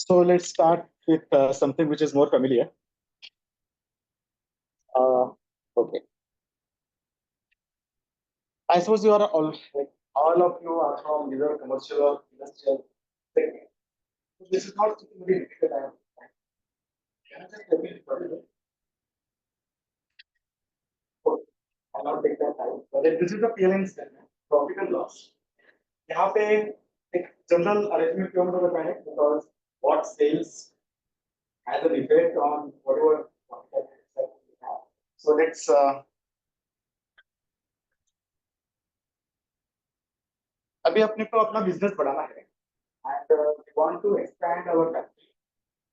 So let's start with something which is more familiar. Okay. I suppose you are all of you are from either commercial or industrial segment. This is not very difficult. Can I just tell you what it is? Okay. I'll not take that time. But this is the PLN statement, profit and loss. यहाँ पे एक general arrangement क्यों मैंने बताया है because what sales has an effect on whatever profit that we have. So let's अभी अपने को अपना बिजनेस बढ़ाना है and we want to expand our factory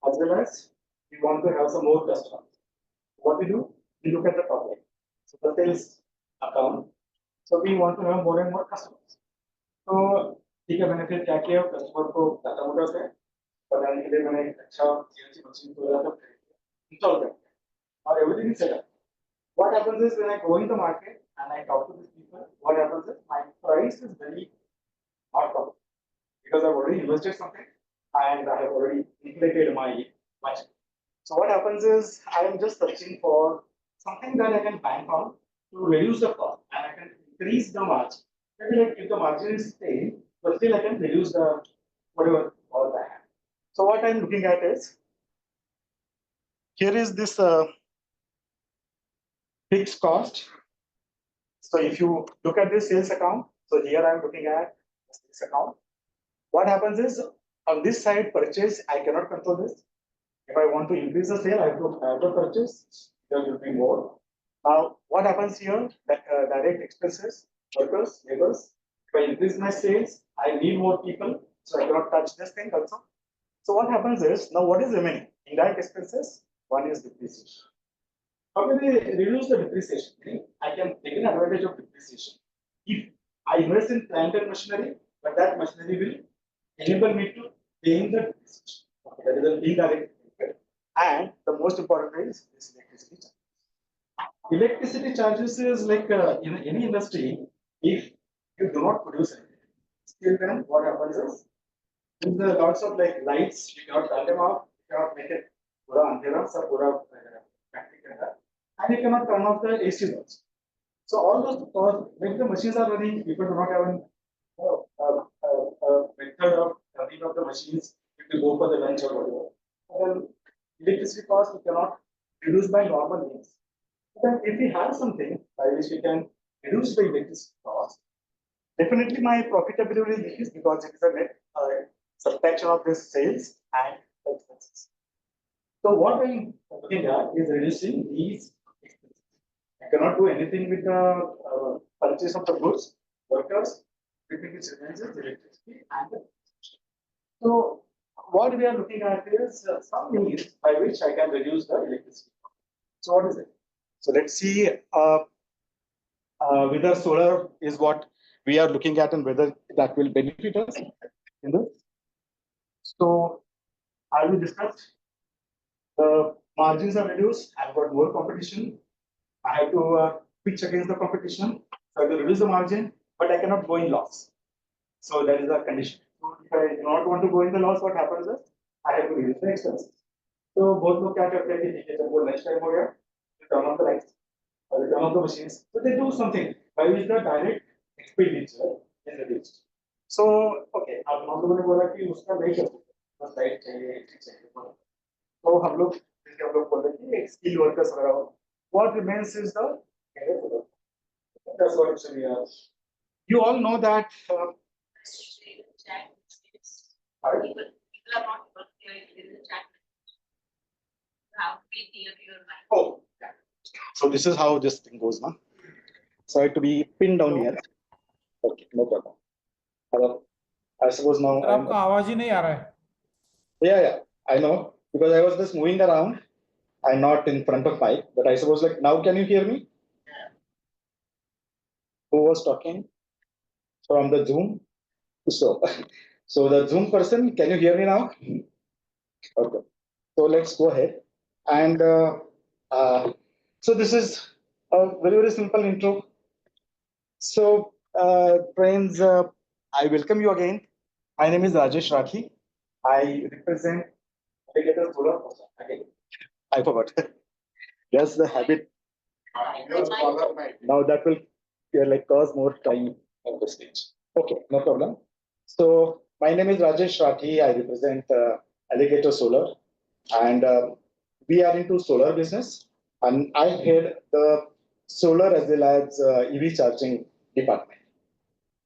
as well as we want to have some more customers. What we do? We look at the top line. So the sales account. So we want to have more and more customers. तो ठीक है मैंने फिर क्या किया customer को data मोटा से बताने के लिए मैंने एक अच्छा सीएनसी मशीन को इंस्टॉल कर दिया और everything is set up. What happens is when I go in the market and I talk to these people, what happens is my price is very hot top because I've already invested something and I have already inflated my budget. So what happens is I am just searching for something that I can bank on to reduce the cost and I can increase the margin. Maybe like if the margin is same, but still I can reduce the whatever all I have. So what I'm looking at is here is this fixed cost. So if you look at this sales account, so here I'm looking at this account. What happens is on this side purchase, I cannot control this. If I want to increase the sale, I have to purchase. There will be more. Now, what happens here? Direct expenses, workers, labors. If I increase my sales, I need more people, so I cannot touch this thing also. So what happens is now what is remaining? Indirect expenses. One is depreciation. How can I reduce the depreciation? I can take an advantage of depreciation. If I invest in plant and machinery, but that machinery will enable me to pay the depreciation. Okay, that is an indirect effect. And the most important is this electricity charge. Electricity charges is like in any industry, if you do not produce anything, still then what happens is in the lots of like lights, you cannot turn them off, you cannot make it pura andhera, sa pura factory and you cannot turn off the AC also. So all those when the machines are running, people do not have a method of turning off the machines if you go for the lunch or whatever. Then electricity cost we cannot reduce by normal means. Then if we have something by which we can reduce the electricity cost, definitely my profitability will increase because it is a net subtraction of this sales and expenses. So what I'm looking at is reducing these expenses. I cannot do anything with the purchase of the goods, workers, between its expenses, electricity, and the. So what we are looking at is some means by which I can reduce the electricity. So what is it? So let's see whether solar is what we are looking at and whether that will benefit us in this. So as we discussed, the margins are reduced. I've got more competition. I have to pitch against the competition. So I will reduce the margin, but I cannot go in loss. So that is the condition. So if I do not want to go in the loss, what happens is I have to reduce the expenses. So both लोग क्या करते हैं कि ठीक है जब वो lunch time हो गया, turn on the lights or turn on the machines. So they do something by which the direct expenditure is reduced. So okay, अब हम लोगों ने बोला कि उसका नहीं कर सकते, बस लाइट चाहिए, चाहिए. तो हम लोग बोल रहे हैं कि स्किल वर्कर्स वगैरह हो. What remains is the that's what actually you all know that oh yeah. So this is how this thing goes now. So I have to be pinned down here. Okay, no problem. Hello. I suppose now आपका आवाज ही नहीं आ रहा है. Yeah, I know because I was just moving around. I'm not in front of mic, but I suppose like now can you hear me? Yeah. Who was talking from the Zoom? So the Zoom person, can you hear me now? Okay. So let's go ahead. And so this is a very simple intro. So friends, I welcome you again. My name is Rajesh Rathi. I represent alligator solar. Okay. I forgot. That's the habit. Now that will like cause more time on the stage. Okay, no problem. So my name is Rajesh Rathi. I represent Alligator Solar, and we are into solar business. And I head the solar as well as EV charging department.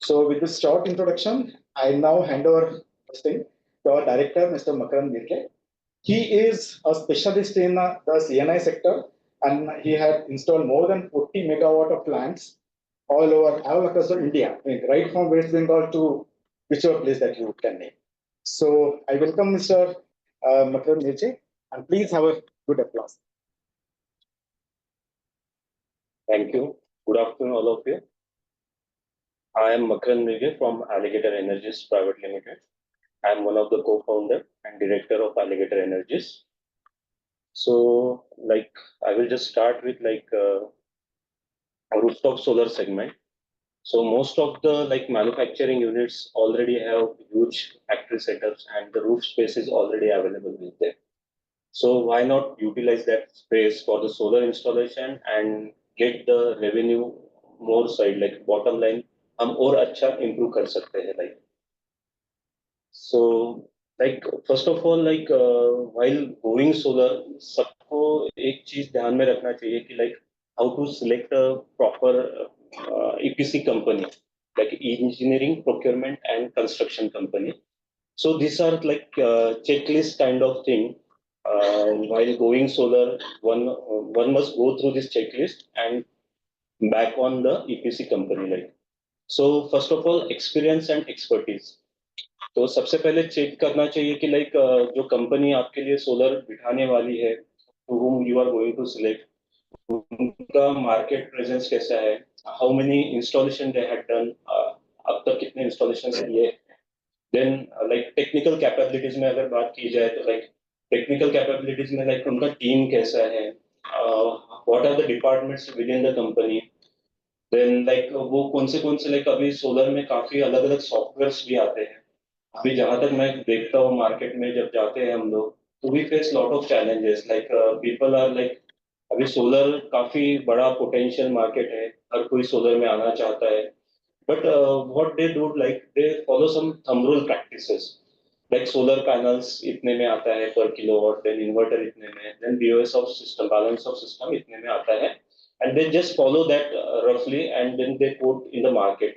So with this short introduction, I now hand over this thing to our director, Mr. Makarand Mirge. He is a specialist in the CNI sector, and he had installed more than 40 megawatt of plants all across India, I mean, right from West Bengal to whichever place that you can name. So I welcome Mr. Makarand Mirge, and please have a good applause. Thank you. Good afternoon, all of you. I am Makarand Mirge from Alligator Energies Private Limited. I am one of the co-founder and director of Alligator Energies. So, I will just start with a rooftop solar segment. So most of the manufacturing units already have huge factory setups, and the roof space is already available with them. So why not utilize that space for the solar installation and get the revenue more side, like bottom line हम और अच्छा improve कर सकते हैं like. So first of all while going solar सबको एक चीज ध्यान में रखना चाहिए कि how to select a proper EPC company like engineering, procurement and construction company. So these are checklist kind of thing. While going solar, one must go through this checklist and back on the EPC company like. So first of all, experience and expertise. तो सबसे पहले check करना चाहिए कि जो company आपके लिए solar बिठाने वाली है, to whom you are going to select, उनका मार्केट प्रेजेंस कैसा है, how many installation they had done, अब तक कितने इंस्टॉलेशन किए. देन टेक्निकल कैपेबिलिटीज में अगर बात की जाए तो टेक्निकल कैपेबिलिटीज में उनका टीम कैसा है, what are the departments within the company. Then वो कौन से अभी सोलर में काफी अलग अलग सॉफ्टवेयर्स भी आते हैं. अभी जहां तक मैं देखता हूँ मार्केट में जब जाते हैं हम लोग, तो we face lot of challenges people are अभी सोलर काफी बड़ा पोटेंशियल मार्केट है, हर कोई सोलर में आना चाहता है. But what they do, they follow some thumb rule practices. Like solar panels इतने में आता है per kilowatt, then inverter इतने में, then BOS of system, balance of system इतने में आता है, and they just follow that roughly, and then they put in the market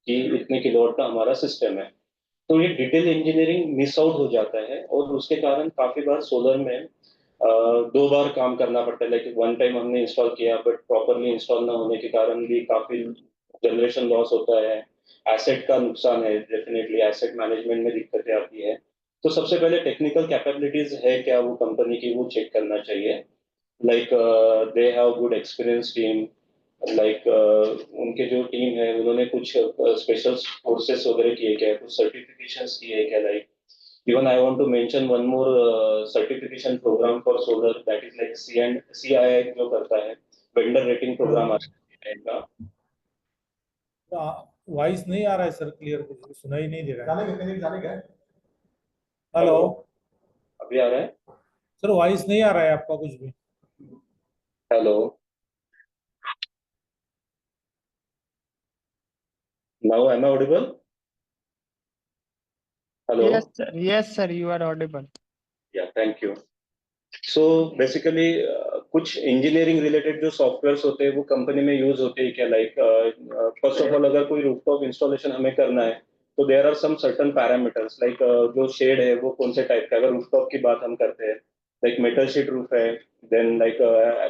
कि इतने किलोवाट का हमारा सिस्टम है. तो ये डिटेल इंजीनियरिंग मिस आउट हो जाता है, और उसके कारण काफी बार सोलर में दो बार काम करना पड़ता है. वन टाइम हमने इंस्टॉल किया बट प्रॉपरली इंस्टॉल ना होने के कारण भी काफी जनरेशन लॉस होता है, एसेट का नुकसान है, डेफिनेटली एसेट मैनेजमेंट में दिक्कतें आती है. तो सबसे पहले टेक्निकल कैपेबिलिटीज है क्या वो कंपनी की, वो चेक करना चाहिए. They have good experience team, उनके जो टीम है उन्होंने कुछ स्पेशल कोर्सेस वगैरह किए क्या, कुछ सर्टिफिकेशंस किए क्या. Even I want to mention one more certification program for solar, that is CII जो करता है, वेंडर रेटिंग प्रोग्राम आता है. वॉइस नहीं आ रहा है सर, क्लियर कुछ भी सुनाई नहीं दे रहा है. हेलो, अभी आ रहा है सर? वॉइस नहीं आ रहा है आपका कुछ भी. Hello, now am I audible? Hello. Yes sir, you are audible. Yeah, thank you. So basically कुछ इंजीनियरिंग रिलेटेड जो सॉफ्टवेयर्स होते हैं वो कंपनी में यूज होते हैं क्या. फर्स्ट ऑफ ऑल अगर कोई रूफटॉप इंस्टॉलेशन हमें करना है तो there are some certain parameters, जो शेड है वो कौन से टाइप का. अगर रूफटॉप की बात हम करते हैं, मेटल शीट रूफ है, देन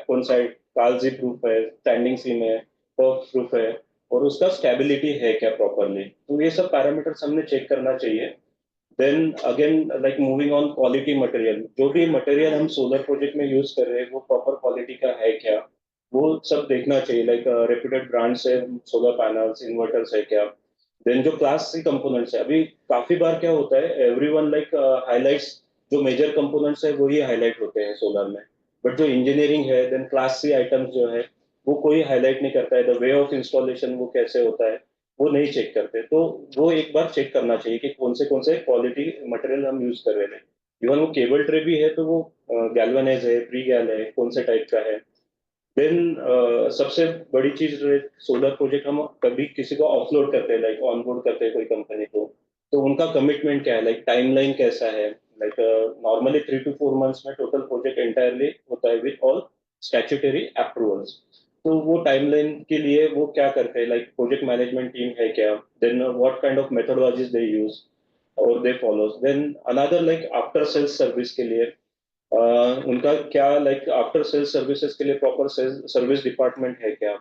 कौन सा काल जिप रूफ है, स्टैंडिंग सीम है, पर्फ रूफ है, और उसका स्टेबिलिटी है क्या प्रॉपरली. तो ये सब पैरामीटर्स हमने चेक करना चाहिए. Then again moving on, quality material, जो भी मटेरियल हम सोलर प्रोजेक्ट में यूज कर रहे हैं वो प्रॉपर क्वालिटी का है क्या, वो सब देखना चाहिए. रेप्यूटेड ब्रांड्स है, सोलर पैनल्स, इन्वर्टर्स है क्या. देन जो क्लास सी कंपोनेंट्स है, अभी काफी बार क्या होता है, एवरीवन हाईलाइट्स जो मेजर कंपोनेंट्स है वही हाईलाइट होते हैं सोलर में, बट जो इंजीनियरिंग है, देन क्लास सी आइटम्स जो है वो कोई हाईलाइट नहीं करता है. द वे ऑफ इंस्टॉलेशन वो कैसे होता है वो नहीं चेक करते. तो वो एक बार चेक करना चाहिए कि कौन से क्वालिटी मटेरियल हम यूज कर रहे हैं. इवन वो केबल ट्रे भी है तो वो गैल्वेनाइज है, प्री गैल है, कौन से टाइप का है। देन सबसे बड़ी चीज सोलर प्रोजेक्ट हम कभी किसी को ऑफलोड करते हैं, लाइक ऑनबोर्ड करते हैं कोई कंपनी को, तो उनका कमिटमेंट क्या है, लाइक टाइमलाइन कैसा है। लाइक नॉर्मली 3 to 4 months में टोटल प्रोजेक्ट एंटायरली होता है विद ऑल स्टैट्यूटरी अप्रूवल्स। तो वो टाइमलाइन के लिए वो क्या करते हैं, लाइक प्रोजेक्ट मैनेजमेंट टीम है क्या, then what kind of methodologies they use और they follows. Then another like after sales service के लिए उनका क्या, लाइक आफ्टर सेल्स सर्विसेज के लिए प्रॉपर सर्विस डिपार्टमेंट है क्या।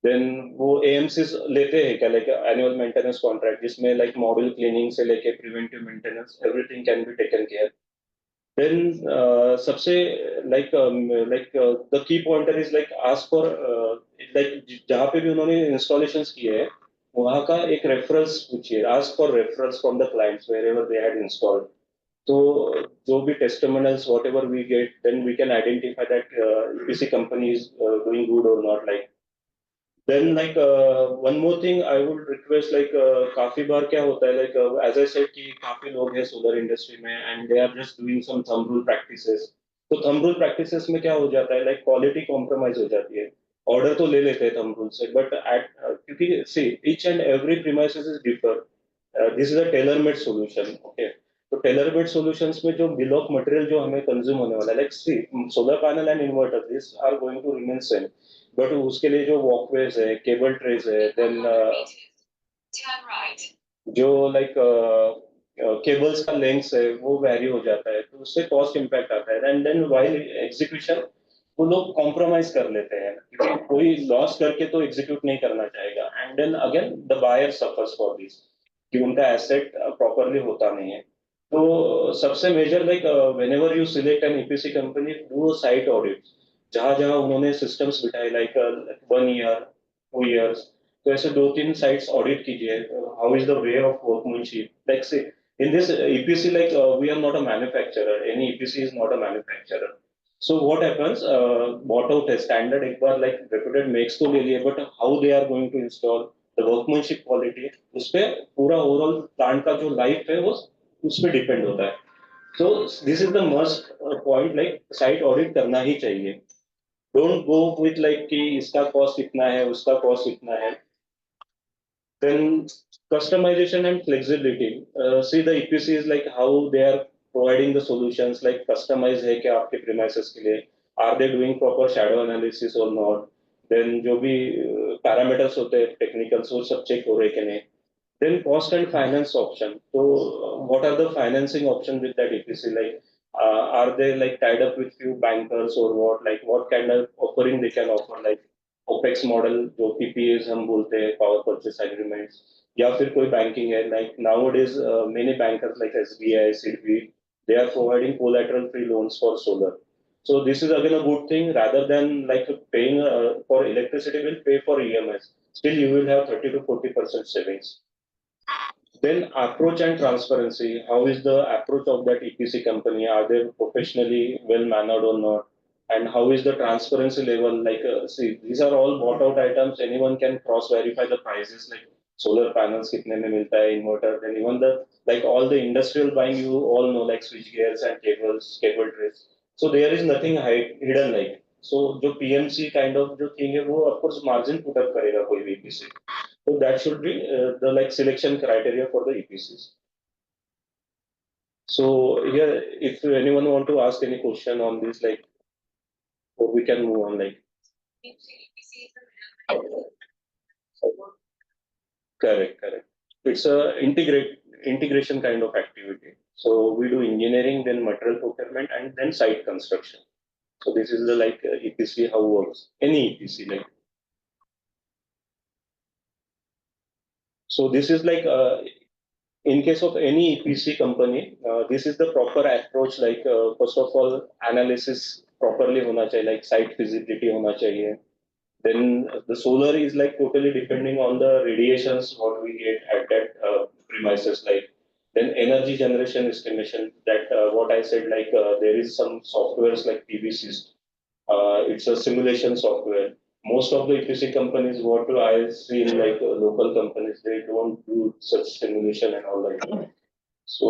देन वो एएमसी लेते हैं क्या, लाइक एनुअल मेंटेनेंस कॉन्ट्रैक्ट, जिसमें लाइक मॉड्यूल क्लीनिंग से लेके preventive maintenance everything can be taken care. Then सबसे like the key pointer is like ask for, like जहाँ पे भी उन्होंने इंस्टॉलेशंस किए हैं वहाँ का एक रेफरेंस पूछिए, ask for reference from the clients wherever they had installed. तो जो भी testimonials whatever we get, then we can identify that EPC company is doing good or not, like then like one more thing I would request, like काफी बार क्या होता है, like as I said कि काफी लोग हैं सोलर इंडस्ट्री में and they are just doing some thumb rule practices। तो thumb rule practices में क्या हो जाता है, like quality compromise हो जाती है। ऑर्डर तो ले लेते हैं thumb rule से, but at क्योंकि see each and every premises is differ, this is a tailor made solution, okay। तो टेलर मेड सॉल्यूशंस में जो बिल ऑफ मटेरियल जो हमें कंज्यूम होने वाला है, like see solar panel and inverter this are going to remain same, but उसके लिए जो वॉकवेज है, केबल ट्रेज है, देन जो लाइक केबल्स का लेंथ है वो वैरी हो जाता है, तो उससे कॉस्ट इम्पैक्ट आता है। एंड देन वाइल एग्जीक्यूशन वो लोग कॉम्प्रोमाइज कर लेते हैं, क्योंकि कोई लॉस करके तो एग्जीक्यूट नहीं करना चाहेगा। And then again the buyer suffers for this, कि उनका एसेट प्रॉपरली होता नहीं है। तो सबसे major like whenever you select an EPC company, do site audit, जहां जहां उन्होंने सिस्टम्स बिठाए, लाइक 1 year 2 years, तो ऐसे 2-3 साइट्स ऑडिट कीजिए। How is the way of workmanship, like say in this EPC, like we are not a manufacturer, any EPC is not a manufacturer. So what happens, bought out है standard, एक बार like reputed makes तो ले लिए, but how they are going to install the workmanship quality, उस पे पूरा overall plant का जो लाइफ है वो उस पे डिपेंड होता है। So this is the must point, like site audit करना ही चाहिए। डोंट गो विथ लाइक कि इसका कॉस्ट इतना है, उसका कॉस्ट इतना है। Then customization and flexibility. See the EPC is like how they are providing the solutions, like customize है क्या आपके premises के लिए, are they doing proper shadow analysis or not, then जो भी parameters होते हैं technicals वो सब check हो रहे कि नहीं। Then cost and finance option. So what are the financing options with that EPC? Like are they like tied up with few bankers or what? Like what kind of offering they can offer? Like OPEX model जो PPAs हम बोलते हैं, power purchase agreements, या फिर कोई banking है, like nowadays many bankers like SBI, CDB, they are providing collateral free loans for solar. So this is again a good thing, rather than like paying for electricity bill, pay for EMS. Still you will have 30 to 40% savings. Then approach and transparency. How is the approach of that EPC company? Are they professionally well mannered or not? And how is the transparency level? Like, see, these are all bought out items. Anyone can cross verify the prices, like solar panels, kitne mein milta hai, inverter, then even the, like all the industrial buying, you all know, like switch gears and cables, cable trays. So there is nothing hidden like. So जो PMC kind of जो thing है वो of course margin put up करेगा कोई भी EPC। So that should be the like selection criteria for the EPCs. So here, if anyone want to ask any question on this, like, or we can move on, like. Correct, correct. It's a integration kind of activity. So we do engineering, then material procurement, and then site construction. So this is the like EPC how works. Any EPC like. So this is like in case of any EPC company, this is the proper approach. Like first of all, analysis properly होना चाहिए, like site feasibility होना चाहिए। Then the solar is like totally depending on the radiations what we get at that premises. Like then energy generation estimation. That what I said, like there is some softwares like PVCs. It's a simulation software. Most of the EPC companies, what I see in like local companies, they don't do such simulation and all like that. So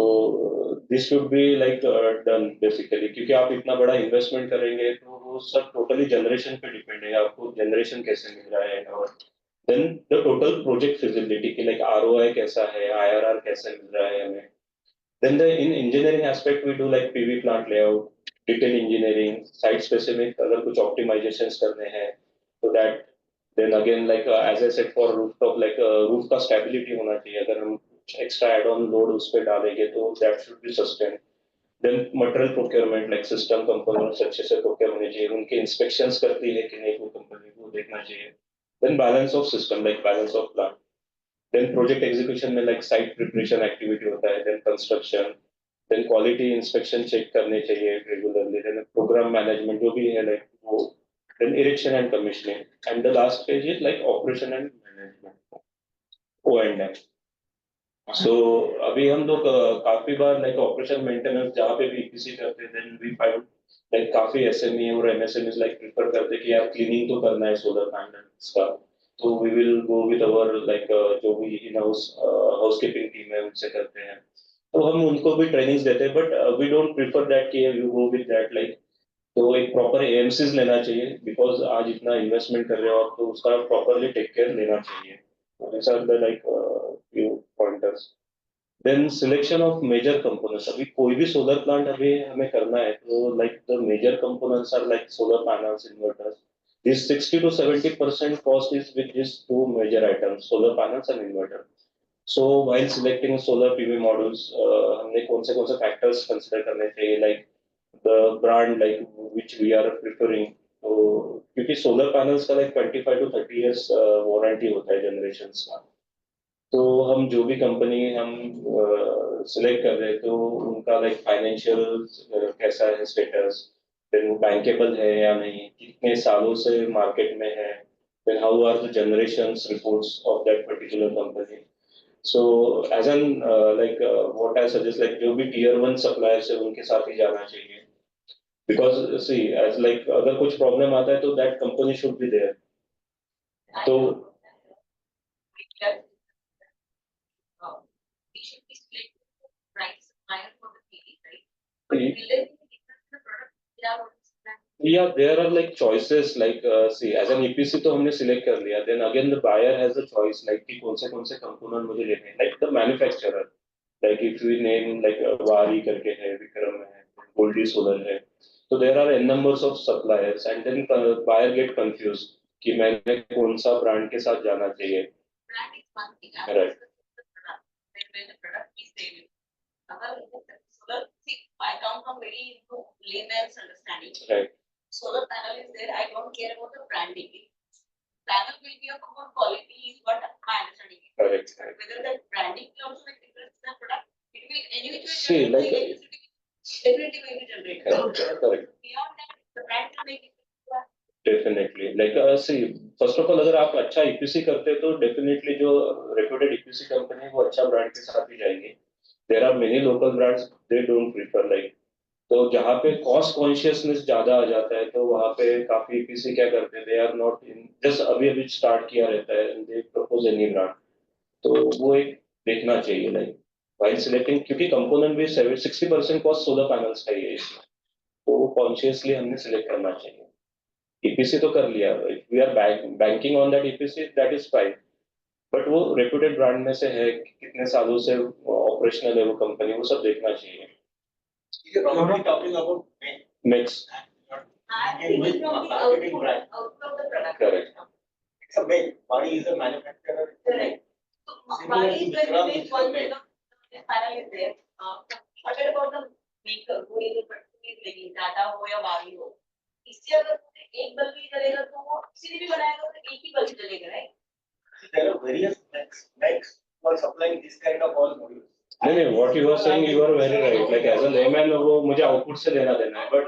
this should be like done basically, क्योंकि आप इतना बड़ा investment करेंगे तो वो सब totally generation पे depend है, आपको जनरेशन कैसे मिल रहा है, और then the total project feasibility की लाइक आरओआई कैसा है, आईआरआर कैसे मिल रहा है हमें. Then the in engineering aspect we do like PV plant layout, detail engineering, site specific अगर कुछ optimizations करने हैं तो that, then again like as I said for rooftop like roof का stability होना चाहिए, अगर हम कुछ extra add on load उस पे डालेंगे तो that should be sustained. Then material procurement like system components अच्छे से procure होने चाहिए, उनके inspections करती है कि नहीं वो कंपनी, वो देखना चाहिए. Then balance of system like balance of plant. Then project execution में like site preparation activity होता है, then construction, then quality inspection check करने चाहिए regularly, then program management जो भी है like वो, then erection and commissioning, and the last phase is like operation and management, O&M. So अभी हम लोग काफी बार like operation maintenance जहाँ पे भी EPC करते हैं, then we find like काफी SME और MSMEs like prefer करते हैं कि यार cleaning तो करना है solar panels का, तो we will go with our like जो भी in-house housekeeping team है उनसे करते हैं, तो हम उनको भी trainings देते हैं, but we don't prefer that कि you go with that like, तो एक proper AMCs लेना चाहिए, because आज इतना investment कर रहे हो आप तो उसका properly take care लेना चाहिए. These are the like few pointers. Then selection of major components. अभी कोई भी solar plant अभी हमें करना है तो like the major components are like solar panels, inverters. This 60 to 70% cost is with these two major items, solar panels and inverter. So while selecting solar PV models, हमने कौन से factors consider करने चाहिए, like the brand like which we are preferring. तो क्योंकि solar panels का like 25 to 30 years warranty होता है generations का, तो हम जो भी कंपनी हम सिलेक्ट कर रहे हैं तो उनका लाइक फाइनेंशियल कैसा है स्टेटस, फिर वो बैंकेबल है या नहीं, कितने सालों से मार्केट में है, फिर how are the generations reports of that particular company. So as an like what I suggest like जो भी टीयर 1 सप्लायर्स है उनके साथ ही जाना चाहिए, बिकॉज सी एज लाइक अगर कुछ प्रॉब्लम आता है तो that company should be there. तो we should be split price supplier for the PV, right? But will there be a difference in the product without Yeah, there are like choices like see as an EPC तो हमने select कर लिया, then again the buyer has a choice like कि कौन से component मुझे लेने हैं, like the manufacturer, like if we name like वारी करके है, विक्रम है, गोल्डी सोलर है, so there are n numbers of suppliers and then buyer get confused कि मैंने कौन सा brand के साथ जाना चाहिए. brand is one thing. Right. The product, when the product is there. Solar, see, I come from very layman's understanding. Right. Solar panel is there. I don't care about the branding. Panel will be of good quality is what my understanding is. Correct. Whether the branding will also make difference in the product, it will anyway See, like definitely going to generate. Correct. Beyond that, the brand will make it. Definitely. Like see, first of all अगर आप अच्छा EPC करते हैं तो definitely जो reputed EPC company है वो अच्छा ब्रांड के साथ ही जाएंगे. There are many local brands they don't prefer like, तो जहाँ पे कॉस्ट कॉन्शियसनेस ज्यादा आ जाता है तो वहाँ पे काफी EPC क्या करते हैं, they are not in just अभी स्टार्ट किया रहता है, दे प्रपोज एनी ब्रांड, तो वो एक देखना चाहिए लाइक व्हाइल सिलेक्टिंग, क्योंकि कंपोनेंट भी 60% कॉस्ट सोलर पैनल्स का ही है इसमें, तो वो कॉन्शियसली हमने सिलेक्ट करना चाहिए. EPC तो कर लिया, if we are banking on that EPC that is fine, but वो रेप्यूटेड ब्रांड में से है, कितने सालों से ऑपरेशनल है वो कंपनी, वो सब देखना चाहिए. You're only talking about Mix. Marketing brand. Output of the product. Correct. It's a make. Money is a manufacturer. Correct. So, money is when you make one kind of panel is there. Forget about the maker who is making Tata हो या वारी हो. इससे अगर एक bulb भी जलेगा तो वो किसी ने भी बनाएगा तो एक ही बल्ब जलेगा, right? There are various makes for supplying this kind of all modules. नहीं, what you are saying you are very right. Like as a layman वो मुझे आउटपुट से लेना देना है,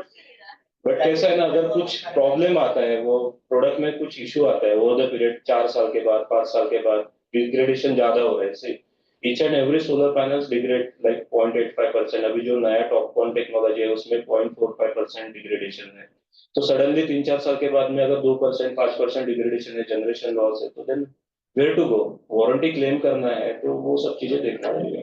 बट कैसा है ना, अगर कुछ प्रॉब्लम आता है, वो प्रोडक्ट में कुछ इशू आता है, ओवर द पीरियड 4 साल के बाद 5 साल के बाद डिग्रेडेशन ज्यादा हो रहा है, से each and every solar panels degrade like 0.85%. अभी जो नया टॉपकॉन टेक्नोलॉजी है उसमें 0.45% डिग्रेडेशन है, तो सडनली 3-4 साल के बाद में अगर 2% 5% डिग्रेडेशन है, जनरेशन लॉस है, तो then where to go, warranty claim करना है, तो वो सब चीजें देखना चाहिए.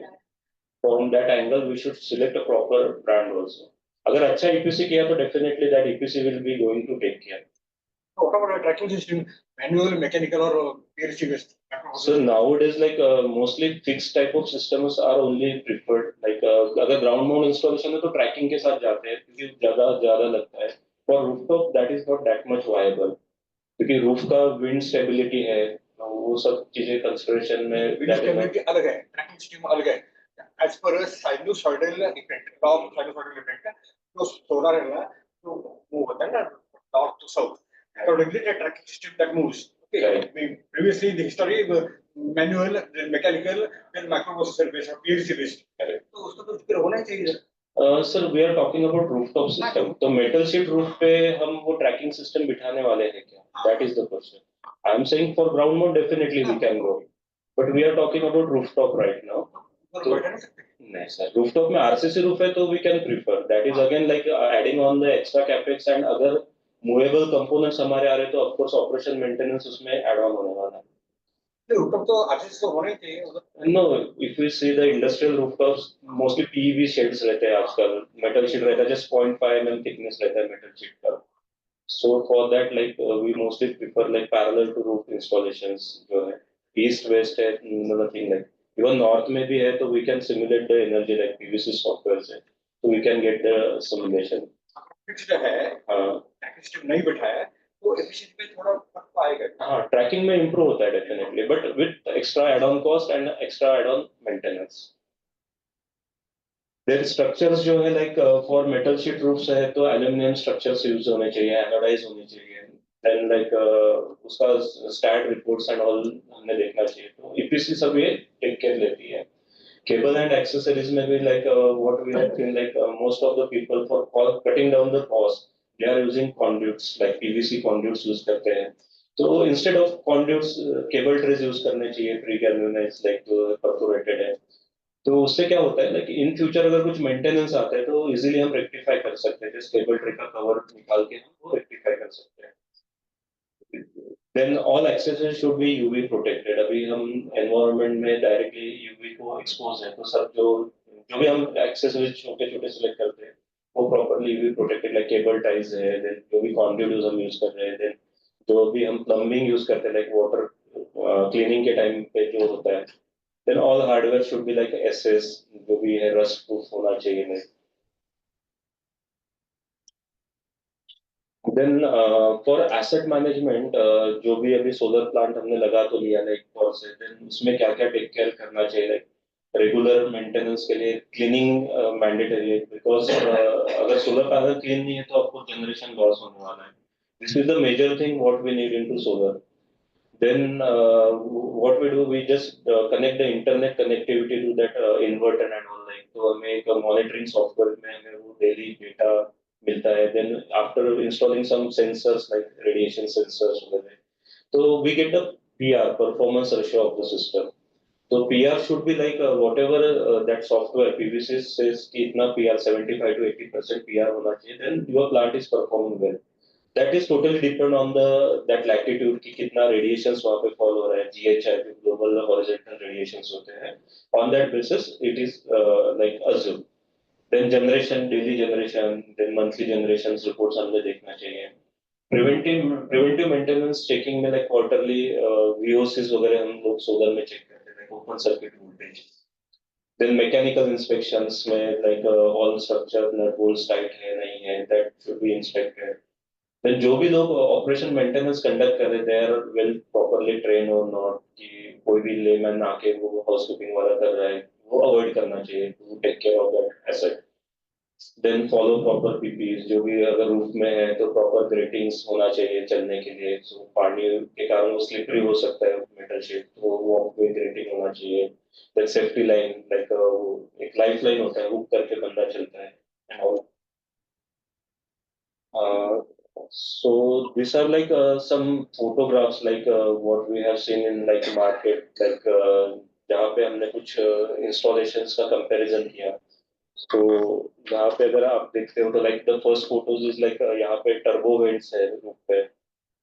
from that angle we should select a proper brand also. अगर अच्छा EPC किया तो definitely that EPC will be going to take care. What about a tracking system, manual, mechanical, or PLC based? So nowadays, like mostly fixed type of systems are only preferred. Like अगर ground mount installation है तो tracking के साथ जाते हैं क्योंकि ज़्यादा लगता है. For rooftop, that is not that much viable. क्योंकि roof का wind stability है, वो सब चीजें consideration में. Wind stability अलग है, tracking system अलग है. As per a sinusoidal effect, law of sinusoidal effect, तो solar है ना, तो move होता है ना, north to south. Accordingly, a tracking system that moves. Okay. Right. Previously, the history manual, then mechanical, then microprocessor based or PLC based. Correct. तो उसका तो जिक्र होना ही चाहिए. Sir, we are talking about rooftop system. तो metal sheet roof पे हम वो tracking system बिठाने वाले हैं क्या? That is the question. I am saying for ground mount definitely we can go, but we are talking about rooftop right now. तो नहीं sir, rooftop में RCC roof है तो we can prefer. That is again like adding on the extra capex and अगर movable components हमारे आ रहे तो of course operation maintenance उसमें add on होने वाला है. Rooftop तो RCC तो होना ही चाहिए. No, if we see the industrial rooftops, mostly PEV sheds रहते हैं आजकल. Metal sheet रहता है, just 0.5 mm thickness रहता है metal sheet का. So for that, like we mostly prefer like parallel to roof installations. जो है east west है, nothing like. Even north में भी है तो we can simulate the energy like PVC software से, so we can get the simulation. Fixed है, tracking system नहीं बैठाया, तो efficiency पे थोड़ा फर्क आएगा. हाँ, tracking में improve होता है definitely, but with extra add-on cost and extra add-on maintenance. Their structures जो है like for metal sheet roofs है तो aluminum structures use होने चाहिए, anodized होने चाहिए. Then like उसका stat reports and all हमने देखना चाहिए. तो EPC सब ये take care लेती है. Cable and accessories में भी like what we have seen like most of the people for cutting down the cost, they are using conduits like PVC conduits use करते हैं. तो instead of conduits cable trays use करने चाहिए pre-galvanized like जो perforated है. तो उससे क्या होता है like in future अगर कुछ maintenance आता है तो easily हम rectify कर सकते हैं. just cable tray का cover निकाल के हम वो rectify कर सकते हैं. Then all accessories should be UV protected. अभी हम environment में directly UV को expose है तो सब जो भी हम accessories छोटे select करते हैं वो properly UV protected like cable ties है, then जो भी conduit हम use कर रहे हैं, then जो भी हम plumbing use करते हैं like water cleaning के time पे जो होता है, then all hardware should be like SS जो भी है rust proof होना चाहिए नहीं. Then for asset management जो भी अभी solar plant हमने लगा तो लिया like for से then उसमें क्या क्या take care करना चाहिए like regular maintenance के लिए cleaning mandatory है because अगर solar panel clean नहीं है तो आपको generation loss होने वाला है. This is the major thing what we need into solar. Then what we do we just connect the internet connectivity to that inverter and all like तो हमें एक monitoring software में हमें वो daily data मिलता है. Then after installing some sensors like radiation sensors वगैरह तो we get the PR performance ratio of the system. So PR should be like whatever that software PVC says कि इतना PR 75 to 80% PR होना चाहिए, then your plant is performing well. That is totally depend on the that latitude कि कितना radiations वहाँ पे fall हो रहा है, GHI global horizontal radiations होते हैं. On that basis it is like assumed. Then generation, daily generation, then monthly generations reports हमने देखना चाहिए. Preventive maintenance checking में like quarterly VOCs वगैरह हम लोग solar में check करते हैं like open circuit voltage. Then mechanical inspections में like all structure nut bolts tight है नहीं है that should be inspected. Then जो भी लोग operation maintenance conduct कर रहे हैं they are well properly trained or not कि कोई भी layman आके वो housekeeping वाला कर रहा है वो avoid करना चाहिए to take care of that asset. Then follow proper PPs जो भी अगर roof में है तो proper gratings होना चाहिए चलने के लिए. So पानी के कारण वो slippery हो सकता है metal sheet तो वो कोई grating होना चाहिए. Then safety line like एक lifeline होता है hook करके बंदा चलता है and all. So these are like some photographs like what we have seen in like market like जहाँ पे हमने कुछ installations का comparison किया. So यहाँ पे अगर आप देखते हो तो like the first photos is like यहाँ पे turbo vents है roof पे.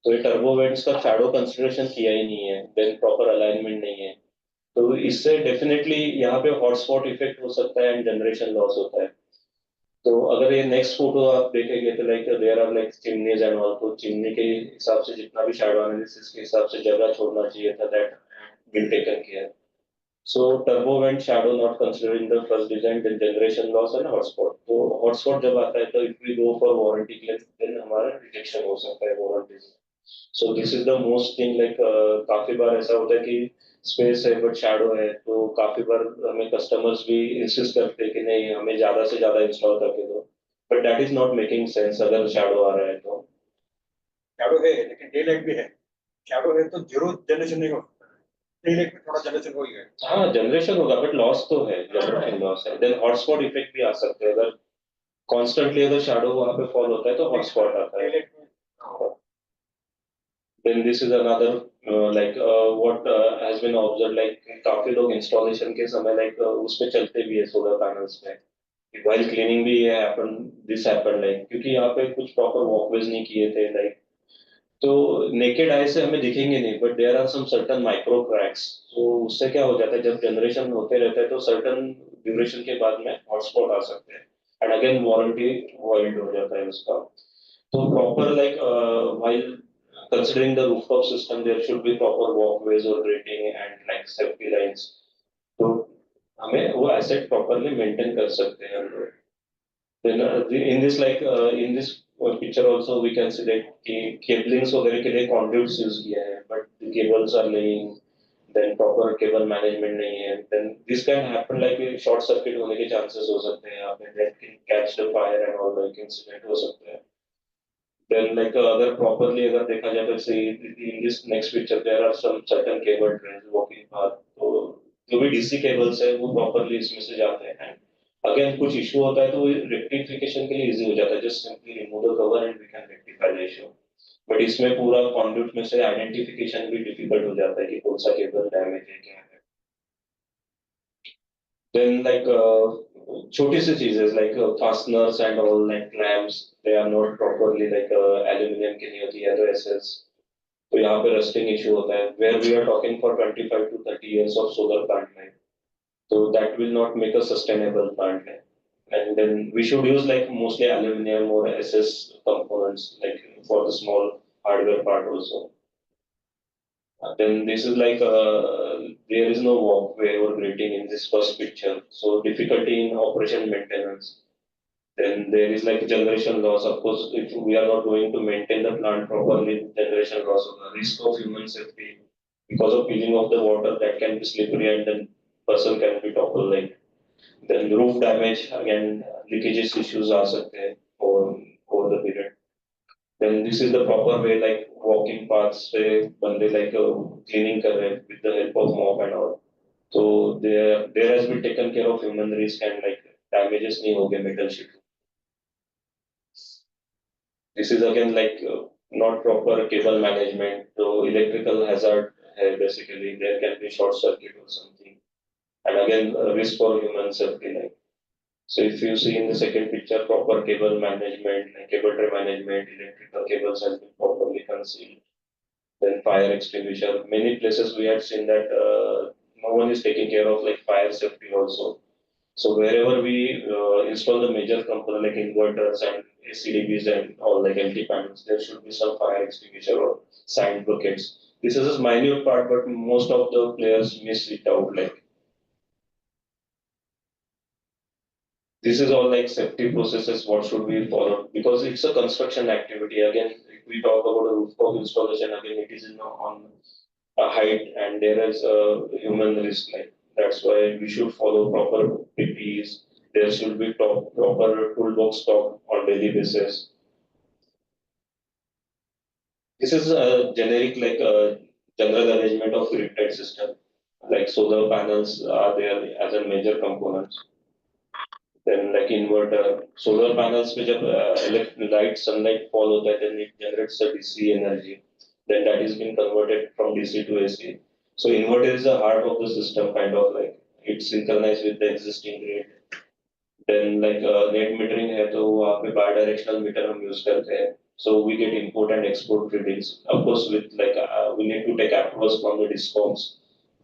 तो ये turbo vents का shadow consideration किया ही नहीं है. Then proper alignment नहीं है. तो इससे डेफिनेटली यहाँ पे हॉटस्पॉट इफेक्ट हो सकता है एंड जनरेशन लॉस होता है. तो अगर ये नेक्स्ट फोटो आप देखेंगे तो like there are like chimneys and all, तो चिमनी के हिसाब से जितना भी शैडो एनालिसिस के हिसाब से जगह छोड़ना चाहिए था, that will taken care. So turbo vent shadow not considered in the first design, then generation loss and hotspot. तो hotspot जब आता है तो if we go for warranty claim then हमारा rejection हो सकता है warranty से. So this is the most thing like काफी बार ऐसा होता है कि स्पेस है बट शैडो है, तो काफी बार हमें कस्टमर्स भी इंसिस्ट करते हैं कि नहीं हमें ज्यादा से ज्यादा इंस्टॉल करके दो, but that is not making sense. अगर शैडो आ रहा है तो शैडो है लेकिन डे लाइट भी है. शैडो है तो जीरो जनरेशन नहीं होता, डे लाइट में थोड़ा जनरेशन हो ही है. हाँ जनरेशन होगा बट लॉस तो है, जनरेशन लॉस है. देन हॉटस्पॉट इफेक्ट भी आ सकते हैं. अगर कॉन्स्टेंटली अगर शैडो वहां पे फॉल होता है तो हॉटस्पॉट आता है. Then this is another what has been observed, like काफी लोग इंस्टॉलेशन के समय like उस पे चलते भी है सोलर पैनल्स पे. while cleaning भी ये happen, this happened like क्योंकि यहाँ पे कुछ प्रॉपर वॉकवेज नहीं किए थे like, तो नेकेड आई से हमें दिखेंगे नहीं but there are some certain micro cracks. तो उससे क्या हो जाता है जब जनरेशन होते रहता है तो सर्टन ड्यूरेशन के बाद में हॉटस्पॉट आ सकते हैं एंड अगेन वारंटी वॉइड हो जाता है उसका. तो proper like while considering the rooftop system there should be proper walkways or grading and like safety lines. तो हमें वो asset properly maintain कर सकते हैं हम लोग. Then in this in this picture also we can see that कि cablings वगैरह के लिए conduits use किया है but the cables are laying, then proper cable management नहीं है, then this can happen like short circuit होने के chances हो सकते हैं यहाँ पे, that can catch the fire and all like incident हो सकते हैं. Then अगर properly अगर देखा जाए तो say in this next picture there are some certain cable trains walking path, तो जो भी DC cables है वो properly इसमें से जाते हैं. अगेन कुछ इशू होता है तो रेक्टिफिकेशन के लिए इजी हो जाता है, just simply remove the cover and we can rectify the issue. But इसमें पूरा कॉन्ड्यूट में से आइडेंटिफिकेशन भी डिफिकल्ट हो जाता है कि कौन सा केबल डैमेज है क्या है. देन छोटी सी चीजें fasteners and all like clamps, they are not properly aluminium की नहीं होती है तो एसएस, तो यहाँ पे रस्टिंग इशू होता है. Where we are talking for 25 to 30 years of solar plant life, so that will not make a sustainable plant. And then we should use like mostly aluminum or SS components like for the small hardware part also. Then this is there is no walkway or grating in this first picture, so difficulty in operation maintenance. Then there is like generation loss. Of course, if we are not going to maintain the plant properly, generation loss of the risk of human safety because of peeling of the water that can be slippery and then person can be toppled like. Then roof damage, again leakages issues are सकते हैं over the period. Then this is the proper way like walking paths पे बंदे cleaning कर रहे हैं with the help of mop and all. So there has been taken care of human risk and like damages नहीं हो गए metal sheet. This is again not proper cable management, so electrical hazard है basically, there can be short circuit or something, and again risk for human safety like. So if you see in the second picture, proper cable management, like cable tray management, electrical cables has been properly concealed. Then fire extinguisher. Many places we had seen that no one is taking care of like fire safety also. So wherever we install the major component like inverters and ACDBs and all like LT panels, there should be some fire extinguisher or sign buckets. This is a minute part, but most of the players miss it out like. This is all like safety processes, what should we follow, because it's a construction activity. Again, if we talk about a rooftop installation, again it is on a height and there is a human risk like. That's why we should follow proper PPEs. There should be proper toolbox stock on daily basis. This is a generic general arrangement of grid tied system, like solar panels are there as a major component. Then like inverter, solar panels पे जब light sunlight fall होता है, then it generates a DC energy. Then that is being converted from DC to AC. So inverter is the heart of the system, kind of like it's synchronized with the existing grid. Then net metering है तो वहाँ पे bi-directional meter हम use करते हैं. So we get import and export readings. Of course, with we need to take approvals from the discoms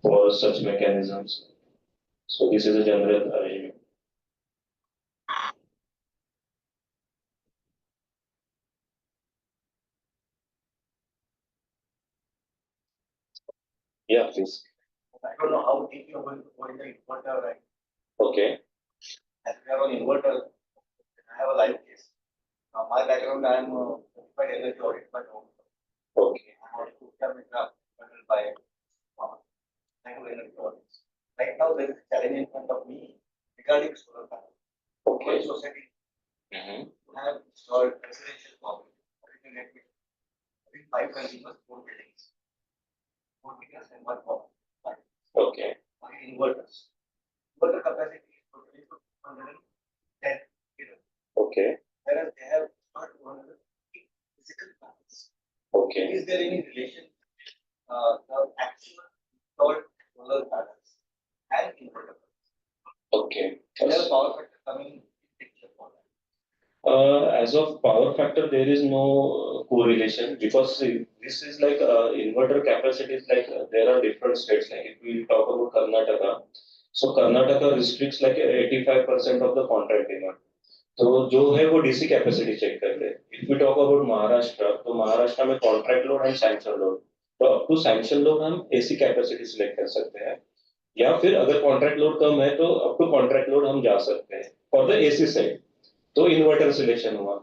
for such mechanisms. So this is a general arrangement. Yeah, please. I don't know how deep you're going to go in the inverter, right? Okay. As we have an inverter, I have a live case. My background, I am a certified energy audit by home. Okay. I'm also funded by I do energy audits. Right now, there is a challenge in front of me regarding solar panel. Okay. One society Mhm. have installed residential power. Let me, I think 5 consumers, 4 buildings. 4 meters and 1 power. Okay. Inverters. Inverter capacity is totally 210 kilo. Okay. Whereas they have not 250 physical panels. Okay. Is there any relation the actual installed solar panels and inverter? Okay. Is there a power factor coming in picture for that? As of power factor, there is no correlation because see, this is like inverter capacity is like there are different states. Like if we talk about Karnataka, so Karnataka restricts like 85% of the contract demand. तो जो है वो DC capacity check करते हैं. If we talk about Maharashtra तो महाराष्ट्र में contract load and sanction load, तो up to sanction load हम एसी कैपेसिटी सिलेक्ट कर सकते हैं या फिर अगर कॉन्ट्रैक्ट लोड कम है तो अप टू कॉन्ट्रैक्ट लोड हम जा सकते हैं फॉर द एसी साइड. तो इन्वर्टर सिलेक्शन हुआ.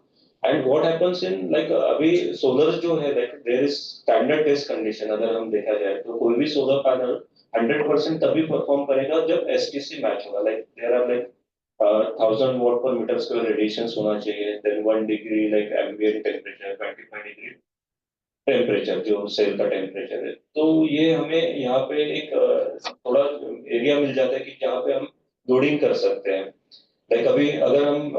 And what happens in like अभी सोलर जो है like there is standard test condition. अगर हम देखा जाए तो कोई भी सोलर पैनल 100% तभी परफॉर्म करेगा जब एसटीसी मैच होगा. Like there are like 1000 watt per meter square radiations होना चाहिए. Then 1 degree like ambient temperature, 25 degree temperature जो सेल का टेम्परेचर है. तो ये हमें यहाँ पे एक थोड़ा एरिया मिल जाता है कि जहाँ पे हम लोडिंग कर सकते हैं. लाइक अभी अगर हम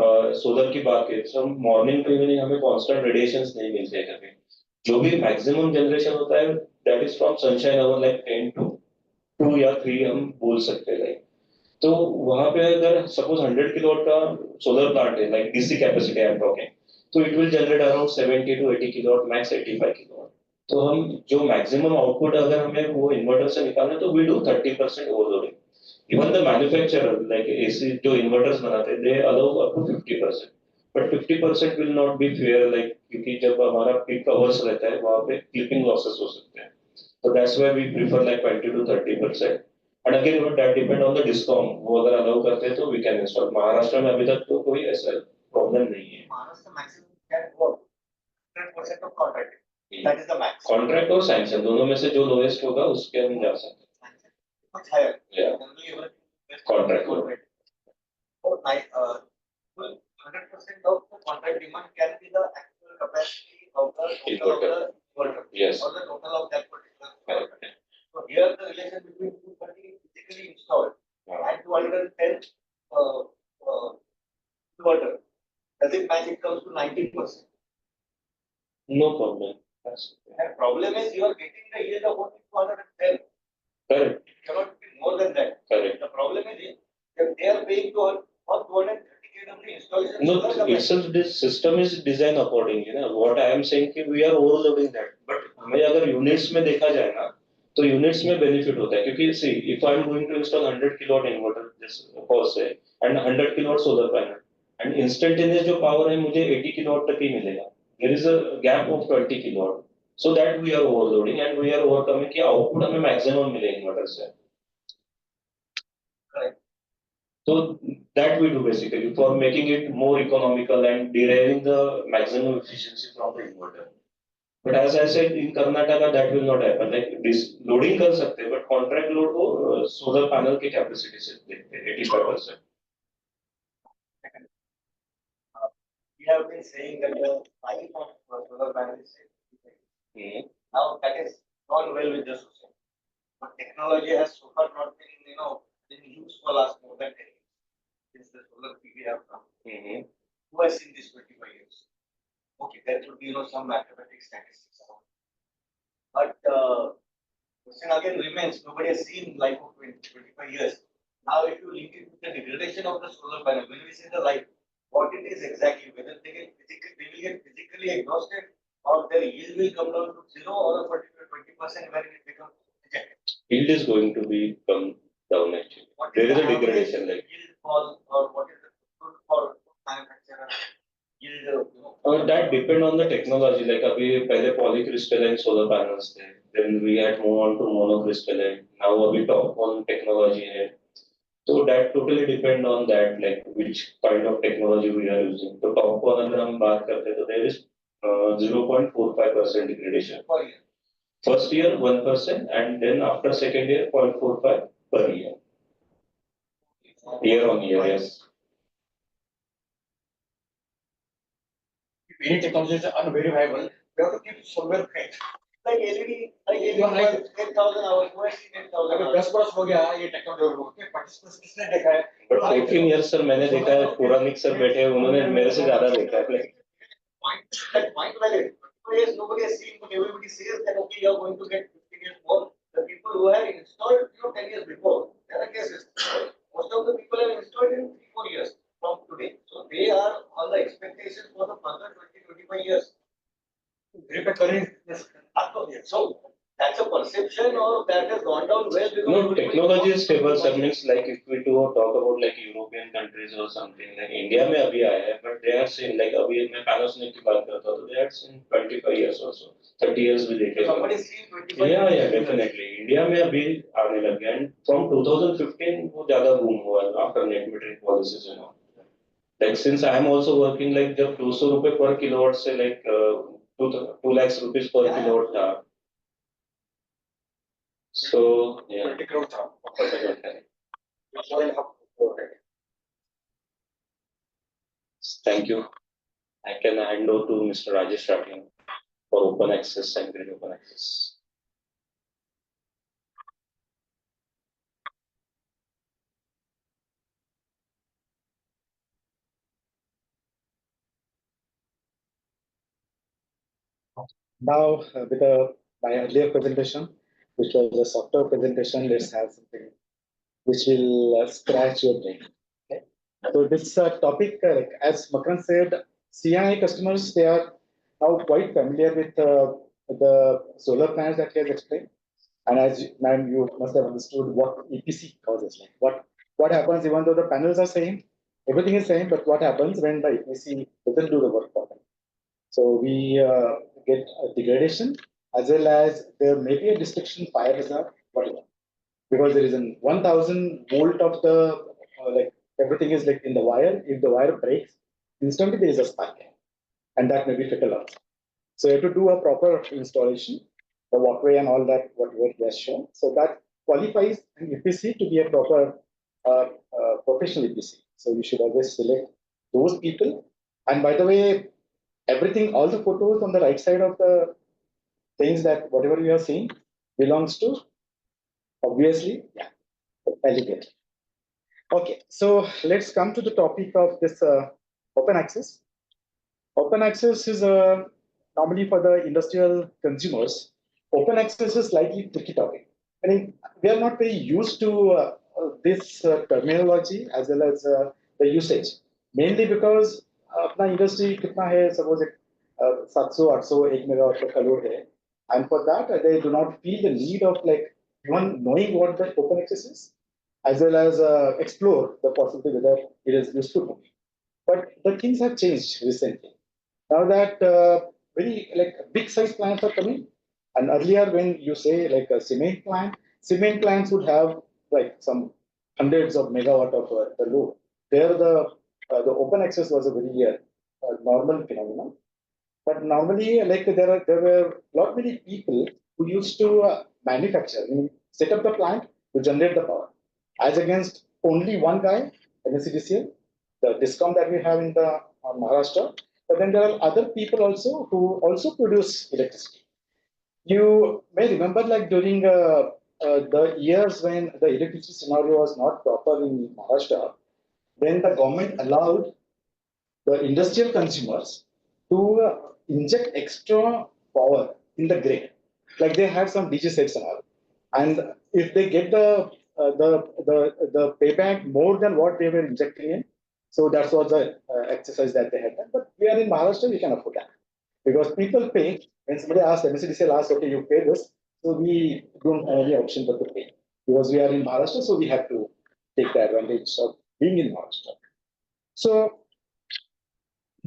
सोलर की बात करें तो हम मॉर्निंग टू इवनिंग हमें कांस्टेंट रेडिएशंस नहीं मिलते हैं कभी. जो भी मैक्सिमम जनरेशन होता है that is from sunshine hour like 10 to 2 या 3 हम बोल सकते हैं. लाइक तो वहां पे अगर सपोज 100 किलोवाट का सोलर प्लांट है like DC capacity I am talking, तो it will generate around 70 to 80 kilowatt, max 85 kilowatt. तो हम जो मैक्सिमम आउटपुट अगर हमें वो इन्वर्टर से निकालना है तो we do 30% overloading. Even the manufacturer like AC जो इन्वर्टर्स बनाते हैं दे allow up to 50%. But 50% will not be fair like क्योंकि जब हमारा पीक आवर्स रहता है वहां पे क्लिपिंग लॉसेस हो सकते हैं. So that's why we prefer like 20 to 30%. And again, that depend on the discom. वो अगर allow करते हैं तो we can install. महाराष्ट्र में अभी तक तो कोई ऐसा प्रॉब्लम नहीं है. Maharashtra maximum can go up 100% of contract. That is the max. Contract और सैंक्शन दोनों में से जो लोएस्ट होगा उसके हम जा सकते हैं. Much higher. Yeah. Generally, everything Contract. Oh, nice. Well, 100% of the contract demand can be the actual capacity of the total of the inverter. Yes. Or the total of that particular Correct. inverter. So here the relation between 230 physically installed and 210 inverter. Does it match? It comes to 90%. No problem. And problem is you are getting the yield of only 210. Correct. It cannot be more than that. Correct. The problem is if they are paying to for 230 kW installation. No, solar capacity. itself this system is designed accordingly. ना what I am saying कि we are overloading that. But हमें अगर units में देखा जाए ना तो units में benefit होता है क्योंकि see if I am going to install 100 kilowatt inverter this per se and 100 kilowatt solar panel and instantaneous जो power है मुझे 80 kilowatt तक ही मिलेगा. There is a gap of 20 kilowatt. So that we are overloading and we are overcoming कि output हमें maximum मिले inverter से. Correct. So that we do basically for making it more economical and deriving the maximum efficiency from the inverter. But as I said, in Karnataka that will not happen. Like this loading कर सकते हैं, but contract load को solar panel की capacity से देखते हैं 85%. We have been saying that the price of solar panel is now that is gone well with the society. But technology has so far not been used for last more than 10 years since the solar PV have come. Who has seen this 25 years? Okay, there could be some mathematics, statistics around. But question again remains, nobody has seen life of 25 years. Now if you link it with the degradation of the solar panel, when we say the life, what it is exactly, whether they will get physically exhausted or their yield will come down to zero or a particular 20% where it becomes Yield is going to be come down actually. What There is the a average degradation like. yield or what is the good for manufacturer yield? That depend on the technology. Like अभी पहले polycrystalline solar panels थे. Then we had moved on to monocrystalline. Now अभी top one technology है. So that totally depend on that, like which kind of technology we are using. So top one अगर हम बात करते हैं तो there is 0.45% degradation. Per year. First year 1% and then after second year 0.45 per year. Year on year, yes. If any technology is unverifiable, we have to keep somewhere fixed. Like LED You are right. 10,000 hours, who has seen 10,000 अगर hours? 10 वर्ष हो गया ये technology को के participants किसने देखा है? But 14 years sir मैंने देखा है पूरा मिक्सर बैठे हैं उन्होंने मेरे से ज्यादा देखा है. That point valid. Yes, nobody has seen, but everybody says that okay, you are going to get 15 years more. The people who have installed 10 years before, there are cases. Most of the people have installed in 3-4 years from today. So they are on the expectations for the further 20-25 years. Verify करें. So that's a perception or that has gone down well because No, technology is stable sir. Means like if we do talk about like European countries or something like India में अभी आया है, but they have seen like अभी मैं Panasonic की बात करता हूँ तो they had seen 25 years or so, 30 years भी देखे. somebody has seen 25 Yeah, years. definitely. India में अभी आने लग गया and from 2015 वो ज़्यादा boom हुआ after net metering policies and all. Like since I am also working like जब 200 रुपए per kilowatt से like 2 lakhs rupees per kilowatt था. So yeah. 20 crore था. Thank you. I can hand over to Mr. Rajesh Rathi for open access and grid open access. Now, with my earlier presentation, which was a software presentation, let's have something which will scratch your brain. Okay? So this topic, like, as Makarand said, CI customers, they are now quite familiar with the solar plans that he has explained. And as ma'am, you must have understood what EPC causes. Like what happens even though the panels are same, everything is same, but what happens when the EPC doesn't do the work for them? So we get a degradation as well as there may be a destruction, fire hazard, whatever. Because there is an 1000 volt of the, like everything is like in the wire. If the wire breaks, instantly there is a spark. And that may be fatal also. So you have to do a proper installation, the walkway and all that, whatever he has shown. So that qualifies an EPC to be a proper professional EPC. So you should always select those people. And by the way, everything, all the photos on the right side of the things that whatever you are seeing belongs to, obviously, yeah, alligator. Okay, so let's come to the topic of this open access. Open access is normally for the industrial consumers. Open access is slightly tricky topic. I mean, we are not very used to this terminology as well as the usage. Mainly because अपना industry कितना है, suppose 700-800 1 megawatt का load है, and for that they do not feel the need of like even knowing what the open access is, as well as explore the possibility whether it is useful for me. But the things have changed recently. Now that very like big size plants are coming, and earlier when you say like a cement plants would have like some hundreds of megawatt of the load. There the open access was a very normal phenomenon. But normally, like there were not many people who used to manufacture, meaning set up the plant to generate the power, as against only one guy, MCCIA, the discount that we have in the Maharashtra. But then there are other people also who also produce electricity. You may remember, like during the years when the electricity scenario was not proper in Maharashtra, then the government allowed the industrial consumers to inject extra power in the grid. Like they had some DG sets and all. And if they get the payback more than what they were injecting in, so that was the exercise that they had done. But we are in Maharashtra, we can afford that. Because people pay, when somebody asks, MCCIA asks, okay, you pay this, So we don't have any option but to pay. Because we are in Maharashtra, so we have to take the advantage of being in Maharashtra. So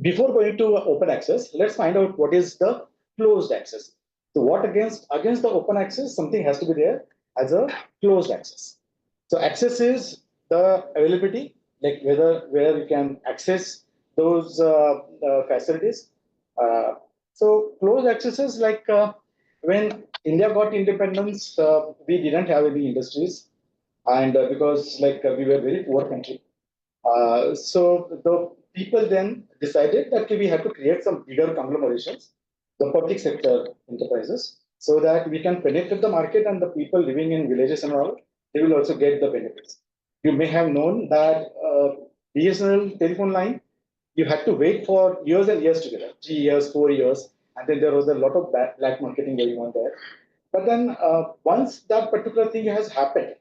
before going to open access, let's find out what is the closed access. So what against the open access, something has to be there as a closed access. So access is the availability, like where you can access those facilities. So closed access is like when India got independence, we didn't have any industries, and because we were a very poor country, so the people then decided that we have to create some bigger conglomerations, the public sector enterprises, so that we can penetrate the market and the people living in villages and all, they will also get the benefits. You may have known that BSNL telephone line, you had to wait for years and years together, 3 years, 4 years, and then there was a lot of black marketing going on there. But then once that particular thing has happened,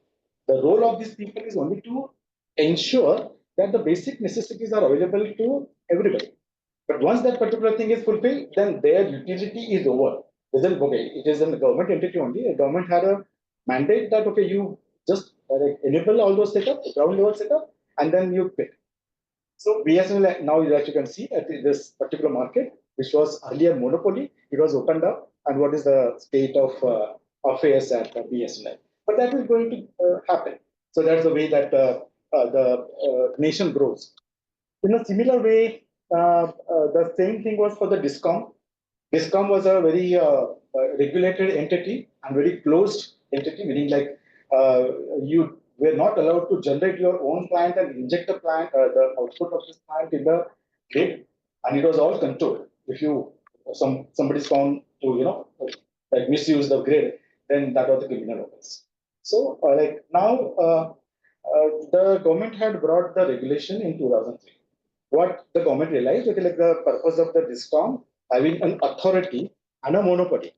the role of these people is only to ensure that the basic necessities are available to everybody. But once that particular thing is fulfilled, then their utility is over. Doesn't okay, it is a government entity only. The government had a mandate that okay, you just enable all those setup, ground level setup, and then you quit. So BSNL now, as you can see, at this particular market, which was earlier monopoly, it was opened up. And what is the state of affairs at BSNL? But that is going to happen. So that's the way that the nation grows. In a similar way, the same thing was for the discom. Discom was a very regulated entity and very closed entity, meaning you were not allowed to generate your own plant and inject the output of this plant in the grid, and it was all controlled. If somebody's found to misuse the grid, then that was the criminal offense. So now the government had brought the regulation in 2003. What the government realized, okay, like the purpose of the discom having an authority and a monopoly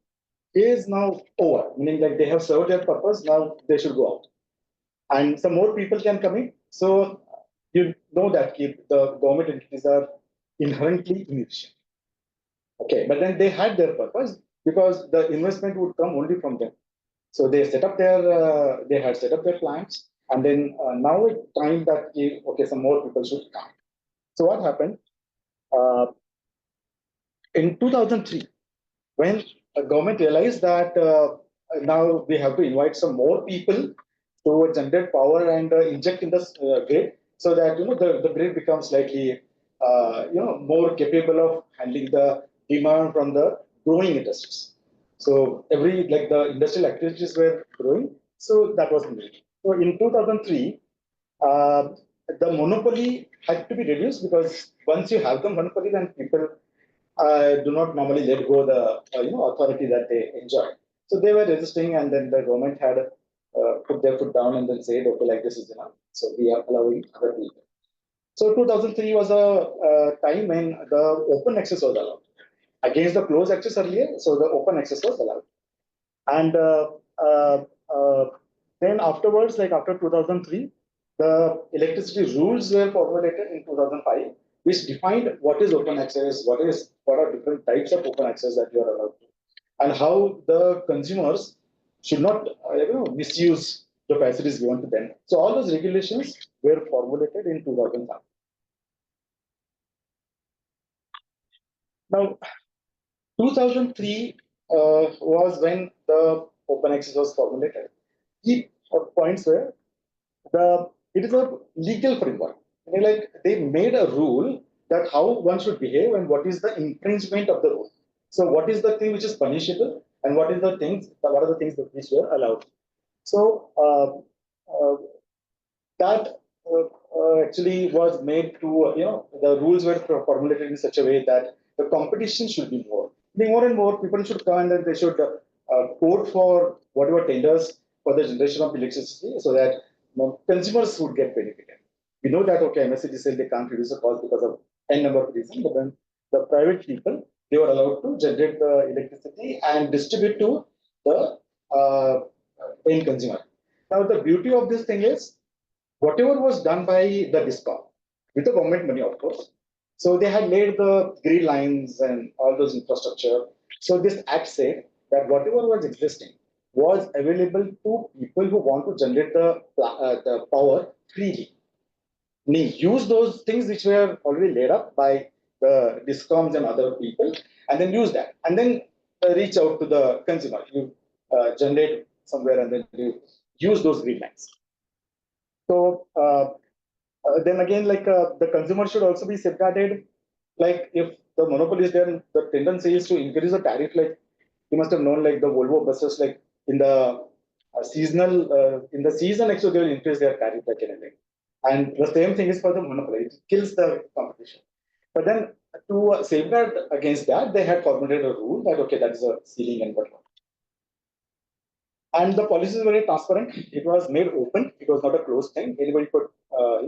is now over, meaning like they have served their purpose, now they should go out. And some more people can come in. So you know that the government entities are inherently inefficient. Okay, but then they had their purpose because the investment would come only from them. So they they had set up their plants, and then now it's time that okay, some more people should come. So what happened? In 2003, when the government realized that now we have to invite some more people to generate power and inject in the grid, so that the grid becomes slightly more capable of handling the demand from the growing industries. So the industrial activities were growing, so that was needed. So in 2003, uh, the monopoly had to be reduced because once you have the monopoly, then people do not normally let go the authority that they enjoy. So they were resisting, and then the government had put their foot down and then said, okay, like this is enough. So we are allowing other people. So 2003 was a time when the open access was allowed against the closed access earlier. So the open access was allowed, and uh, uh, then afterwards, like after 2003, the electricity rules were formulated in 2005, which defined what is open access, what are different types of open access that you are allowed to, and how the consumers should not misuse the facilities given to them. So all those regulations were formulated in 2005. Now, 2003 was when the open access was formulated. Key points were it is a legal framework. They made a rule that how one should behave and what is the infringement of the rule. So what is the thing which is punishable and what are the things which were allowed. So that actually was made to the rules were formulated in such a way that the competition should be more. More and more people should come and then they should quote for whatever tenders for the generation of electricity, so that consumers would get benefited. We know that okay, MSCCIA they can't reduce the cost because of n number of reasons, but then the private people, they were allowed to generate the electricity and distribute to the end consumer. Now the beauty of this thing is whatever was done by the discom with the government money, of course. So they had laid the grid lines and all those infrastructure. So this act said that whatever was existing, was available to people who want to generate the power freely. Meaning use those things which were already laid up by the discoms and other people, and then use that, and then reach out to the consumer. You generate somewhere, and then you use those green lines. So then again, the consumer should also be safeguarded. Like if the monopoly is there, the tendency is to increase the tariff. Like you must have known, like the Volvo buses, like in the in the season, actually they will increase their tariff like anything. And the same thing is for the monopoly; it kills the competition. But then to safeguard against that, they had formulated a rule that okay, that is a ceiling and whatnot. And the policy is very transparent. It was made open. It was not a closed thing. Anybody could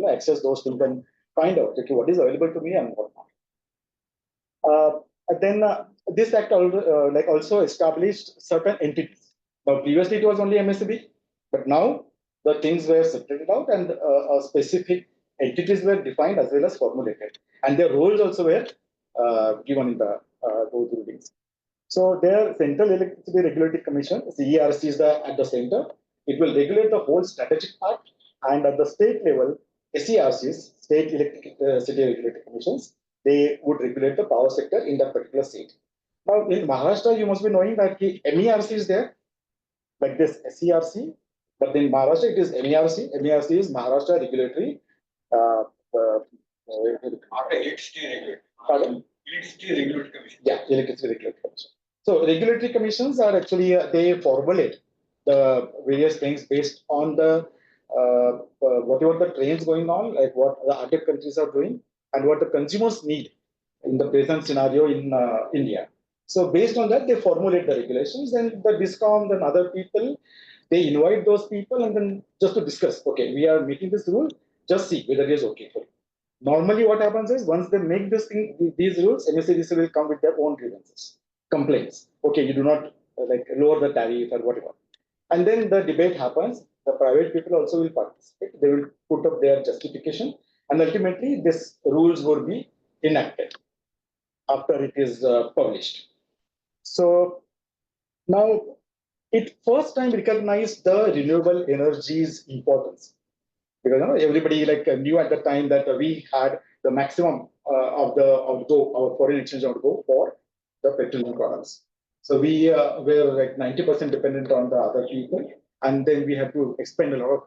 access those things and find out okay, what is available to me and what not. Then this act also established certain entities. Now previously it was only MSCB, but now the things were separated out and specific entities were defined as well as formulated, and their roles also were given in the those rulings. So their Central Electricity Regulatory Commission, CERC, is at the center. It will regulate the whole strategic part, and at the state level, SERCs, State Electricity Regulatory Commissions, they would regulate the power sector in that particular state. Now in Maharashtra, you must be knowing that the MERC is there, like this SERC, but in Maharashtra it is MERC. MERC is Maharashtra Regulatory. After electricity regulatory. Pardon? Electricity regulatory commission. Yeah, Electricity Regulatory Commission. So regulatory commissions are actually they formulate the various things based on the whatever the trends going on, like what the other countries are doing and what the consumers need in the present scenario in India. So based on that, they formulate the regulations, and the discoms and other people, they invite those people and then just to discuss. Okay, we are making this rule. Just see whether it is okay for you. Normally, what happens is once they make these rules, MSCDC will come with their own grievances, complaints. Okay, you do not lower the tariff or whatever. And then the debate happens. The private people also will participate. They will put up their justification, and ultimately, this rules will be enacted after it is published. So now, it first time recognized the renewable energy's importance, because everybody knew at the time that we had the maximum of our foreign exchange on go for the petroleum products. So we were like 90% dependent on the other people, and then we had to expend a lot of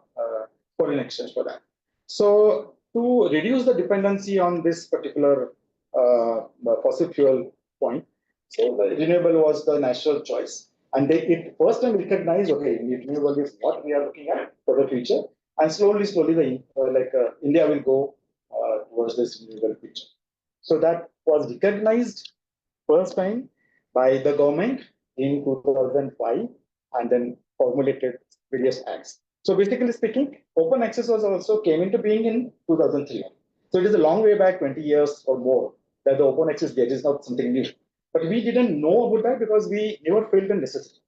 foreign exchange for that. So to reduce the dependency on this particular fossil fuel point, so the renewable was the natural choice, and it first time recognized okay, renewable is what we are looking at for the future. And slowly, India will go towards this renewable future. So that was recognized first time by the government in 2005, and then formulated various acts. So basically speaking, open access was also came into being in 2003. So it is a long way back, 20 years or more, that the open access gate is not something new. But we didn't know about that because we never felt the necessity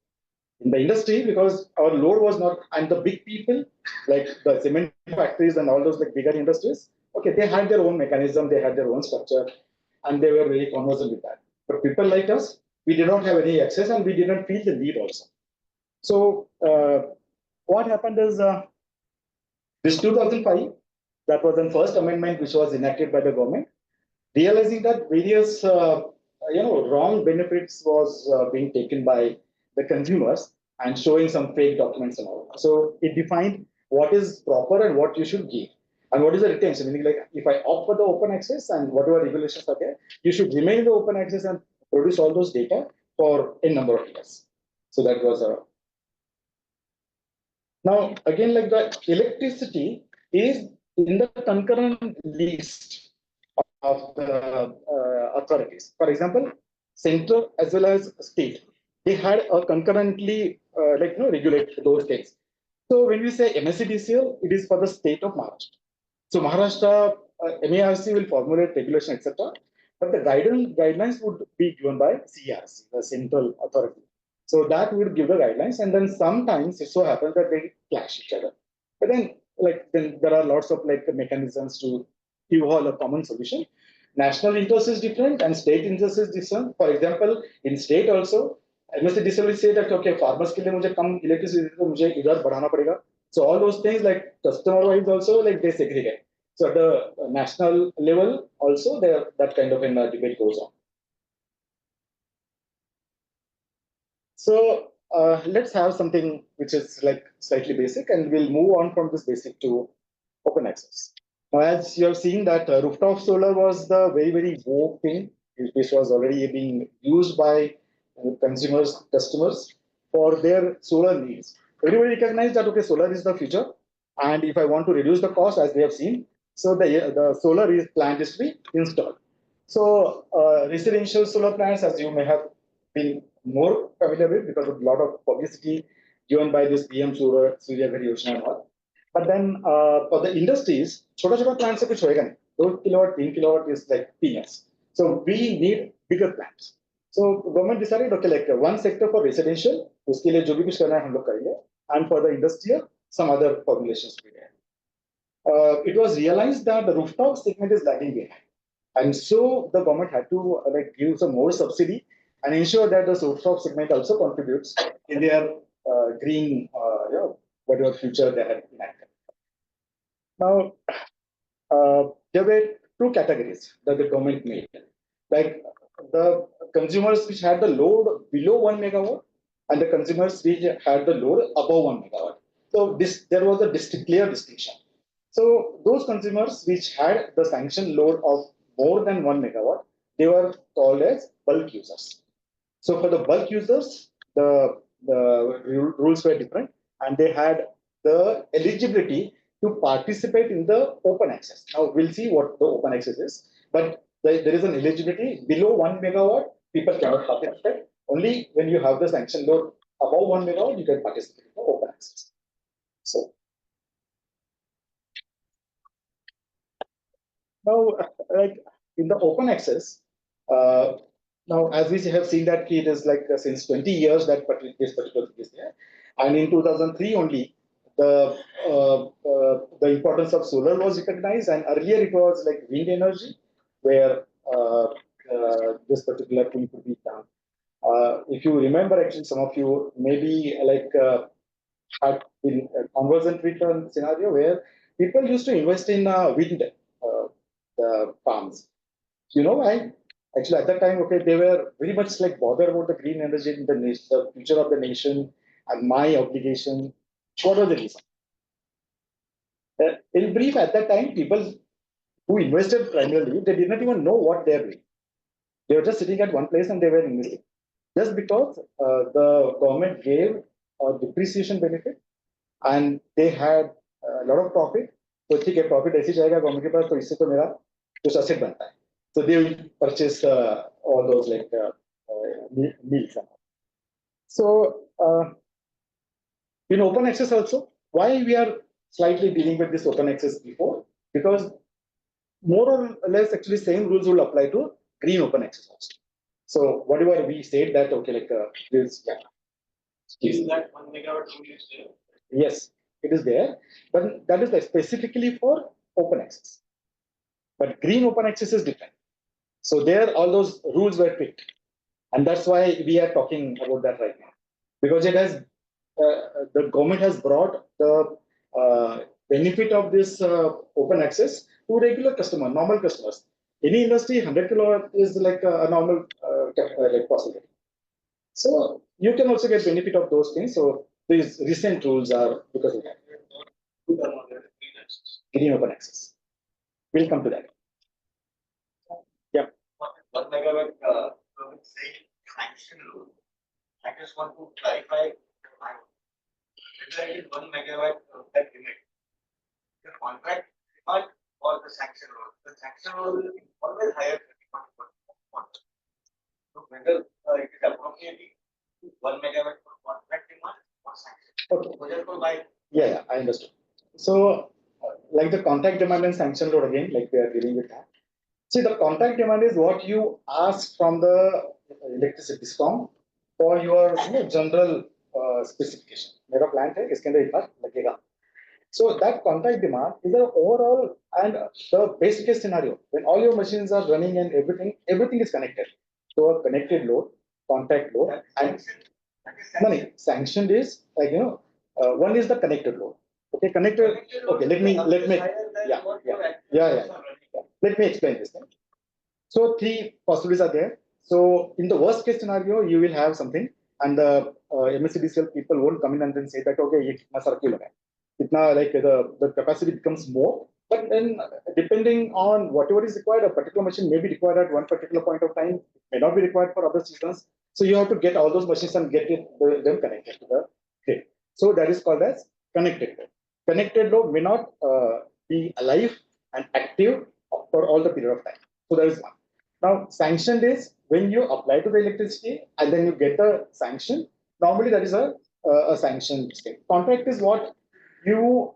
in the industry, because our load was not, and the big people like the cement factories and all those bigger industries, okay, they had their own mechanism, they had their own structure, and they were very conversant with that. But people like us, we did not have any access, and we didn't feel the need also. So what happened is this 2005, that was the first amendment which was enacted by the government, realizing that various wrong benefits was being taken by the consumers and showing some fake documents and all. So it defined what is proper and what you should give, and what is the retention. Meaning, like if I opt for the open access and whatever regulations are there, you should remain in the open access and produce all those data for a number of years. So that was a. Now again, like the electricity is in the concurrent list of the authorities. For example, central as well as state, they had a concurrently regulate those things. So when we say MSCDCL, it is for the state of Maharashtra. So Maharashtra MERC will formulate regulation, etc. But the guidelines would be given by CERC, the central authority. So that would give the guidelines, and then sometimes it so happens that they clash each other. But then there are lots of mechanisms to give all a common solution. National interest is different and state interest is different. For example, in state also, MSCDCL will say that okay, farmers के लिए मुझे कम electricity तो मुझे इधर बढ़ाना पड़ेगा. So all those things like customer wise also like they segregate. So at the national level also there that kind of a debate goes on. So let's have something which is like slightly basic, and we'll move on from this basic to open access. Now, as you have seen that rooftop solar was the very vogue thing, which was already being used by customers for their solar needs. Everybody recognized that okay, solar is the future, and if I want to reduce the cost, as we have seen, so the solar plant is to be installed. So residential solar plants, as you may have been more familiar with because of a lot of publicity given by this PM Surya Ghar Yojana and all. But then for the industries, छोटा plants से कुछ होएगा नहीं. 2 kilowatt, 3 kilowatt is like peanuts. So we need bigger plants. So government decided okay like one sector for residential, उसके लिए जो भी कुछ करना है हम लोग करेंगे, and for the industrial some other formulations we did. It was realized that the rooftop segment is lagging behind. And so the government had to like give some more subsidy and ensure that the rooftop segment also contributes in their green, whatever future they had enacted. Now, there were two categories that the government made, like the consumers which had the load below 1 megawatt and the consumers which had the load above 1 megawatt. So there was a clear distinction. So those consumers which had the sanction load of more than 1 megawatt, they were called as bulk users. So for the bulk users, the rules were different, and they had the eligibility to participate in the open access. Now we'll see what the open access is, but there is an eligibility below 1 megawatt, people cannot participate. Only when you have the sanction load above 1 megawatt, you can participate in the open access. So now, like in the open access, now as we have seen that it is like since 20 years that this particular thing is there, and in 2003 only the importance of solar was recognized, and earlier it was like wind energy, where this particular thing could be done. If you remember, actually, some of you maybe like had been conversant with a scenario where people used to invest in wind the farms. You know, actually at that time, okay, they were very much like bothered about the green energy in the nation, the future of the nation, and my obligation. What was the reason? In brief, at that time, people who invested primarily, they did not even know what they are doing. They were just sitting at one place and they were investing. Just because the government gave a depreciation benefit and they had a lot of profit, तो ठीक है profit ऐसे जाएगा government के पास तो इससे तो मेरा कुछ asset बनता है. So they will purchase all those like meals. So in open access also, why we are slightly dealing with this open access before? Because more or less actually same rules will apply to green open access also. So whatever we said that okay like this Is that 1 megawatt rule is there? Yes, it is there, but that is like specifically for open access. But green open access is different. So there all those rules were picked, and that's why we are talking about that right now, because it has the government has brought the benefit of this open access to regular customer, normal customers. Any industry, 100 kilowatt is like a normal like possibility. So you can also get benefit of those things. So these recent rules are because of that. Green open access. We'll come to that. Yeah. 1 megawatt saying sanction load. I just want to clarify whether it is 1 megawatt that limit. The contract demand or the sanction load. The sanction load is always higher than the contract. So whether it is appropriately 1 megawatt for contract demand or sanction. Okay. Whether for by Yeah, I understood. So, like the contract demand and sanction load again, like we are dealing with that. See, the contract demand is what you ask from the electricity discom for your general specification. मेरा plant है, इसके अंदर इतना लगेगा. So that contract demand is the overall and the best case scenario when all your machines are running and everything is connected to a connected load. contact load, and money sanctioned is like one is the connected load. Okay, connected. Okay, let me yeah. Let me explain this thing. So three possibilities are there. So in the worst case scenario, you will have something, and the MSCDCL people won't come in and then say that okay, ye kitna circular hai. Itna like the capacity becomes more. But then depending on whatever is required, a particular machine may be required at one particular point of time, may not be required for other seasons. So you have to get all those machines and get them connected to the grid. So that is called as connected load. Connected load may not be alive and active for all the period of time. So that is one. Now, sanctioned is when you apply to the electricity and then you get the sanction. Normally, that is a sanction thing. Contract is what you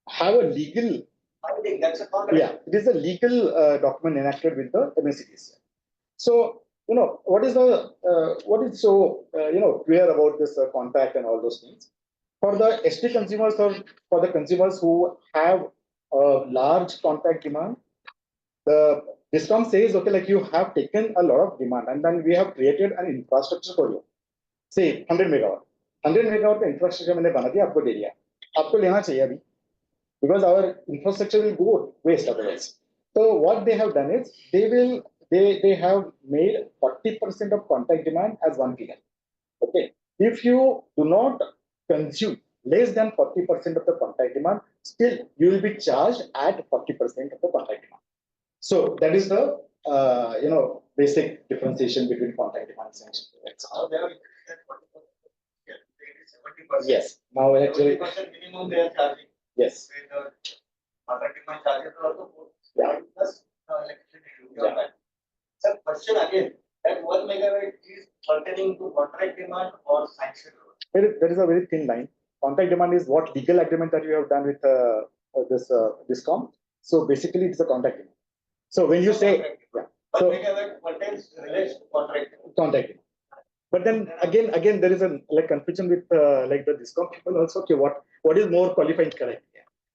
have a legal. I think that's a contract. Yeah, it is a legal document enacted with the MCCIA. So, what is so clear about this contract and all those things? For the ST consumers or for the consumers who have a large contract demand, the DISCOM says, okay, like you have taken a lot of demand and then we have created an infrastructure for you. Say 100 megawatt. 100 megawatt का infrastructure मैंने बना दिया आपको दे दिया. आपको लेना चाहिए अभी. Because our infrastructure will go waste otherwise. So what they have done is they have made 40% of contract demand as one figure. Okay. If you do not consume less than 40% of the contract demand, still you will be charged at 40% of the contract demand. So that is the basic differentiation between contract demand and sanction. Now they are at 40%. Yes. Now actually 70% minimum they are charging. yes. With the contract demand charges are also Yeah. plus electricity. Yeah. So question again, that 1 megawatt is pertaining to contract demand or sanction load? There is a very thin line. Contract demand is what legal agreement that you have done with this DISCOM. So basically, it's a contract demand. So when you say yeah, 1 so megawatt pertains relates to contract. contract demand. But then again, there is a like confusion with like the DISCOM people also. Okay, what is more qualified correct?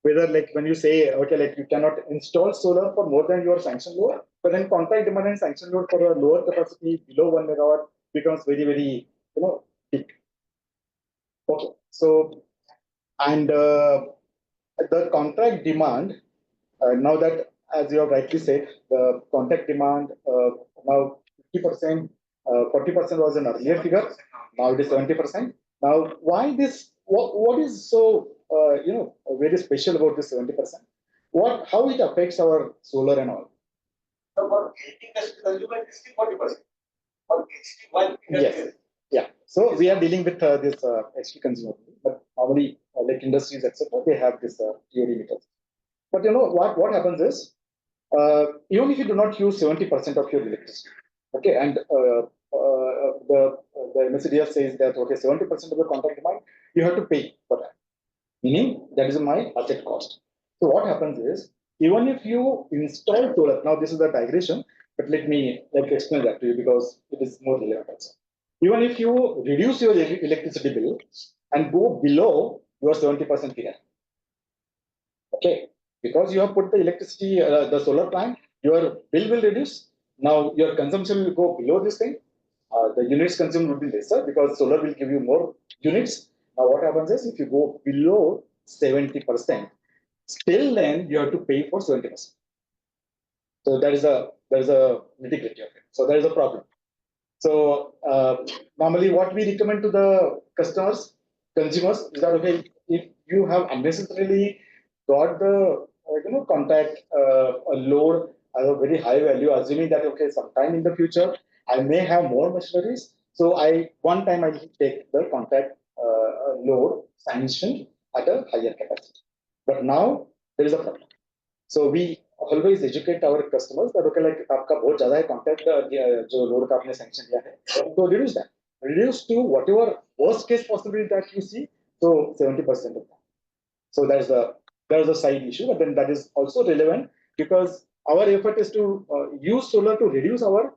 Whether like when you say okay, like you cannot install solar for more than your sanction load, but then contract demand and sanction load for a lower capacity below 1 megawatt becomes very big. Okay, so and the contract demand now that as you have rightly said, the contract demand now 50%, 40% was an earlier figure. Now it is 70%. Now why this? What is so very special about this 70%? How it affects our solar and all? So for 80 consumer, it is 40%. For 81, Yes. Yeah. So we are dealing with this HT consumer, but normally like industries etc. They have this theory meters. But what happens is even if you do not use 70% of your electricity, okay, and the MSCDF says that okay 70% of the contract demand you have to pay for that, meaning that is my asset cost. So what happens is even if you install solar, now this is a digression, but let me explain that to you because it is more relevant also. Even if you reduce your electricity bill and go below your 70% figure, okay, because you have put the electricity, the solar plant, your bill will reduce. Now your consumption will go below this thing. The units consumed will be lesser because solar will give you more units. Now what happens is if you go below 70%, still then you have to pay for 70%. So there is a nitty-gritty of it. So there is a problem. So normally what we recommend to the consumers is that okay, if you have unnecessarily got the contract a load at a very high value, assuming that okay, sometime in the future I may have more machineries, so one time I will take the contract load sanction at a higher capacity. But now there is a problem. So we always educate our customers that okay, like आपका बहुत ज़्यादा है contract जो load का आपने sanction लिया है, so reduce that, reduce to whatever worst case possibility that you see, so 70% of that. So there's a side issue, but then that is also relevant because our effort is to use solar to reduce our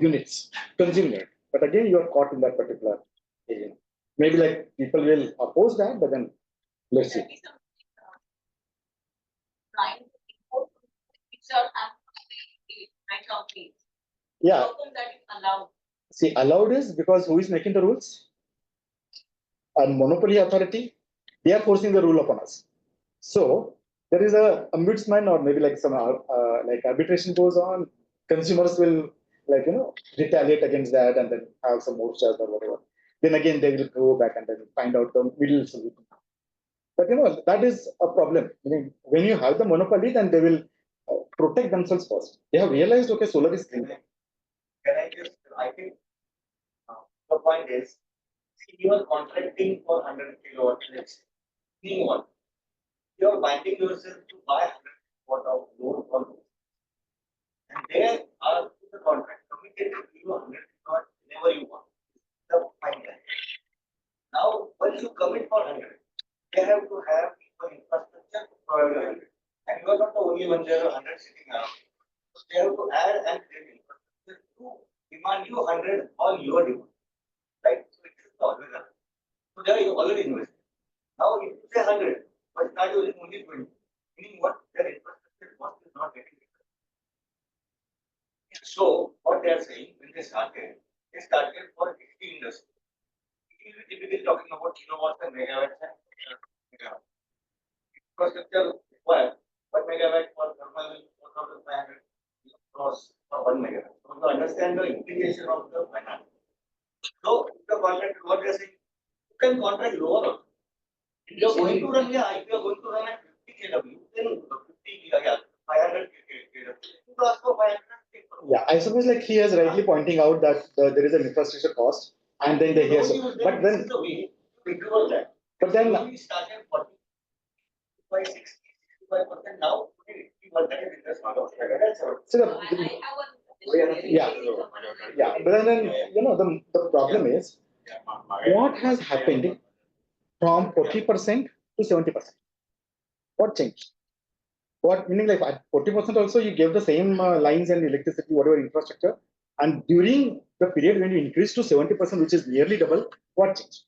units consumed. But again, you are caught in that particular area. Maybe like people will oppose that, but then let's see. Yeah. That is allowed. See, allowed is because who is making the rules? A monopoly authority. They are forcing the rule upon us. So there is a ombudsman or maybe like some like arbitration goes on. Consumers will like retaliate against that and then have some more charge or whatever. Then again they will go back and then find out the middle solution. But that is a problem. Meaning, when you have the monopoly, then they will protect themselves first. They have realized, okay, solar is green. I think the point is, see, you are contracting for 100 kilowatts, let's say. Meaning what? You are binding yourself to buy 100 kilowatt of load for this. And there are the contract committed to give you 100 kilowatt whenever you want. The fine line. Now, once you commit for 100, they have to have infrastructure to provide 100. And you are not the only one, there are 100 sitting around. So they have to add and create infrastructure to demand you 100 on your demand. Right? So it is always done. So they are already invested. Now, if you say 100, but start using only 20, meaning what? Their infrastructure cost is not getting it. So, what they are saying when they started for 50 industry. We will be typically talking about kilowatts and megawatts and megawatts. Infrastructure required 1 megawatt for thermal 4,500 crores for 1 megawatt. So, you understand the implication of the finance. So, if the contract, what they are saying, you can contract lower also. If you are going to run, if you are going to run at 50 kW, then 500 kW. You ask for 500. Yeah, I suppose like he is rightly pointing out that there is an infrastructure cost, and then they hear so. But then, but then, we started 40 by 60, 65% now. That is interest. so the, I have one. yeah, but then the problem is what has happened from 40% to 70%. What changed? What meaning like at 40% also you gave the same lines and electricity, whatever infrastructure, and during the period when you increase to 70%, which is nearly double, what changed?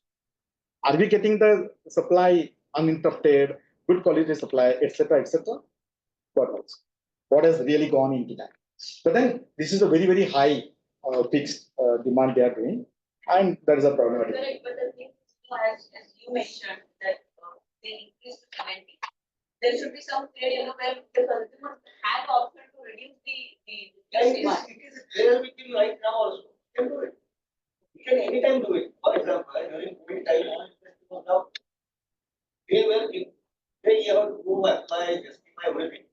Are we getting the supply uninterrupted, good quality supply, etc., etc.? What knows? What has really gone into that? But then this is a very, very high fixed demand they are doing, and that is a problem. Correct, but the thing as you mentioned that they increase to 70. There should be some period where the consumer has option to reduce the demand. It is there with him right now also. We can do it. We can anytime do it. For example, during COVID time, now they were in, they have to go apply, justify everything.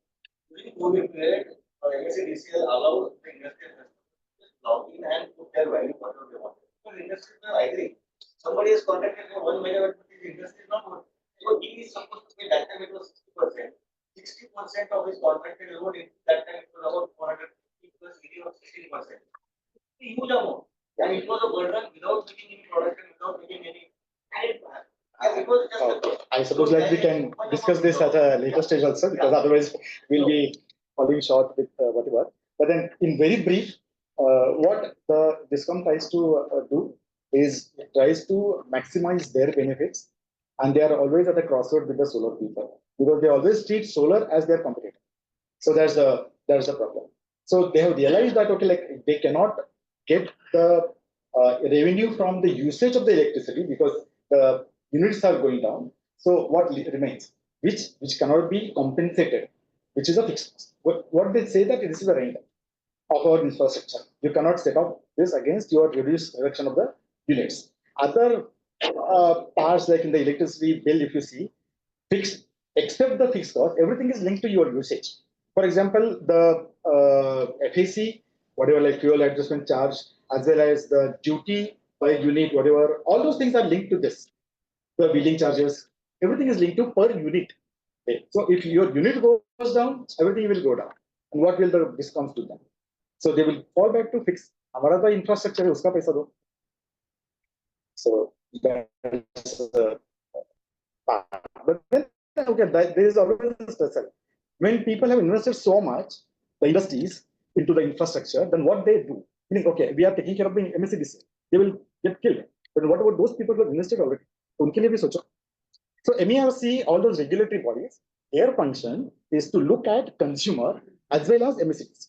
During COVID period, MCCIA allowed the industrial customers to log in and put their value whatever they want. So the industry is agree. Somebody has contacted for 1 megawatt, but the industry is not working. So he is supposed to pay that time it was 60%. 60% of his contracted load in that time it was about 450 plus 80 or 16%. Huge amount. And it was a burden without making any production, without making any. And it was just I suppose like we can discuss this at a later stage also, because otherwise we'll be falling short with whatever. But then in very brief, what the DISCOM tries to do is it tries to maximize their benefits, and they are always at the crossroad with the solar people, because they always treat solar as their competitor. So there's a problem. So they have realized that okay, like they cannot get the revenue from the usage of the electricity because the units are going down. So what remains, which cannot be compensated, which is a fixed cost. What they say that this is a rent of our infrastructure. You cannot set up this against your reduction of the units. Other parts like in the electricity bill, if you see, fixed, except the fixed cost, everything is linked to your usage. For example, the FAC, whatever like fuel adjustment charge, as well as the duty per unit, whatever, all those things are linked to this. The billing charges, everything is linked to per unit. Okay. So if your unit goes down, everything will go down. And what will the discounts do then? So they will fall back to fixed. हमारा तो infrastructure है, उसका पैसा दो. So that's but then okay, there is always a stressor. When people have invested so much, the industries into the infrastructure, then what they do? Meaning, okay, we are taking care of the MSCDC. They will get killed. But what about those people who have invested already? उनके लिए भी सोचो. So MERC, all those regulatory bodies, their function is to look at consumer as well as MSCDC.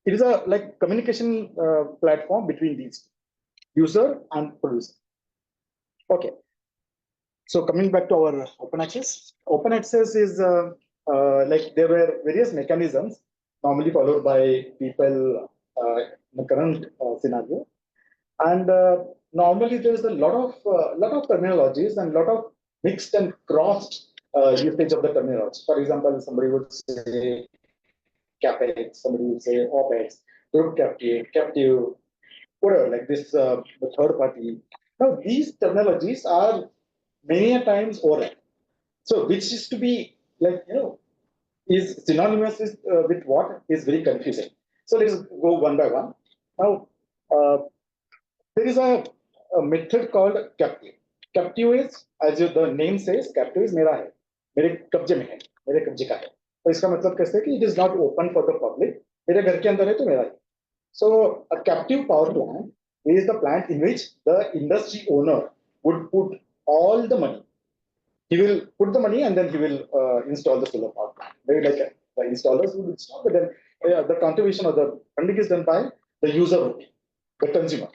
It is a like communication platform between these. user and producer. Okay. So coming back to our open access. Open access is like there were various mechanisms normally followed by people in the current scenario. And normally there is a lot of terminologies and lot of mixed and crossed usage of the terminology. For example, somebody would say capex, somebody would say opex, group captive, whatever, like this, the third party. Now these terminologies are many a times overlap. So which is to be like, is synonymous with what is very confusing. So let's go one by one. Now, there is a method called captive. Captive is, as the name says, captive is मेरा है, मेरे कब्जे में है, मेरे कब्जे का है. तो इसका मतलब कैसे है कि it is not open for the public. मेरे घर के अंदर है तो मेरा है. So a captive power plant is the plant in which the industry owner would put all the money. He will put the money and then he will install the solar power plant. Maybe like the installers would install, but then the contribution of the funding is done by the user only, the consumer.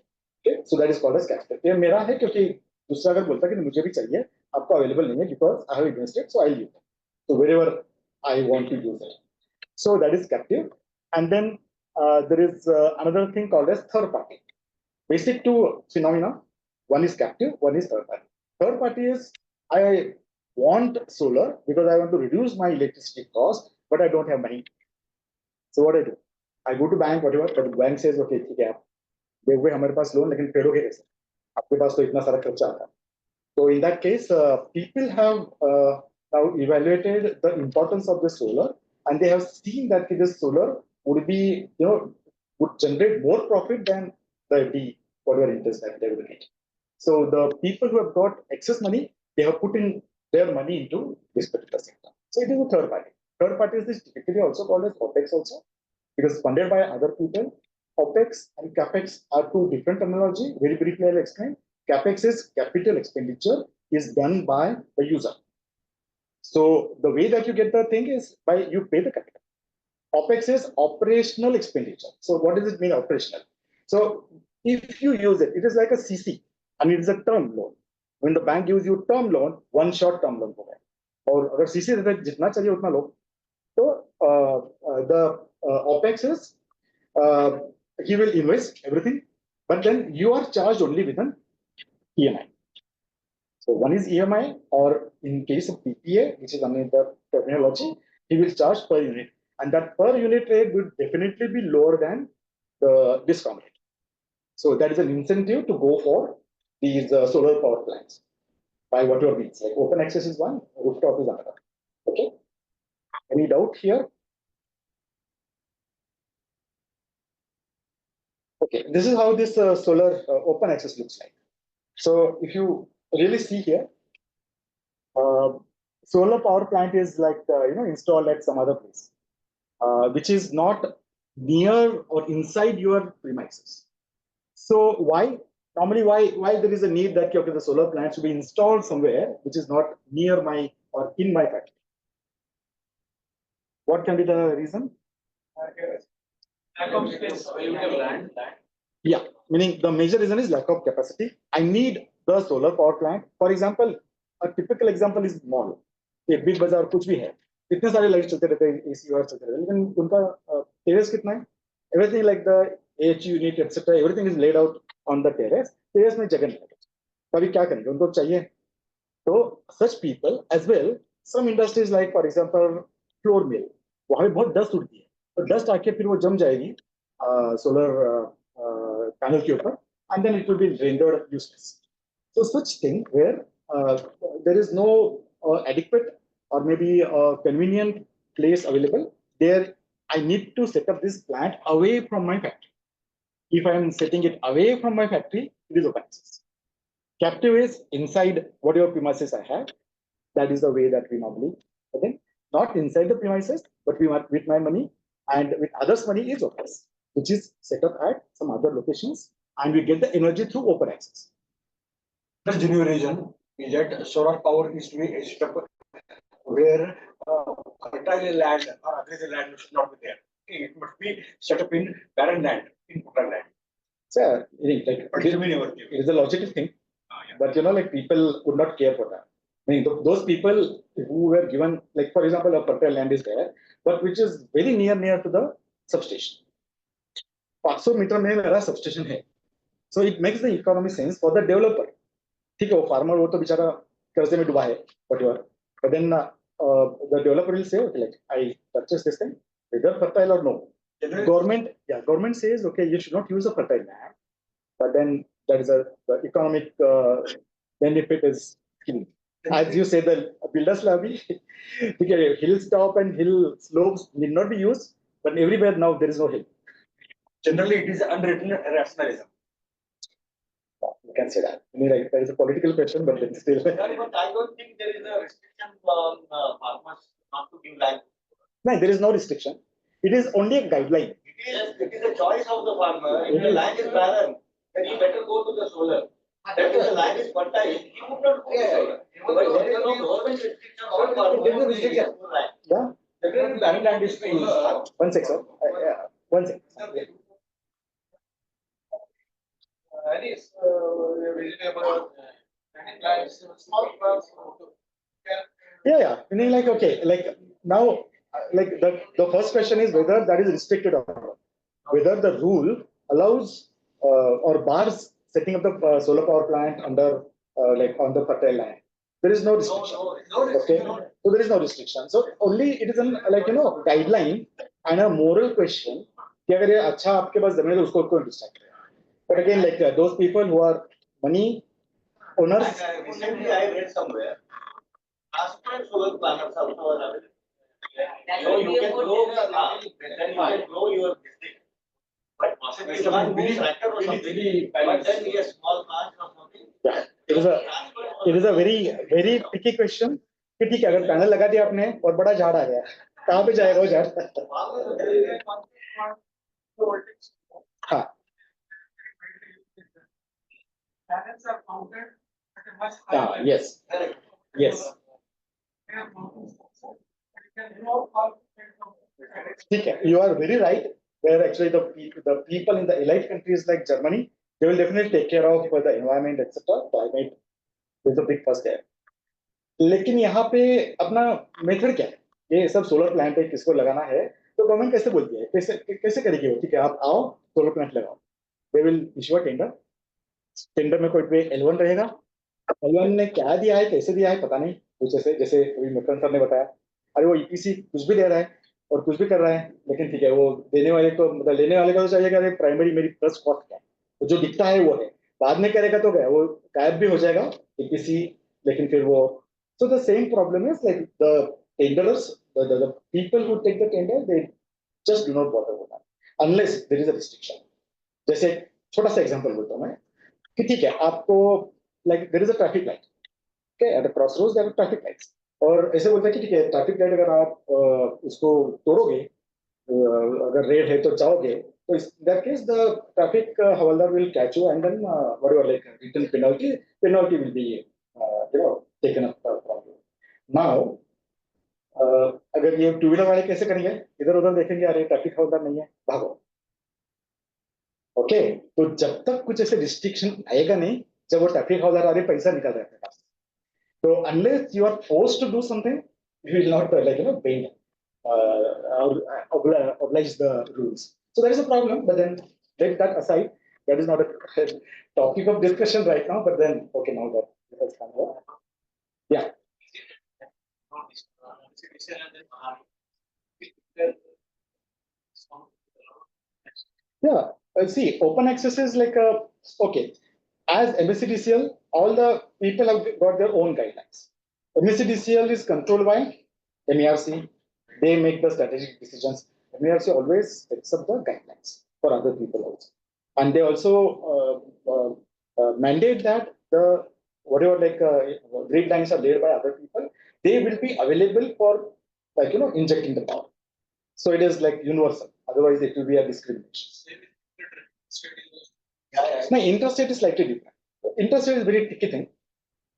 Okay, so that is called as captive. ये मेरा है क्योंकि दूसरा अगर बोलता है कि मुझे भी चाहिए, आपको available नहीं है because I have invested, so I'll use it. So wherever I want to use it. So that is captive. And then there is another thing called as third party. Basic two phenomena. One is captive, one is third party. Third party is I want solar because I want to reduce my electricity cost, but I don't have money. So what I do? I go to bank, whatever, but the bank says, okay, ठीक है आप देखोगे हमारे पास loan लेकिन फेडोगे कैसे? आपके पास तो इतना सारा खर्चा आता है. So in that case, people have now evaluated the importance of the solar, and they have seen that this solar would be, would generate more profit than the FD, whatever interest that they will get. So the people who have got excess money, they have put in their money into this particular sector. So it is a third party. Third party is typically also called as OPEX also, because funded by other people. OPEX and CAPEX are two different terminology. Very briefly, I'll explain. CAPEX is capital expenditure is done by the user. So the way that you get the thing is by you pay the capital. OPEX is operational expenditure. So what does it mean operational? So if you use it, it is like a CC and it is a term loan. When the bank gives you term loan, one short term loan होगा. और अगर CC रहता जितना चाहिए उतना लो. So the OPEX is he will invest everything, but then you are charged only with an EMI. So one is EMI, or in case of PPA, which is another terminology, he will charge per unit, and that per unit rate will definitely be lower than the discount rate. So that is an incentive to go for these solar power plants by whatever means. Like open access is one, rooftop is another. Okay. Any doubt here? Okay, this is how this solar open access looks like. So if you really see here, solar power plant is like installed at some other place, which is not near or inside your premises. So why? Normally, why there is a need that the solar plant should be installed somewhere which is not near my or in my factory? What can be the reason? Lack of space, available land. Yeah, meaning the major reason is lack of capacity. I need the solar power plant. For example, a typical example is mall. एक big बाजार कुछ भी है, कितने सारे light चलते रहते हैं, एसी और चलते रहते हैं, लेकिन उनका टेरेस कितना है? Everything like the H unit etc. everything is laid out on the terrace. Terrace में जगह नहीं है. तो अभी क्या करेंगे? उनको चाहिए. तो such people as well, some industries like for example floor mill, वहाँ पे बहुत डस्ट उड़ती है. तो डस्ट आके फिर वो जम जाएगी सोलर panel के ऊपर, and then it will be rendered useless. So such thing where there is no adequate or maybe a convenient place available, there I need to set up this plant away from my factory. If I am setting it away from my factory, it is open access. Captive is inside whatever premises I have. That is the way that we normally, again, not inside the premises, but we want with my money and with others' money is open, which is set up at some other locations, and we get the energy through open access. The Geneva region is that solar power is to be set up where fertile land or agricultural land should not be there. It must be set up in barren land, in fertile land. So, like, What do you mean your it is a logical thing, but like people would not care for that. I mean, those people who were given, like for example, a fertile land is there, but which is very near to the substation. 500 metre में मेरा substation है, so it makes the economic sense for the developer. ठीक है, वो farmer वो तो बेचारा कर्जे में डूबा है, whatever. But then the developer will say, okay, like I purchase this thing, whether fertile or no. Government says, okay, you should not use a fertile land, but then that is the economic benefit is killing. As you say, the builders lobby, okay, hilltop and hill slopes need not be used, but everywhere now there is no hill. Generally, it is unwritten rationalism. You can say that. I mean, like, there is a political question, but then still. But I don't think there is a restriction on farmers not to give land. No, there is no restriction. It is only a guideline. It is a choice of the farmer. If the land is barren, then he better go to the solar. That if the land is fertile, he would not go to solar. But there is no government restriction on farmers. There is no restriction. Yeah. Definitely, barren land is to use. One sec, sir. One sec. Any vegetable, plants, small plants. Yeah. Meaning like, okay, like now, like the first question is whether that is restricted or not. Whether the rule allows or bars setting up the solar power plant under like on the fertile land. There is no restriction. Okay, so there is no restriction. So only it is an like guideline and a moral question. कि अगर ये अच्छा आपके पास जमीन है तो उसको क्यों डिस्ट्रैक्ट करें? But again, like those people who are money owners. Recently, I read somewhere, transparent solar panels also are available. So you can grow, then you can grow your business. But you can't move tractor or something. But then yes, small plants or something. Yeah, it is a very tricky question. कि ठीक है, अगर panel लगा दिया आपने और बड़ा झाड़ आ गया, कहाँ पे जाएगा वो झाड़? हाँ. Panels are mounted at a much higher level. Yes. They are mountains also. You can grow all ठीक है, you are very right. Where actually the people in the elite countries like Germany, they will definitely take care of the environment, etc. Climate is a big first there. लेकिन यहाँ पे अपना method क्या है? ये सब सोलर प्लांट है, किसको लगाना है? तो गवर्नमेंट कैसे बोलती है? कैसे करेगी वो? ठीक है, आप आओ सोलर प्लांट लगाओ. They will issue a tender. Tender में कोई L1 रहेगा. L1 ने क्या दिया है, कैसे दिया है पता नहीं. कुछ ऐसे जैसे अभी मकरंद सर ने बताया, अरे वो EPC कुछ भी दे रहा है और कुछ भी कर रहा है, लेकिन ठीक है, वो देने वाले को मतलब लेने वाले को तो चाहिए कि प्राइमरी मेरी फर्स्ट कॉस्ट क्या है, तो जो दिखता है वो है. बाद में करेगा तो क्या वो गायब भी हो जाएगा EPC, लेकिन फिर वो. So the same problem is like the tenderers, the people who take the tender, they just do not bother with that unless there is a restriction. जैसे छोटा सा एग्जांपल बोलता हूँ मैं कि ठीक है, आपको like there is a traffic light, okay, at the crossroads there are traffic lights, और ऐसे बोलते हैं कि ठीक है, ट्रैफिक लाइट अगर आप उसको तोड़ोगे, अगर रेड है तो जाओगे, तो इस दैट केस द ट्रैफिक हवलदार will catch you and then whatever like written penalty will be taken up from you. Now अगर ये टू व्हीलर वाले कैसे करेंगे? इधर उधर देखेंगे, अरे ट्रैफिक हवलदार नहीं है, भागो. ओके, तो जब तक कुछ ऐसे रिस्ट्रिक्शन आएगा नहीं, जब वो ट्रैफिक हवलदार वाले पैसा निकाल रहे हैं. So unless you are forced to do something, you will not bend or oblige the rules. So that is a problem. But then let that aside. That is not a topic of discussion right now. But then okay, now that has come up. Yeah. Yeah. See, open access is like okay. As MCCIA, all the people have got their own guidelines. MCCIA is controlled by MERC. They make the strategic decisions. MERC always sets up the guidelines for other people also. And they also mandate that the whatever grid lines are laid by other people, they will be available for injecting the power. So it is like universal. Otherwise, it will be a discrimination. Now, interstate is slightly different. Interstate is a very tricky thing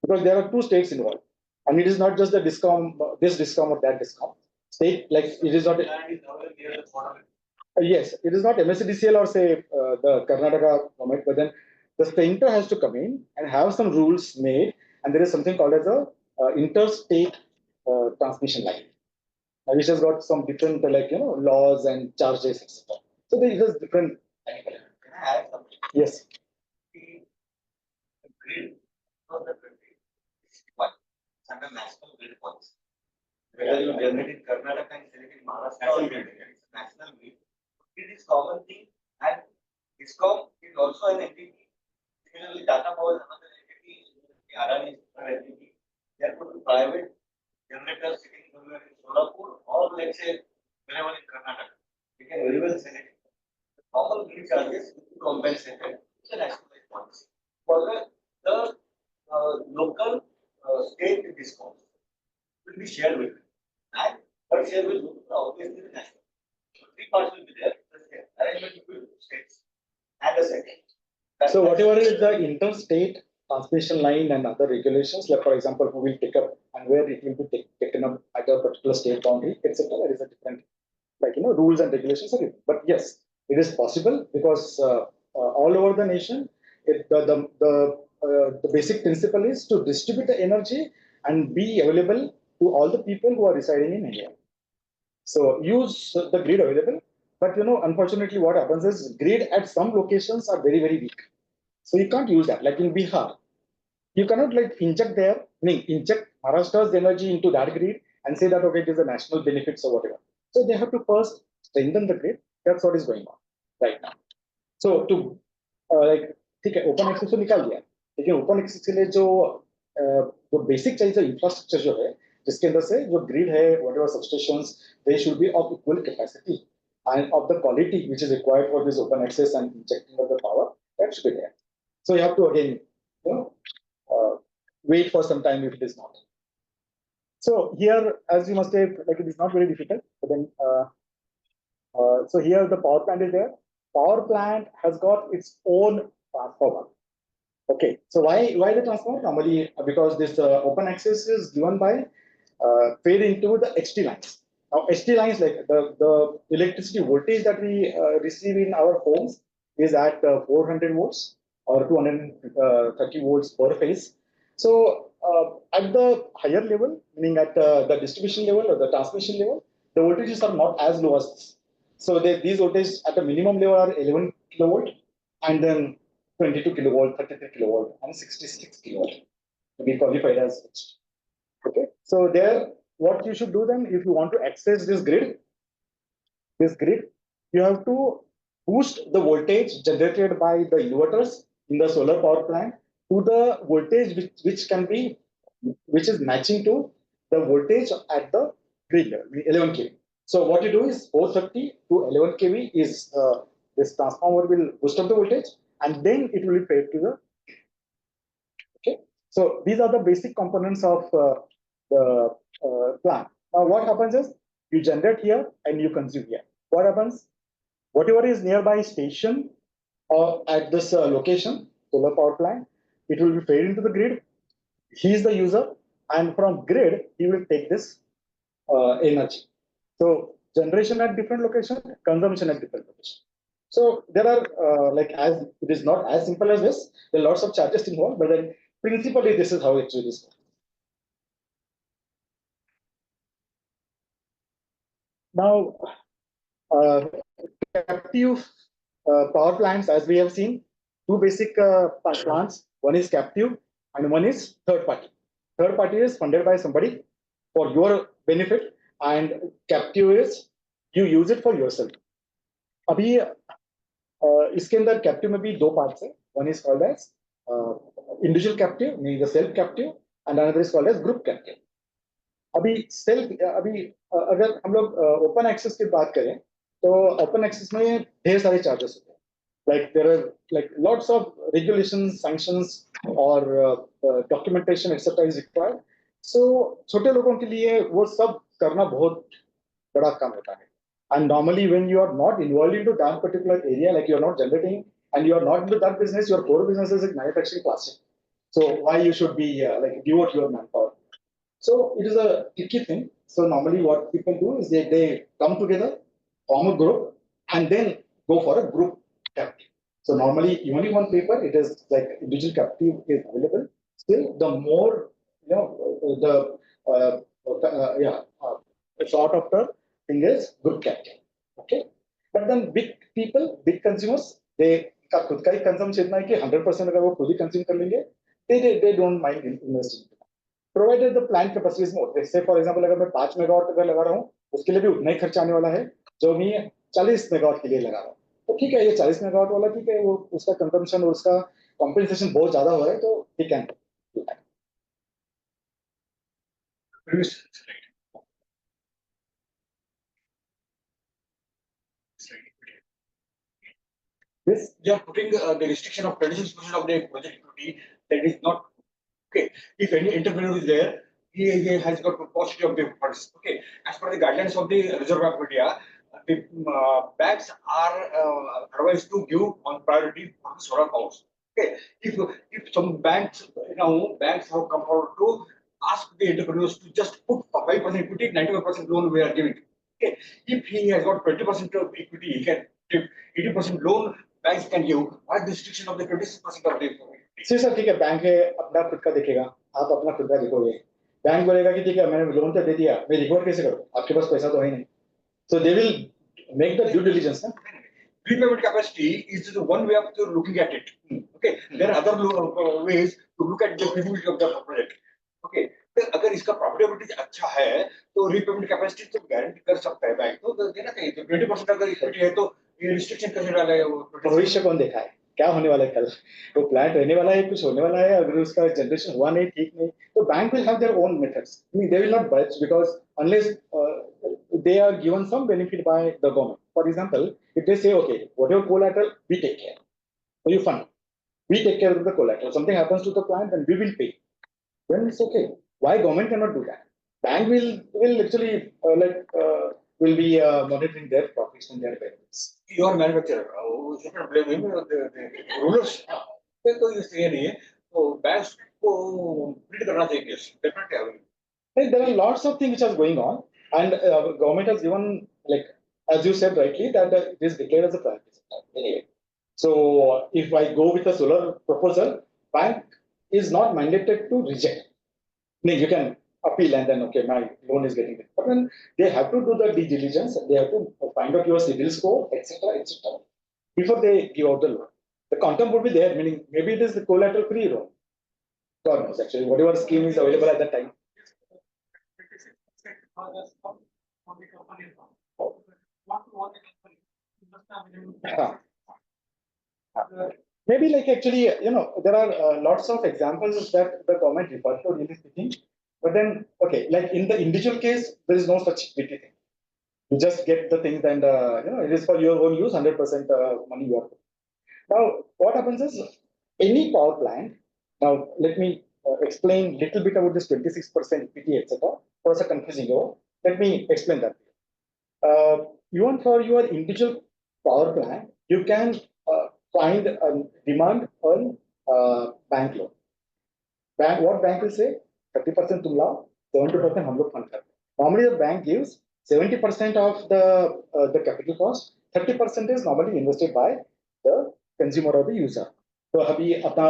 because there are two states involved, and it is not just the discom, this discom or that discom. State, like it is not. Yes, it is not MSCDCL or say the Karnataka government, but then the center has to come in and have some rules made, and there is something called as a interstate transmission line, which has got some different laws and charges, etc. So there is different. Can I add something? Yes. The grid of the country is one. It's under national grid policy. Whether you generate in Karnataka and select in Maharashtra or India, it's a national grid. It is common thing, and ISCOM is also an entity. Similarly, Tata Power is another entity. Adani is another entity. There could be private generators sitting somewhere in Solapur or let's say wherever in Karnataka. We can very well select. The common grid charges will be compensated. It's a nationalized policy. For the local state discounts will be shared with them. And what share will go obviously the national. So three parts will be there. The arrangement will be states and the second. So whatever is the interstate transmission line and other regulations, like for example, who will pick up and where it will be taken up at a particular state boundary, etc. There is a different, rules and regulations are different. But yes, it is possible because all over the nation, the basic principle is to distribute the energy and be available to all the people who are residing in India. So use the grid available, but unfortunately, what happens is grid at some locations are very, very weak. So you can't use that. Like in Bihar, you cannot inject inject Maharashtra's energy into that grid and say that okay, it is a national benefits or whatever. So they have to first strengthen the grid. That's what is going on right now. So to ठीक है open access तो निकाल दिया लेकिन open access के लिए जो basic चाहिए इंफ्रास्ट्रक्चर जो है जिसके अंदर से जो ग्रिड है whatever substations they should be of equal capacity and of the quality which is required for this open access and injecting of the power, that should be there. So you have to again, wait for some time if it is not. So here, as you must have, it is not very difficult. But then, so here the power plant is there. Power plant has got its own transformer. Okay, so why the transformer? Normally, because this open access is given by fed into the HT lines. Now, HT lines, like the electricity voltage that we receive in our homes is at 400 volts or 230 volts per phase. So, at the higher level, meaning at the distribution level or the transmission level, the voltages are not as low as this. So, these voltages at the minimum level are 11 kilovolt and then 22 kilovolt, 33 kilovolt, and 66 kilovolt to be qualified as such. Okay, so there, what you should do then, if you want to access this grid, you have to boost the voltage generated by the inverters in the solar power plant to the voltage which is matching to the voltage at the grid level, 11 kV. So what you do is 430 to 11 kV is this transformer will boost up the voltage and then it will be fed to the. Okay, so these are the basic components of the plant. Now what happens is you generate here and you consume here. What happens? Whatever is nearby station or at this location, solar power plant, it will be fed into the grid. He is the user, and from grid he will take this energy. So generation at different location, consumption at different location. So there are as it is not as simple as this. There are lots of charges involved, but then principally this is how it is. Now, captive power plants, as we have seen, two basic plants. One is captive and one is third party. Third party is funded by somebody for your benefit, and captive is you use it for yourself. अभी इसके अंदर captive में भी दो parts है. One is called as individual captive, meaning the self captive, and another is called as group captive. अभी अगर हम लोग ओपन एक्सेस की बात करें तो ओपन एक्सेस में ढेर सारे चार्जेस होते हैं. Like there are lots of regulations, sanctions, or documentation, etc. is required. So छोटे लोगों के लिए वो सब करना बहुत बड़ा काम होता है. And normally when you are not involved into that particular area, like you are not generating and you are not into that business, your core business is like manufacturing plastic. So why you should be devote your manpower? So it is a tricky thing. So normally what people do is they come together, form a group, and then go for a group captive. So normally only one paper, it is like individual captive is available. Still, the more the short of the thing is group captive. Okay, but then big people, big consumers, they का खुद का ही consumption इतना है कि 100% अगर वो खुद ही consume कर लेंगे, they don't mind investing. Provided the plant capacity is more. Say for example, अगर मैं 5 मेगावाट अगर लगा रहा हूँ, उसके लिए भी उतना ही खर्चा आने वाला है जो मैं 40 मेगावाट के लिए लगा रहा हूँ. तो ठीक है, ये 40 मेगावाट वाला ठीक है, वो उसका कंजम्पशन और उसका कॉम्पेंसेशन बहुत ज्यादा हो रहा है, तो ठीक है. This they are putting the restriction of 26% of the project equity. That is not okay. If any entrepreneur is there, he has got a paucity of the funds. Okay, as per the guidelines of the Reserve Bank of India, the banks are advised to give on priority for the solar powers. Okay, if some banks banks have come out to ask the entrepreneurs to just put 5% equity, 91% loan we are giving. Okay, if he has got 20% of equity, he can give 80% loan. Banks can give. What is the restriction of the 26% of the equity? Sir ठीक है, bank है अपना खुद का देखेगा, आप अपना खुद का देखोगे. बैंक बोलेगा कि ठीक है, मैंने लोन तो दे दिया, मैं रिकवर कैसे करूं, आपके पास पैसा तो है नहीं. So they will make the due diligence. Repayment capacity is the one way of looking at it. Okay, there are other ways to look at the feasibility of the project. Okay, तो अगर इसका profitability अच्छा है तो repayment capacity तो guarantee कर सकता है बैंक, तो देना चाहिए. तो 20% अगर इक्विटी है तो ये रिस्ट्रिक्शन कैसे डाला है वो? भविष्य कौन देखा है, क्या होने वाला है कल, वो प्लांट रहने वाला है, कुछ होने वाला है, अगर उसका जनरेशन हुआ नहीं, ठीक नहीं, तो bank will have their own methods. They will not budge because unless they are given some benefit by the government. For example, if they say, okay, whatever collateral, we take care, or you fund, we take care of the collateral. Something happens to the plant, and we will pay. Then it's okay. Why government cannot do that? Bank will actually will be monitoring their profits and their benefits. You are manufacturer. You should not blame him. The rulers. तो ये सही नहीं है. तो banks को treat करना चाहिए case. Definitely. There are lots of things which are going on, and government has given, like as you said rightly, that it is declared as a priority sector. Anyway, so if I go with a solar proposal, bank is not mandated to reject. No, you can appeal and then okay, my loan is getting it. But then they have to do the due diligence. They have to find out your CIBIL score, etc., etc., before they give out the loan. The quantum would be there, meaning maybe it is the collateral free loan. God knows actually, whatever scheme is available at that time. Maybe like actually, there are lots of examples that the government refers to, really speaking. But then, okay, like in the individual case, there is no such equity thing. You just get the things and, it is for your own use, 100% money you are putting. Now, what happens is, any power plant, now let me explain little bit about this 26% equity, etc. Was a confusing. Let me explain that. Even for your individual power plant, you can find a demand on bank loan. What bank will say? 30% तुम लाओ, 70% हम लोग fund करते हैं. Normally the bank gives 70% of the capital cost, 30% is normally invested by the consumer or the user. तो अभी अपना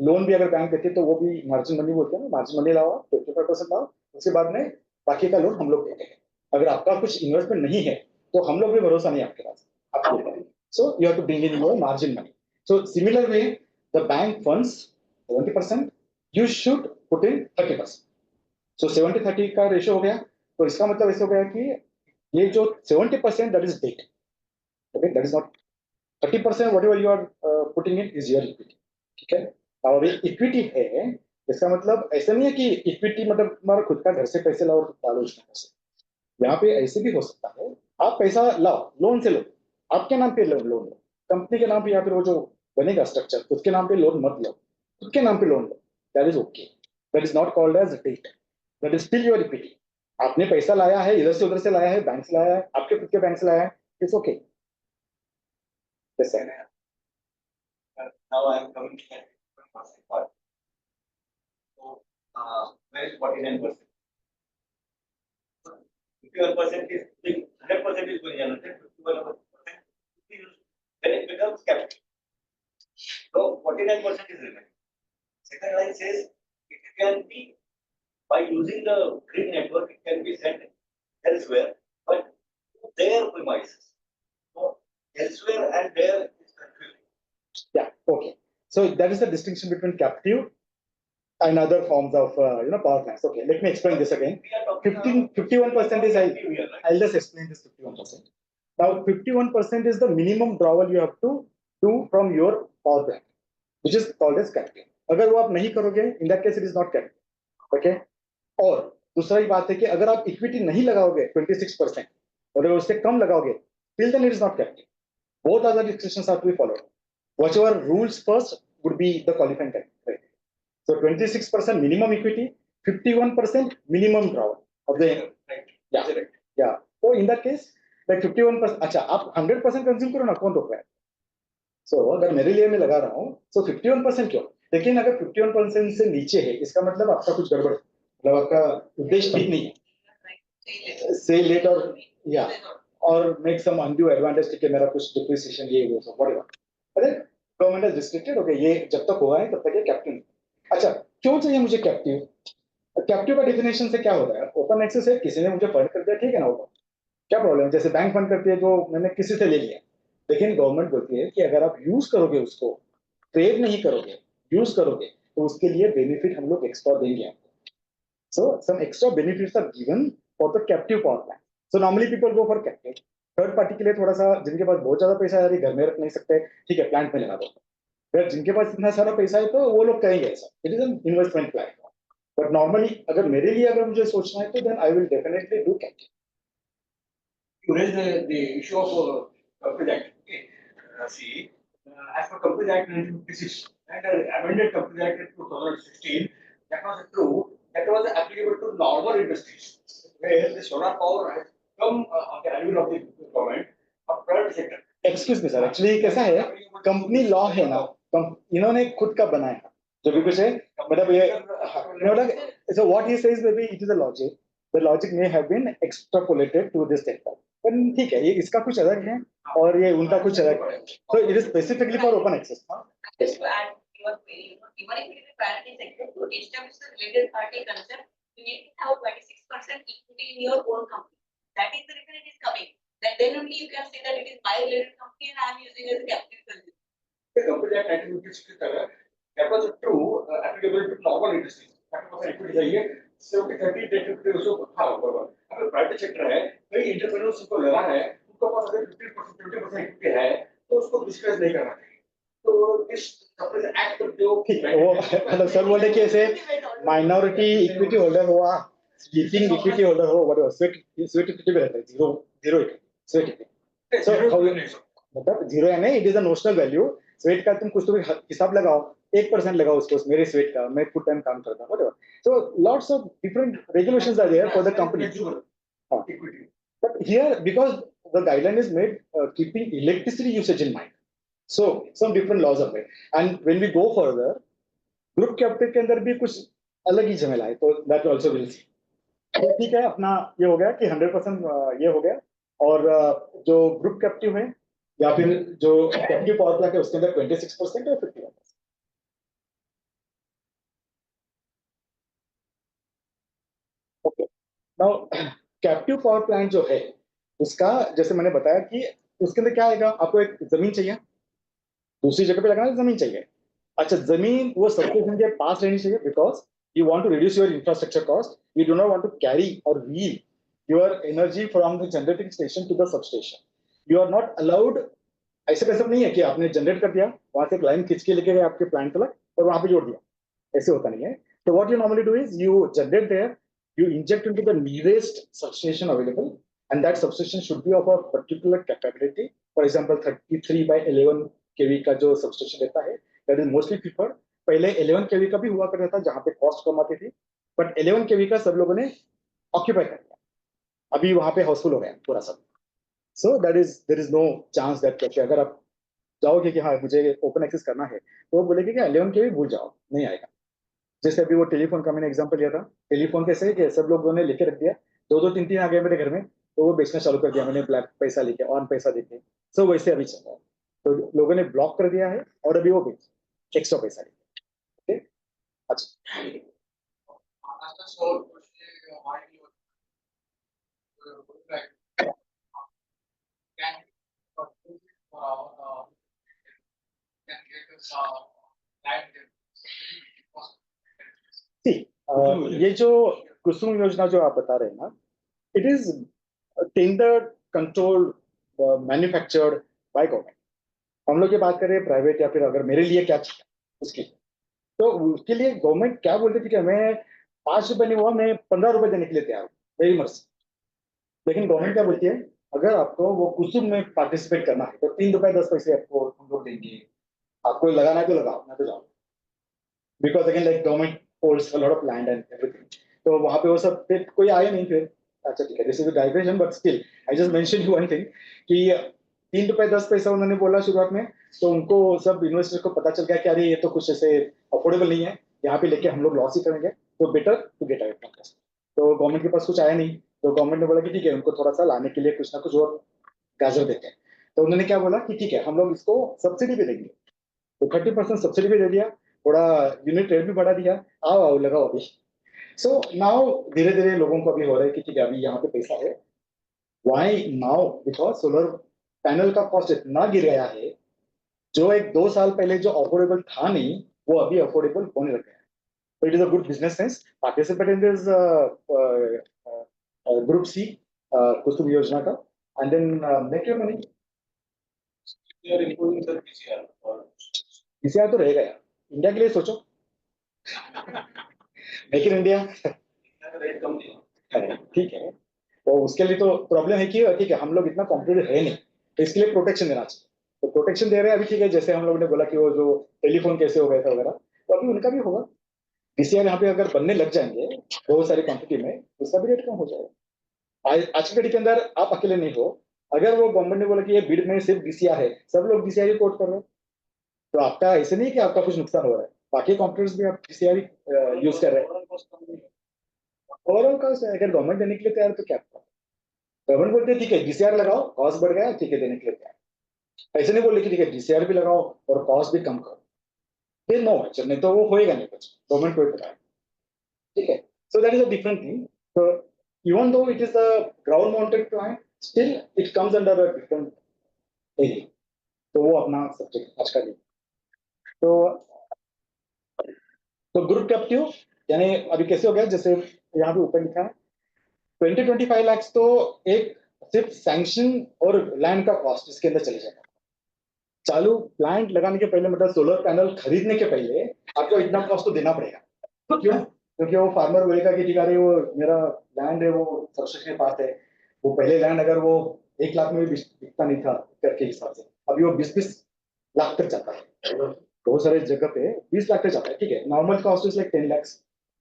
loan भी अगर बैंक देते तो वो भी मार्जिन मनी बोलते हैं, मार्जिन मनी लाओ, 55% लाओ, उसके बाद में बाकी का लोन हम लोग देते हैं. अगर आपका कुछ इन्वेस्टमेंट नहीं है तो हम लोग भी भरोसा नहीं आपके पास, आपको. So you have to bring in your margin money. So similar way, the bank funds 70%, you should put in 30%. So 70-30 का रेशियो हो गया, तो इसका मतलब ऐसा हो गया कि ये जो 70% that is debt. Okay, that is not 30%. Whatever you are putting in is your equity. ठीक है. और ये इक्विटी है, इसका मतलब ऐसा नहीं है कि इक्विटी मतलब तुम्हारा खुद का घर से पैसे लाओ और डालो उसमें पैसे. यहाँ पे ऐसे भी हो सकता है, आप पैसा लाओ, लोन से लो, आपके नाम पे लोन लो, कंपनी के नाम पे या फिर वो जो बनेगा स्ट्रक्चर उसके नाम पे लोन मत लो, खुद के नाम पे लोन लो. That is okay. That is not called as debt. That is still your equity. आपने पैसा लाया है, इधर से उधर से लाया है, बैंक से लाया है, आपके खुद के बैंक से लाया है, it's okay. Now I am coming to the part. So, where is 49%? 51% is 100% is going to generate, 51% So that is the distinction between captive and other forms of power plants. Okay, let me explain this again. 51% is I'll just explain this 51%. Now 51% is the minimum drawal you have to do from your power plant, which is called as captive. अगर वो आप नहीं करोगे, in that case it is not captive. Okay. और दूसरा ही बात है कि अगर आप इक्विटी नहीं लगाओगे 26%, और अगर उससे कम लगाओगे, till then it is not captive. Both other restrictions have to be followed. Whatever rules first would be the qualifying criteria. So 26% minimum equity, 51% minimum drawal of the yeah. So in that case, like 51%, अच्छा आप 100% consume करो ना, कौन रोक रहा है? So अगर मेरे लिए मैं लगा रहा हूँ, so 51% क्यों? लेकिन अगर 51% से नीचे है, इसका मतलब आपका कुछ गड़बड़ है, मतलब आपका उद्देश्य ठीक नहीं है. Say late or yeah, or make some undue advantage कि मेरा कुछ depreciation ये वो सब whatever. अरे गवर्नमेंट has restricted, okay, ये जब तक हुआ है तब तक ये कैप्टिव. अच्छा, क्यों चाहिए मुझे कैप्टिव? कैप्टिव का डेफिनेशन से क्या होता है? ओपन एक्सेस है, किसी ने मुझे फंड कर दिया, ठीक है ना, ओपन, क्या प्रॉब्लम है? जैसे बैंक फंड करती है जो मैंने किसी से ले लिया, लेकिन गवर्नमेंट बोलती है कि अगर आप यूज करोगे उसको, ट्रेड नहीं करोगे, यूज करोगे, तो उसके लिए बेनिफिट हम लोग एक्स्ट्रा देंगे आपको. So some extra benefits are given for the captive power plant. So normally people go for captive. Third party के लिए थोड़ा सा, जिनके पास बहुत ज्यादा पैसा है, घर में रख नहीं सकते, ठीक है, प्लांट में लगा दो. अगर जिनके पास इतना सारा पैसा है तो वो लोग कहेंगे ऐसा, it is an investment plan. But normally अगर मेरे लिए अगर मुझे सोचना है तो then I will definitely do captive. You raised the issue of Companies Act. Okay. See, as per Companies Act 1956 and amended Companies Act 2016, that was true. That was applicable to normal industries where the solar power has come on the annual of the government or private sector. Excuse me sir, actually कैसा है, company law है ना, इन्होंने खुद का बनाया जो भी कुछ है, मतलब ये मतलब so what he says maybe it is a logic, the logic may have been extrapolated to this sector, पर ठीक है, ये इसका कुछ अलग है और ये उनका कुछ अलग है. So it is specifically for open access. Just to add your query, even if it is a priority sector, to establish the related party concept, you need to have 26% equity in your own company. That is the reason it is coming. Then only you can say that it is my related company and I am using as a captive consumer. The Companies Act 1956 that was true applicable to normal industries. That was equity चाहिए 70-30 that equity also हाँ बराबर. अगर private sector है, कई entrepreneurs को लगा है, उनको पास अगर 50% 20% इक्विटी है, तो उसको डिस्कस नहीं करना चाहिए. तो इस कंपनी एक्ट जो वो मतलब सर बोले कि ऐसे माइनॉरिटी इक्विटी होल्डर हुआ, स्लीपिंग इक्विटी होल्डर हो, व्हाटएवर, स्वेट इक्विटी पे रहता है, जीरो इक्विटी, स्वेट इक्विटी. सो मतलब जीरो है नहीं, it is a notional value. Sweat का तुम कुछ तो भी हिसाब लगाओ, 1% लगाओ उसको, मेरे स्वेट का, मैं फुल टाइम काम करता हूँ, whatever. So lots of different regulations are there for the company. But here, because the guideline is made keeping electricity usage in mind, so some different laws are made. And when we go further, group captive के अंदर भी कुछ अलग ही झमेला है, तो that also will see. तो ठीक है, अपना ये हो गया कि 100% ये हो गया, और जो ग्रुप कैप्टिव है या फिर जो कैप्टिव पावर प्लांट है उसके अंदर 26% और 51%. Okay, now captive power plant जो है उसका, जैसे मैंने बताया कि उसके अंदर क्या आएगा, आपको एक जमीन चाहिए, दूसरी जगह पे लगाना जमीन चाहिए. अच्छा, जमीन वो सबस्टेशन के पास रहनी चाहिए, because you want to reduce your infrastructure cost. You do not want to carry or wheel your energy from the generating station to the substation. You are not allowed. ऐसे कैसे नहीं है कि आपने जनरेट कर दिया, वहां से एक लाइन खींच के लेके गए आपके प्लांट तक और वहां पे जोड़ दिया, ऐसे होता नहीं है. So what you normally do is you generate there, you inject into the nearest substation available, and that substation should be of a particular capability. For example, 33/11 kV का जो substation रहता है, that is mostly preferred. पहले 11 केवी का भी हुआ करता था जहां पे कॉस्ट कम आती थी, बट 11 केवी का सब लोगों ने ऑक्यूपाई कर लिया, अभी वहां पे हाउसफुल हो गया पूरा सब. So that is, there is no chance that अगर आप जाओगे कि हाँ मुझे ओपन एक्सेस करना है, तो वो बोलेंगे कि 11 केवी भूल जाओ, नहीं आएगा. जैसे अभी वो टेलीफोन का मैंने एग्जांपल लिया था, टेलीफोन कैसे है कि सब लोगों ने लेके रख दिया, 2-2 3-3 आ गए मेरे घर में, तो वो बेचना चालू कर दिया मैंने, ब्लैक पैसा लेके, ऑन पैसा देके. सो वैसे अभी चल रहा है, तो लोगों ने ब्लॉक कर दिया है और अभी वो बेच एक्स्ट्रा पैसा लेके. अच्छा, ये जो कुसुम योजना जो आप बता रहे हैं ना, it is tender control manufactured by government. हम लोग ये बात कर रहे हैं प्राइवेट या फिर अगर मेरे लिए क्या चाहिए उसकी, तो उसके लिए गवर्नमेंट क्या बोलते ठीक है मैं 5 रुपए नहीं हुआ मैं 15 रुपए देने के लिए तैयार हूँ, मेरी मर्जी। लेकिन गवर्नमेंट क्या बोलती है अगर आपको वो कुसुम में पार्टिसिपेट करना है तो 3 रुपए 10 पैसे आपको हम लोग देंगे, आपको लगाना है तो लगाओ ना तो जाओ, because again like government holds a lot of land and everything. तो वहां पे वो सब फिर कोई आया नहीं फिर। अच्छा ठीक है, this is a digression but still I just mention you one thing कि 3 रुपए 10 पैसा उन्होंने बोला शुरुआत में, तो उनको सब इन्वेस्टर्स को पता चल गया कि अरे ये तो कुछ ऐसे अफोर्डेबल नहीं है, यहाँ पे लेके हम लोग लॉस ही करेंगे, तो better to get out from this. तो गवर्नमेंट के पास कुछ आया नहीं, तो गवर्नमेंट ने बोला कि ठीक है उनको थोड़ा सा लाने के लिए कुछ ना कुछ और गाजर देते हैं। तो उन्होंने क्या बोला कि ठीक है हम लोग इसको सब्सिडी पे देंगे, तो 30% सब्सिडी पे दे दिया, थोड़ा यूनिट रेट भी बढ़ा दिया, आओ आओ लगाओ अभी। सो नाउ धीरे धीरे लोगों को अभी हो रहा है कि ठीक है अभी यहाँ पे पैसा है। Why now? Because solar panel का कॉस्ट इतना गिर गया है, जो एक 2 साल पहले जो अफोर्डेबल था नहीं वो अभी अफोर्डेबल होने लग गया है। So it is a good business sense. Participate in this group C, Kusum Yojana ka, and then make your money. They are including the PCR or PCR तो रहेगा यार, इंडिया के लिए सोचो, मेक इन इंडिया। rate कम दिया। ठीक है, तो उसके लिए तो प्रॉब्लम है कि ठीक है हम लोग इतना कॉम्पिटिटिव है नहीं, तो इसके लिए प्रोटेक्शन देना चाहिए। तो प्रोटेक्शन दे रहे हैं अभी, ठीक है जैसे हम लोग ने बोला कि वो जो टेलीफोन कैसे हो गया था वगैरह, तो अभी उनका भी होगा। पीसीआर यहाँ पे अगर बनने लग जाएंगे बहुत सारी क्वांटिटी में, उसका भी रेट कम हो जाएगा। आज की घड़ी के अंदर आप अकेले नहीं हो, अगर वो गवर्नमेंट ने बोला कि ये बिड में सिर्फ बीसीआर है, सब लोग बीसीआर कोट कर रहे हैं, तो आपका ऐसे नहीं कि आपका कुछ नुकसान हो रहा है, बाकी कॉम्पिटिटर्स भी आप बीसीआर यूज कर रहे हैं। ओवरऑल कॉस्ट अगर गवर्नमेंट देने के लिए तैयार तो क्या, गवर्नमेंट बोलते हैं ठीक है डीसीआर लगाओ, कॉस्ट बढ़ गया ठीक है देने के लिए तैयार। ऐसे नहीं बोले कि ठीक है डीसीआर भी लगाओ और कॉस्ट भी कम करो, फिर नो एक्चुअल नहीं तो वो होएगा नहीं कुछ, गवर्नमेंट को पता है। ठीक है, so that is a different thing. So even though it is a ground mounted plant, still it comes under a different area. तो वो अपना सब्जेक्ट आज का नहीं। तो ग्रुप कैप्टिव यानी अभी कैसे हो गया, जैसे यहाँ पे ऊपर लिखा है 20-25 लाख तो एक सिर्फ सैंक्शन और लैंड का कॉस्ट इसके अंदर चले जाएगा। चालू प्लांट लगाने के पहले मतलब सोलर पैनल खरीदने के पहले आपको इतना कॉस्ट तो देना पड़ेगा। क्यों? क्योंकि वो फार्मर बोलेगा कि ठीक है वो मेरा लैंड है वो सबस्टेशन के पास है, वो पहले लैंड अगर वो 1 लाख में भी बिकता नहीं था करके हिसाब से, अभी वो 20-20 लाख तक जाता है, बहुत सारे जगह पे 20 लाख तक जाता है। ठीक है, normal cost is like 10 lakh,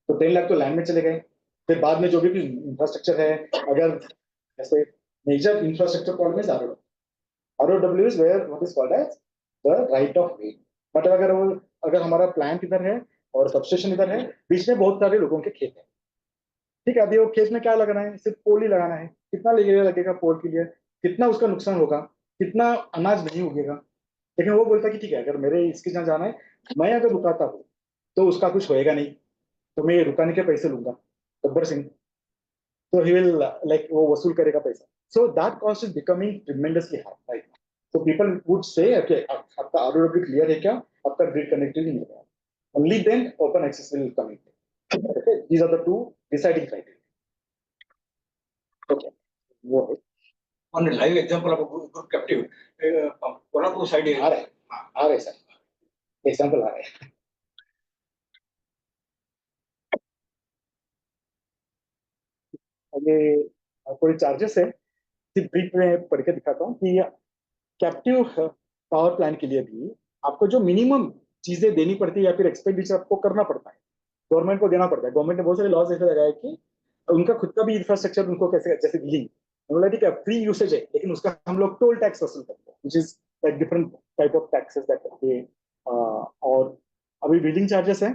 तो 10 लाख तो लैंड में चले गए। फिर बाद में जो भी इंफ्रास्ट्रक्चर है, अगर जैसे मेजर इंफ्रास्ट्रक्चर कॉल्ड में ROW is where what is called as the right of way। मतलब अगर हमारा प्लांट इधर है और सबस्टेशन इधर है, बीच में बहुत सारे लोगों के खेत है। ठीक है, अभी वो खेत में क्या लगाना है, सिर्फ पोल ही लगाना है, कितना लगेगा पोल के लिए, कितना उसका नुकसान होगा, कितना अनाज नहीं उगेगा। लेकिन वो बोलता है कि ठीक है अगर मेरे इसके जहाँ जाना है, मैं अगर रुकाता हूँ तो उसका कुछ होएगा नहीं, तो मैं रुकाने के पैसे लूंगा गब्बर सिंह, तो ही विल लाइक वो वसूल करेगा पैसा। So that cost is becoming tremendously high right. So people would say, okay, आपका ROW क्लियर है क्या, आपका ग्रिड कनेक्टिविटी नहीं है, only then open access will come in. Okay, these are the two deciding criteria. Okay, वो है। On a live example of a group captive, Kolhapur side आ रहे sir example आ रहे हैं। ये कोई चार्जेस है, सिर्फ ब्रीफ में पढ़ के दिखाता हूँ कि कैप्टिव पावर प्लांट के लिए भी आपको जो मिनिमम चीजें देनी पड़ती है या फिर एक्सपेंडिचर आपको करना पड़ता है, गवर्नमेंट को देना पड़ता है। गवर्नमेंट ने बहुत सारे लॉज ऐसे लगाए कि उनका खुद का भी इंफ्रास्ट्रक्चर उनको कैसे, जैसे बिलिंग बोला ठीक है फ्री यूसेज है, लेकिन उसका हम लोग टोल टैक्स वसूल करते हैं, which is like different type of taxes that. और अभी बिलिंग चार्जेस है,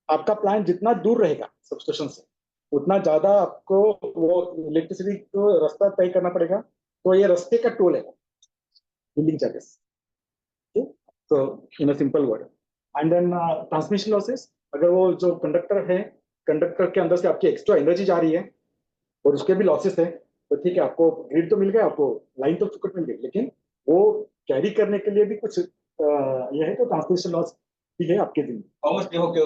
आपका प्लांट जितना दूर रहेगा सबस्टेशन से उतना ज्यादा आपको वो इलेक्ट्रिसिटी को रास्ता तय करना पड़ेगा, तो ये रास्ते का टोल है बिलिंग चार्जेस। तो in a simple word, and then transmission losses, अगर वो जो कंडक्टर है, कंडक्टर के अंदर से आपकी एक्स्ट्रा एनर्जी जा रही है और उसके भी लॉसेस है, तो ठीक है आपको ग्रिड तो मिल गया, आपको लाइन तो फुकट मिल गई, लेकिन वो कैरी करने के लिए भी कुछ ये है, तो ट्रांसमिशन लॉस भी है आपके दिन। how much they have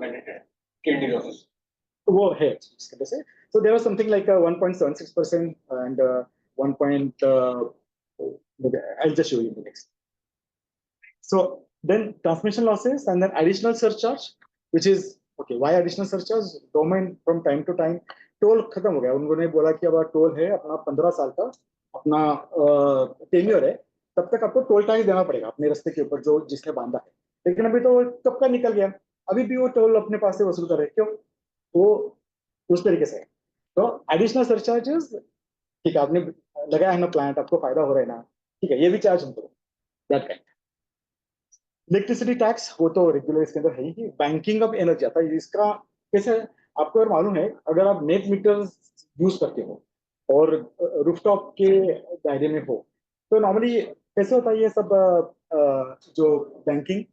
mandated KD losses? वो है इसके वजह से. So there was something like 1.76% and 1. I'll just show you the next. So then transmission losses and then additional surcharge, which is okay. Why additional surcharge? Government from time to time toll खत्म हो गया. उन्होंने बोला कि अब toll है अपना 15 साल का अपना टेन्योर है, तब तक आपको टोल टैक्स देना पड़ेगा अपने रास्ते के ऊपर जो जिसने बांधा है. लेकिन अभी तो कब का निकल गया, अभी भी वो टोल अपने पास से वसूल कर रहे हैं. क्यों? वो उस तरीके से. तो एडिशनल सरचार्जेस, ठीक है, आपने लगाया है ना प्लांट, आपको फायदा हो रहा है ना, ठीक है, ये भी चार्ज हम करो. That kind. इलेक्ट्रिसिटी टैक्स वो तो रेगुलर इसके अंदर है ही. बैंकिंग ऑफ एनर्जी आता है. इसका कैसे आपको अगर मालूम है, अगर आप नेट मीटर यूज करते हो और रूफटॉप के दायरे में हो, तो नॉर्मली कैसे होता है ये सब जो बैंकिंग.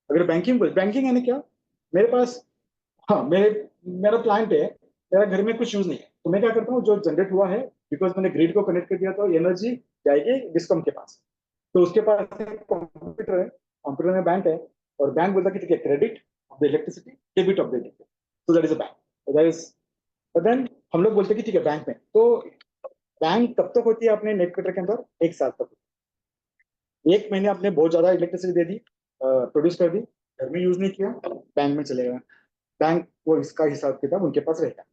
अगर बैंकिंग यानी क्या, मेरे पास, हाँ, मेरा प्लांट है, मेरा घर में कुछ यूज नहीं है, तो मैं क्या करता हूँ, जो जनरेट हुआ है, बिकॉज मैंने ग्रिड को कनेक्ट कर दिया, तो एनर्जी जाएगी डिस्कॉम के पास. तो उसके पास कंप्यूटर है, कंप्यूटर में बैंक है, और बैंक बोलता है कि ठीक है, credit of the electricity, debit of the electricity. तो that is a bank. That is, but then हम लोग बोलते हैं कि ठीक है बैंक में, तो बैंक कब तक होती है अपने नेट मीटर के अंदर? 1 साल तक. 1 महीने आपने बहुत ज्यादा इलेक्ट्रिसिटी दे दी, प्रोड्यूस कर दी, घर में यूज नहीं किया, बैंक में चलेगा. बैंक वो इसका हिसाब किताब उनके पास रहेगा.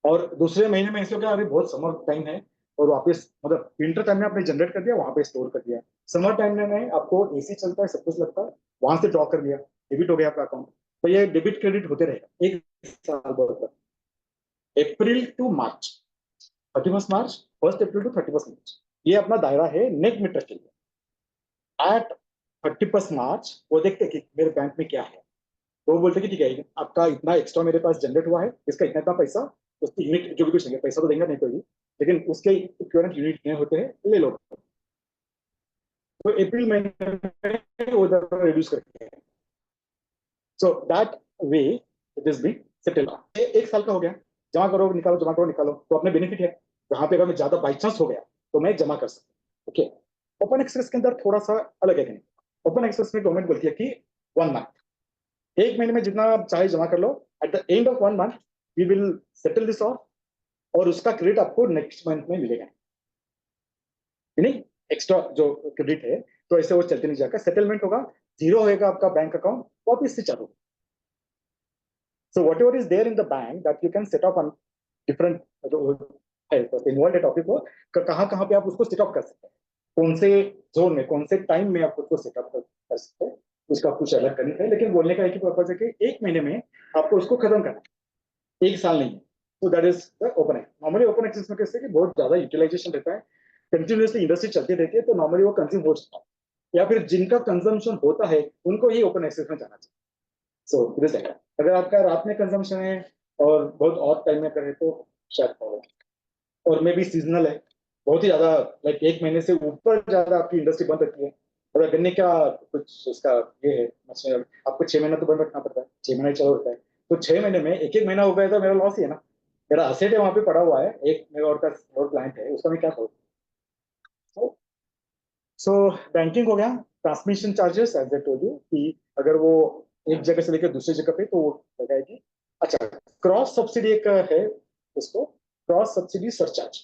और दूसरे महीने में ऐसे हो गया, अरे बहुत समर टाइम है, और वापस मतलब विंटर टाइम में आपने जनरेट कर दिया, वहां पे स्टोर कर दिया. समर टाइम में आपको एसी चलता है, सब कुछ लगता है, वहां से ड्रॉ कर दिया, डेबिट हो गया आपका अकाउंट. तो ये डेबिट क्रेडिट होते रहेगा 1 साल भर. अप्रैल to March, 31 March, 1 April to 31 मार्च, ये अपना दायरा है नेट मीटर के लिए. एट 31 मार्च वो देखते हैं कि मेरे बैंक में क्या है, तो वो बोलते हैं कि ठीक है, आपका इतना एक्स्ट्रा मेरे पास जनरेट हुआ है, इसका इतना इतना पैसा, उसकी यूनिट जो भी कुछ नहीं, पैसा तो देंगे नहीं कोई भी, लेकिन उसके इक्विवेलेंट यूनिट नहीं होते हैं, ले लो. तो अप्रैल महीने में वो रिड्यूस करते हैं. So that way it is be settle. 1 साल का हो गया, जमा करो निकालो, जमा करो निकालो, तो अपने बेनिफिट है. जहां पे अगर ज्यादा बाई चांस हो गया तो मैं जमा कर सकता हूँ. ओके. ओपन एक्सेस के अंदर थोड़ा सा अलग है. ओपन एक्सेस में गवर्नमेंट बोलती है कि 1 मंथ, 1 महीने में जितना आप चाहे जमा कर लो. At the end of 1 month we will settle this off, और उसका क्रेडिट आपको नेक्स्ट मंथ में मिलेगा. नहीं, एक्स्ट्रा जो क्रेडिट है, तो ऐसे वो चलते नहीं जाएगा, सेटलमेंट होगा, जीरो होएगा आपका बैंक अकाउंट, वापिस से चालू. So whatever is there in the bank that you can set up on different involve topic हो, कहाँ कहाँ पे आप उसको सेटअप कर सकते हैं, कौन से जोन में, कौन से टाइम में आप उसको सेटअप कर सकते हैं, उसका कुछ अलग करने का है. लेकिन बोलने का एक ही पर्पज है कि 1 महीने में आपको उसको खत्म करना है, 1 साल नहीं. तो that is the open access. Normally open access में कैसे कि बहुत ज्यादा यूटिलाइजेशन रहता है, कंटिन्यूसली इंडस्ट्री चलती रहती है, तो नॉर्मली वो कंज्यूम हो जाता है, या फिर जिनका कंजम्पशन होता है उनको ही ओपन एक्सेस में जाना चाहिए. सो इट इज दैट. अगर आपका रात में कंजम्पशन है और बहुत और टाइम में करे तो शायद हो, और मे भी सीजनल है, बहुत ही ज्यादा, लाइक 1 महीने से ऊपर ज्यादा आपकी इंडस्ट्री बंद रखती है. अगर गन्ने का कुछ उसका ये है, आपको 6 महीना तो बंद रखना पड़ता है, 6 महीने चलो होता है, तो 6 महीने में एक एक महीना हो गया तो मेरा लॉस ही है ना. मेरा असेट है वहां पे पड़ा हुआ है, 1 मेगावाट का और प्लांट है, उसका मैं क्या करूँ. सो बैंकिंग हो गया. Transmission charges as I told you कि अगर वो एक जगह से लेकर दूसरी जगह पे, तो वो लगाएगी. अच्छा, क्रॉस सब्सिडी एक है, उसको क्रॉस सब्सिडी सरचार्ज,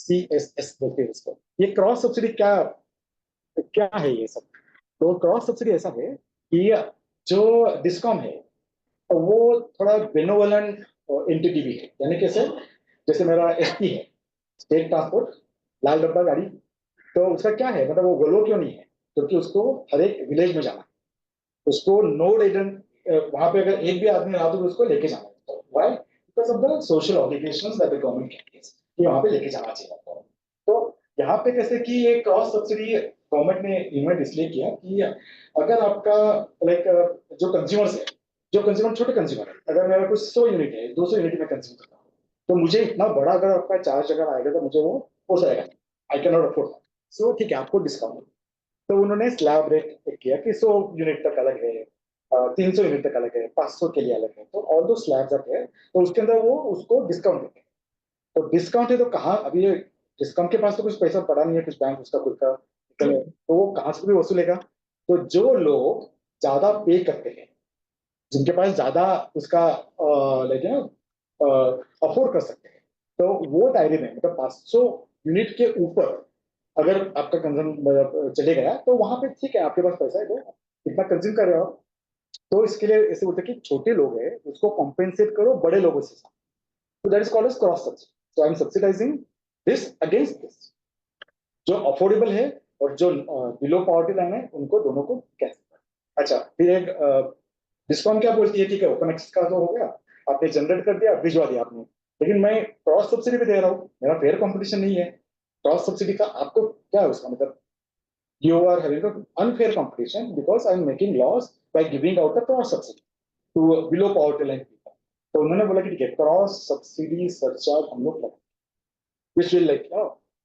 CSS बोलते हैं इसको. ये क्रॉस सब्सिडी क्या क्या है ये सब? तो क्रॉस सब्सिडी ऐसा है कि जो डिस्कॉम है वो थोड़ा बेनोवलेंट एंटिटी भी है. यानी कैसे, जैसे मेरा SP है, स्टेट ट्रांसपोर्ट, लाल डब्बा गाड़ी, तो उसका क्या है, मतलब वो वोल्वो क्यों नहीं है, क्योंकि उसको हर एक विलेज में जाना है, उसको नो एजेंट, वहां पे अगर एक भी आदमी रहा तो उसको लेके जाना है. Why? Because of the social obligations that the government carries, कि वहां पे लेके जाना चाहिए. तो यहाँ पे कैसे कि ये क्रॉस सब्सिडी गवर्नमेंट ने इन्वेंट इसलिए किया कि अगर आपका लाइक जो कंज्यूमर्स है, जो कंज्यूमर छोटे कंज्यूमर है, अगर मेरा कुछ 100 यूनिट है, 200 यूनिट में कंज्यूम करता हूँ, तो मुझे इतना बड़ा अगर आपका चार्ज अगर आएगा तो मुझे वो पोसाएगा, आई कैन नॉट अफोर्ड. सो ठीक है, आपको डिस्काउंट. तो उन्होंने स्लैब रेट किया कि 100 यूनिट तक अलग है, 300 यूनिट तक अलग है, 500 के लिए अलग है, तो ऑल दो स्लैब्स आते हैं, तो उसके अंदर वो उसको डिस्काउंट देते हैं. तो डिस्काउंट है तो कहाँ, अभी ये डिस्काउंट के पास तो कुछ पैसा पड़ा नहीं है, कुछ बैंक उसका खुद का, तो वो कहाँ से भी वसूलेगा. तो जो लोग ज्यादा पे करते हैं, जिनके पास ज्यादा उसका लाइक ना अफोर्ड कर सकते हैं। तो वो दायरे में मतलब 500 यूनिट के ऊपर अगर आपका कंज्यूम चले गया तो वहां पे ठीक है, आपके पास पैसा है, तो इतना कंज्यूम कर रहे हो आप, तो इसके लिए ऐसे बोलते हैं कि छोटे लोग हैं उसको कॉम्पेंसेट करो बड़े लोगों से। तो that is called as cross subsidy. So I am subsidising this against this. जो अफोर्डेबल है और जो बिलो पॉवर्टी लाइन है उनको दोनों को कैसे। अच्छा, फिर एक डिस्कॉम क्या बोलती है, ठीक है ओपन एक्सेस का तो हो गया, आपने जनरेट कर दिया, भिजवा दिया आपने, लेकिन मैं क्रॉस सब्सिडी भी दे रहा हूँ, मेरा फेयर कंपटीशन नहीं है। क्रॉस सब्सिडी का आपको क्या है उसका मतलब, you are having an unfair competition because I'm making loss by giving out the cross subsidy to below poverty line people. तो उन्होंने बोला कि ठीक है क्रॉस सब्सिडी सरचार्ज हम लोग लगाएंगे, which will like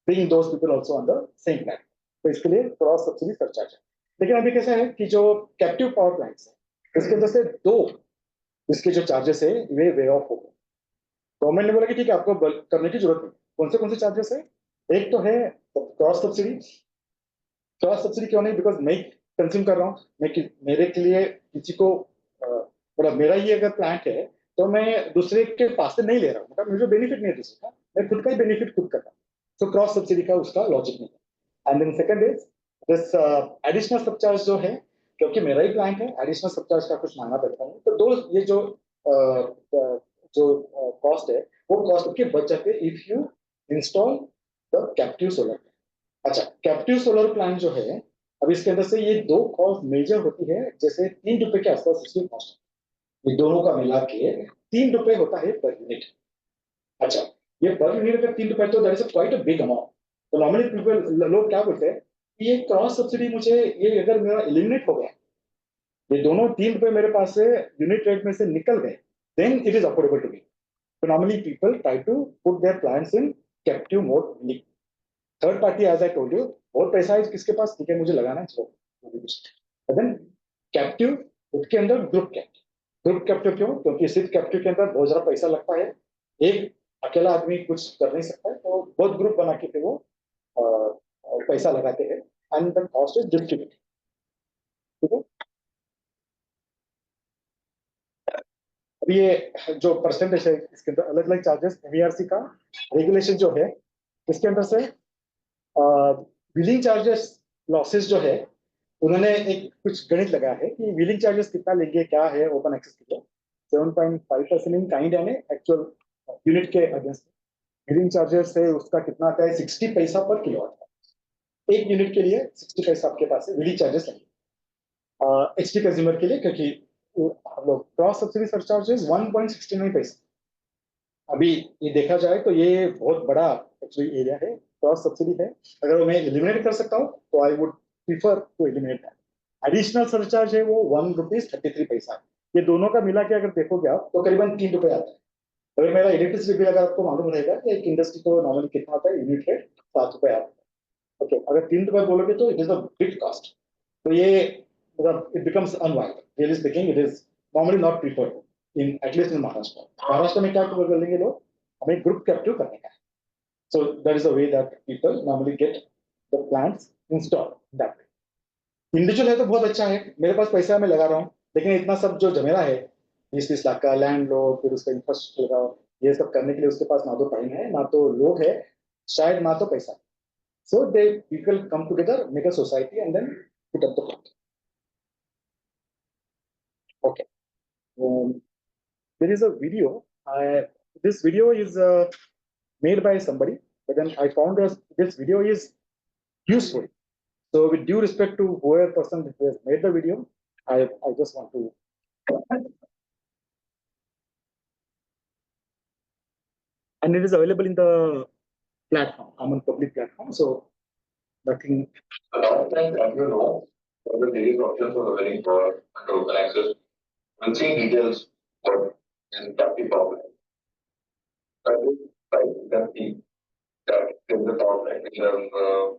bring those people also on the same plan. तो इसके लिए क्रॉस सब्सिडी सरचार्ज है। लेकिन अभी कैसा है कि जो कैप्टिव पावर प्लांट्स है उसके अंदर से दो इसके जो चार्जेस है वे वे ऑफ हो गए। गवर्नमेंट ने बोला कि ठीक है आपको करने की जरूरत नहीं। कौन से चार्जेस है, एक तो है क्रॉस सब्सिडी। क्रॉस सब्सिडी क्यों नहीं, बिकॉज मैं कंज्यूम कर रहा हूँ, मेरे के लिए किसी को मतलब मेरा ही अगर प्लांट है तो मैं दूसरे के पास से नहीं ले रहा हूँ, मतलब मुझे बेनिफिट नहीं है दूसरे का, मैं खुद का ही बेनिफिट खुद कर रहा हूँ। तो क्रॉस सब्सिडी का उसका लॉजिक नहीं है। And then second is this additional surcharge जो है, क्योंकि मेरा ही प्लांट है, एडिशनल सबचार्ज का कुछ मांगना पड़ता है। तो दो ये जो कॉस्ट है वो कॉस्ट के बच जाते if you install the captive solar. अच्छा, कैप्टिव सोलर प्लांट जो है, अब इसके अंदर से ये दो कॉस्ट मेजर होती है, जैसे 3 रुपए के आसपास इसकी कॉस्ट, ये दोनों का मिला के 3 रुपए होता है पर यूनिट। अच्छा, ये पर यूनिट अगर 3 रुपए तो that is quite a big amount. तो नॉर्मली पीपल लोग क्या बोलते हैं कि ये क्रॉस सब्सिडी मुझे ये अगर मेरा एलिमिनेट हो गया, ये दोनों 3 रुपए मेरे पास से यूनिट रेट में से निकल गए, then it is affordable to me. तो normally people try to put their plants in captive mode. Third party as I told you, बहुत पैसा है किसके पास, ठीक है मुझे लगाना है, चलो। देन कैप्टिव, उसके अंदर ग्रुप कैप्टिव क्यों, क्योंकि सिर्फ कैप्टिव के अंदर बहुत ज्यादा पैसा लगता है, एक अकेला आदमी कुछ कर नहीं सकता है, तो बहुत ग्रुप बना के फिर वो पैसा लगाते हैं and the cost is distributed. ठीक है, अब ये जो परसेंटेज है इसके अंदर अलग अलग चार्जेस, वीआरसी का रेगुलेशन जो है इसके अंदर से बिलिंग चार्जेस लॉसेस जो है, उन्होंने एक कुछ गणित लगाया है कि बिलिंग चार्जेस कितना लेंगे, क्या है ओपन एक्सेस के लिए 7.5% इन काइंड यानी एक्चुअल यूनिट के अगेंस्ट। बिलिंग चार्जेस है उसका कितना आता है, 60 पैसा पर किलोवाट। एक यूनिट के लिए 60 पैसा आपके पास है बिलिंग चार्जेस लगेंगे एचटी कंज्यूमर के लिए, क्योंकि हम लोग क्रॉस सब्सिडी सरचार्जेस 1.69 पैसा। अभी ये देखा जाए तो ये बहुत बड़ा एक्चुअली एरिया है, क्रॉस सब्सिडी है। अगर मैं एलिमिनेट कर सकता हूँ तो I would prefer to eliminate that. Additional surcharge है वो 1 रुपीज 33 पैसा। ये दोनों का मिला के अगर देखोगे आप तो करीबन 3 रुपए आता है। अगर मेरा इलेक्ट्रिसिटी बिल अगर आपको मालूम रहेगा कि एक इंडस्ट्री को नॉर्मली कितना आता है, यूनिट रेट 7 रुपए आता है। ओके, अगर 3 रुपए बोलोगे तो it is a big cost. तो ये मतलब it becomes unwise, really speaking it is normally not preferred in at least in Maharashtra. Maharashtra में क्या कर लेंगे लोग, हमें ग्रुप कैप्टिव करने का है। So that is the way that people normally get the plants installed that way. Individual है तो बहुत अच्छा है, मेरे पास पैसा मैं लगा रहा हूँ, लेकिन इतना सब जो जमेला है 20-20 लाख का लैंड लो, फिर उसका इंफ्रास्ट्रक्चर लगाओ, ये सब करने के लिए उसके पास ना तो टाइम है, ना तो लोग है, शायद ना तो पैसा। So the people come together, make a society and then put up the plant. Okay, there is a video. This video is made by somebody, but then I found this video is useful. So with due respect to whoever person who has made the video, I just want to, and it is available in the platform, common public platform. So nothing. A lot of times, as you know, one of the biggest options for availing for open access, we'll see details for in captive power plant. But you can see that in the power plant which are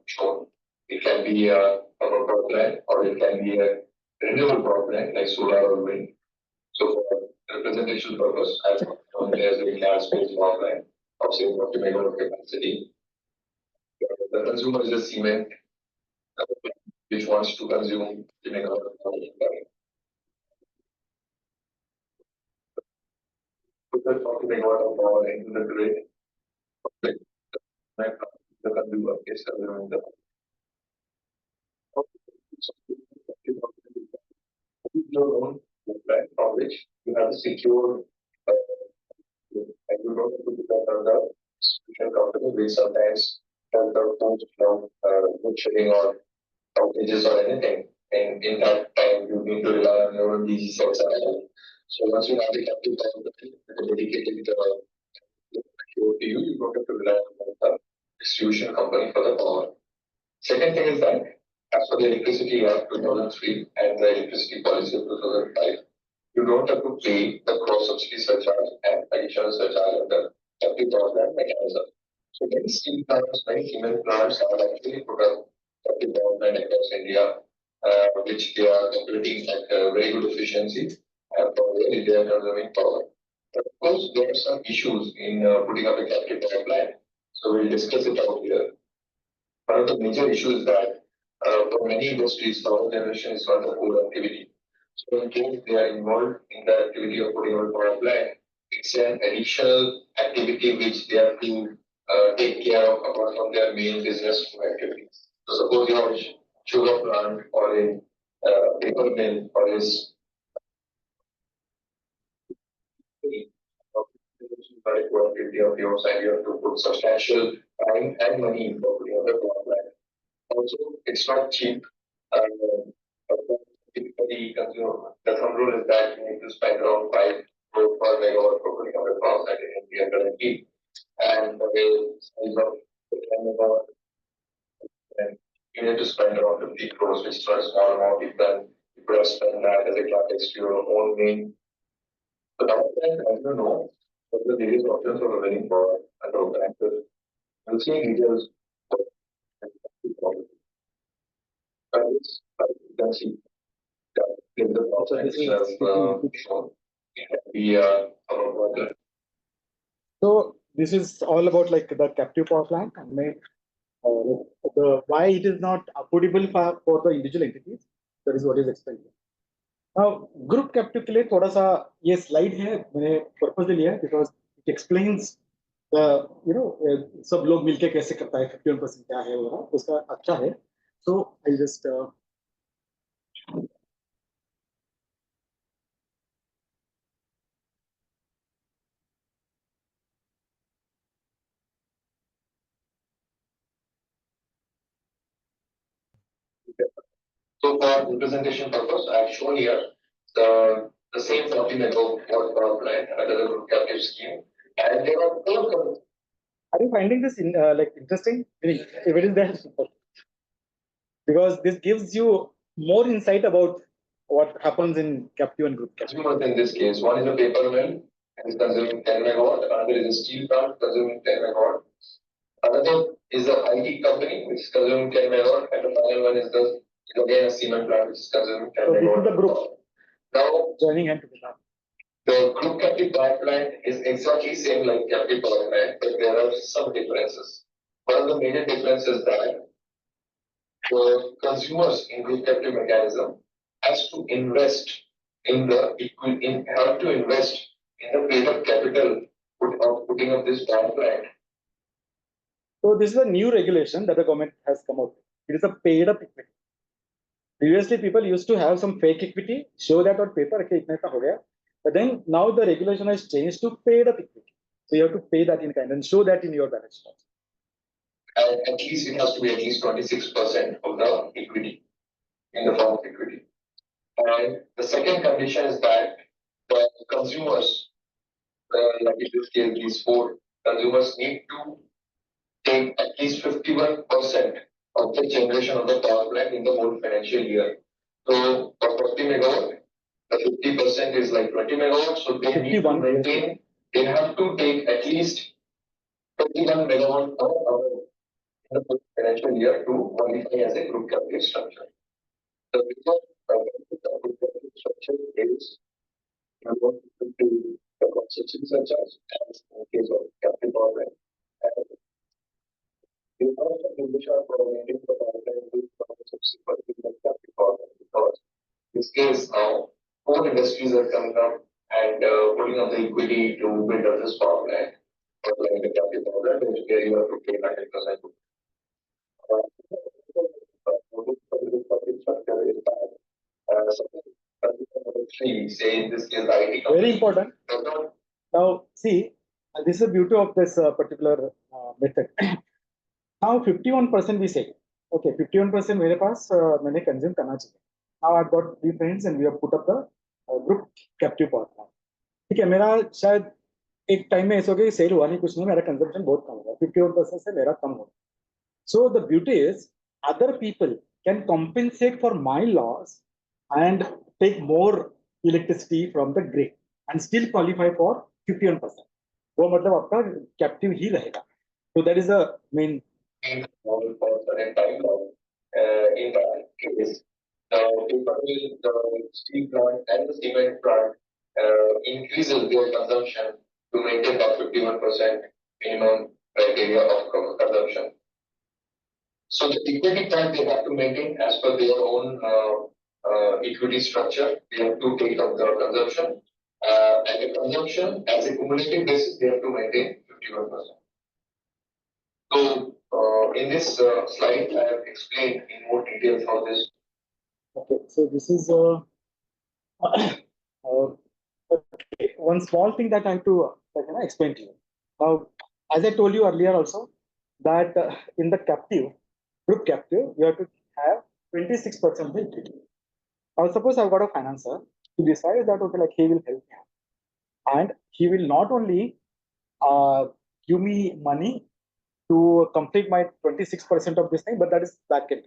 shown, it can be a thermal power plant or it can be a renewable power plant like solar or wind. So for representation purpose, I've shown there's a gas based power plant of say 40 megawatt capacity. The consumer is a cement which wants to consume 50 megawatt power plant. put the 40 megawatt of power into the grid. The consumer is consuming the your own plan from which you have a secure and you don't have to depend on the distribution company which sometimes have the post from load shedding or outages or anything. And in that time, you need to rely on your own DC sets as well. So once you have the captive power plant with a dedicated you, you don't have to rely on the distribution company for the power. Second thing is that as per the Electricity Act 2003 and the Electricity Policy of 2005, you don't have to pay the cross subsidy surcharge and additional surcharge under captive power plant mechanism. So many steel plants, many cement plants have actually put up captive power plant across India, which they are operating at a very good efficiency and from where they are conserving power. But of course, there are some issues in putting up a captive power plant. So we'll discuss it out here. One of the major issues is that for many industries, power generation is not a core activity. So in case they are involved in the activity of putting on power plant, it's an additional activity which they have to take care of apart from their main business activities. So suppose you have a sugar plant or a paper mill or a activity of yours and you have to put substantial time and money into putting on the power plant. Also, it's not cheap. Typically, the thumb rule is that you need to spend around 5 crore per megawatt for putting up a power plant in India currently. And for the size of 10 megawatt, then you need to spend around 50 crores, which is not a small amount. You could have spent that as a capex to your own main. So power plant, as you know, what the various options for winning power and open access. You'll see details. You can see in the process So this is all about like the captive power plant and the why it is not affordable for the individual entities. That is what is explained. Now group captive के लिए थोड़ा सा ये slide है मैंने purposely लिया है because it explains the सब लोग मिलके कैसे करता है 51% क्या है वो उसका अच्छा है. So I'll just So for representation purpose, I have shown here the same 40 megawatt power plant under the group captive scheme, and there are four. Are you finding this like interesting? If it is there, because this gives you more insight about what happens in captive and group captive. In this case, one is a paper mill and is consuming 10 megawatt. Another is a steel plant consuming 10 megawatt. Another is a IT company which is consuming 10 megawatt, and the final one is again a cement plant which is consuming 10 megawatt. This is the group. Now, Joining hand together. the group captive power plant is exactly same like captive power plant, but there are some differences. One of the major differences is that the consumers in group captive mechanism has to invest in the have to invest in the paid up capital of putting up this power plant. So this is a new regulation that the government has come out with. It is a paid up equity. Previously, people used to have some fake equity, show that on paper, okay, itna ka ho gaya. But then now the regulation has changed to paid up equity. So you have to pay that in kind and show that in your balance sheet. And at least it has to be at least 26% of the equity in the form of equity. And the second condition is that the consumers, like in this case, these four consumers need to take at least 51% of the generation of the power plant in the whole financial year. So for 40 megawatt, the 50% is like 20 megawatts. So they need to maintain, they have to take at least 21 megawatt per hour in the whole financial year to qualify as a group captive structure. The result of the group captive structure is the concession surcharge as in case of captive power plant. The cost of initial providing the power plant will subsequently the captive power plant because in this case now 4 industries are coming up and and putting up the equity to build up this power plant, or like the captive power plant, where you have to pay 100%. Public structure is bad. Three, say in this case, IT company Very important. does not. Now, see, this is the beauty of this particular method. Now, 51% we say, okay, 51% मेरे पास मैंने consume करना चाहिए. Now I've got 3 friends and we have put up the group captive power plant. ठीक है, मेरा शायद एक time में ऐसा हो गया सेल हुआ नहीं कुछ नहीं, मेरा कंजम्पशन बहुत कम हो गया, 51% से मेरा कम हो गया. So the beauty is other people can compensate for my loss and take more electricity from the grid and still qualify for 51%. वो मतलब आपका captive ही रहेगा. So that is the main. For certain time now, in that case, the paper mill, the steel plant, and the cement plant increases their consumption to maintain that 51% minimum criteria of consumption. So the equity plant they have to maintain as per their own equity structure. They have to take up the consumption, and the consumption as a cumulative basis they have to maintain 51%. So in this slide, I have explained in more details how this. Okay, so this is okay, one small thing that I have to explain to you. Now, as I told you earlier also, that in the captive, group captive, you have to have 26% of the equity. Now, suppose I've got a financer who decides that, okay, like he will help me out. And he will not only give me money to complete my 26% of this thing, but that is back end.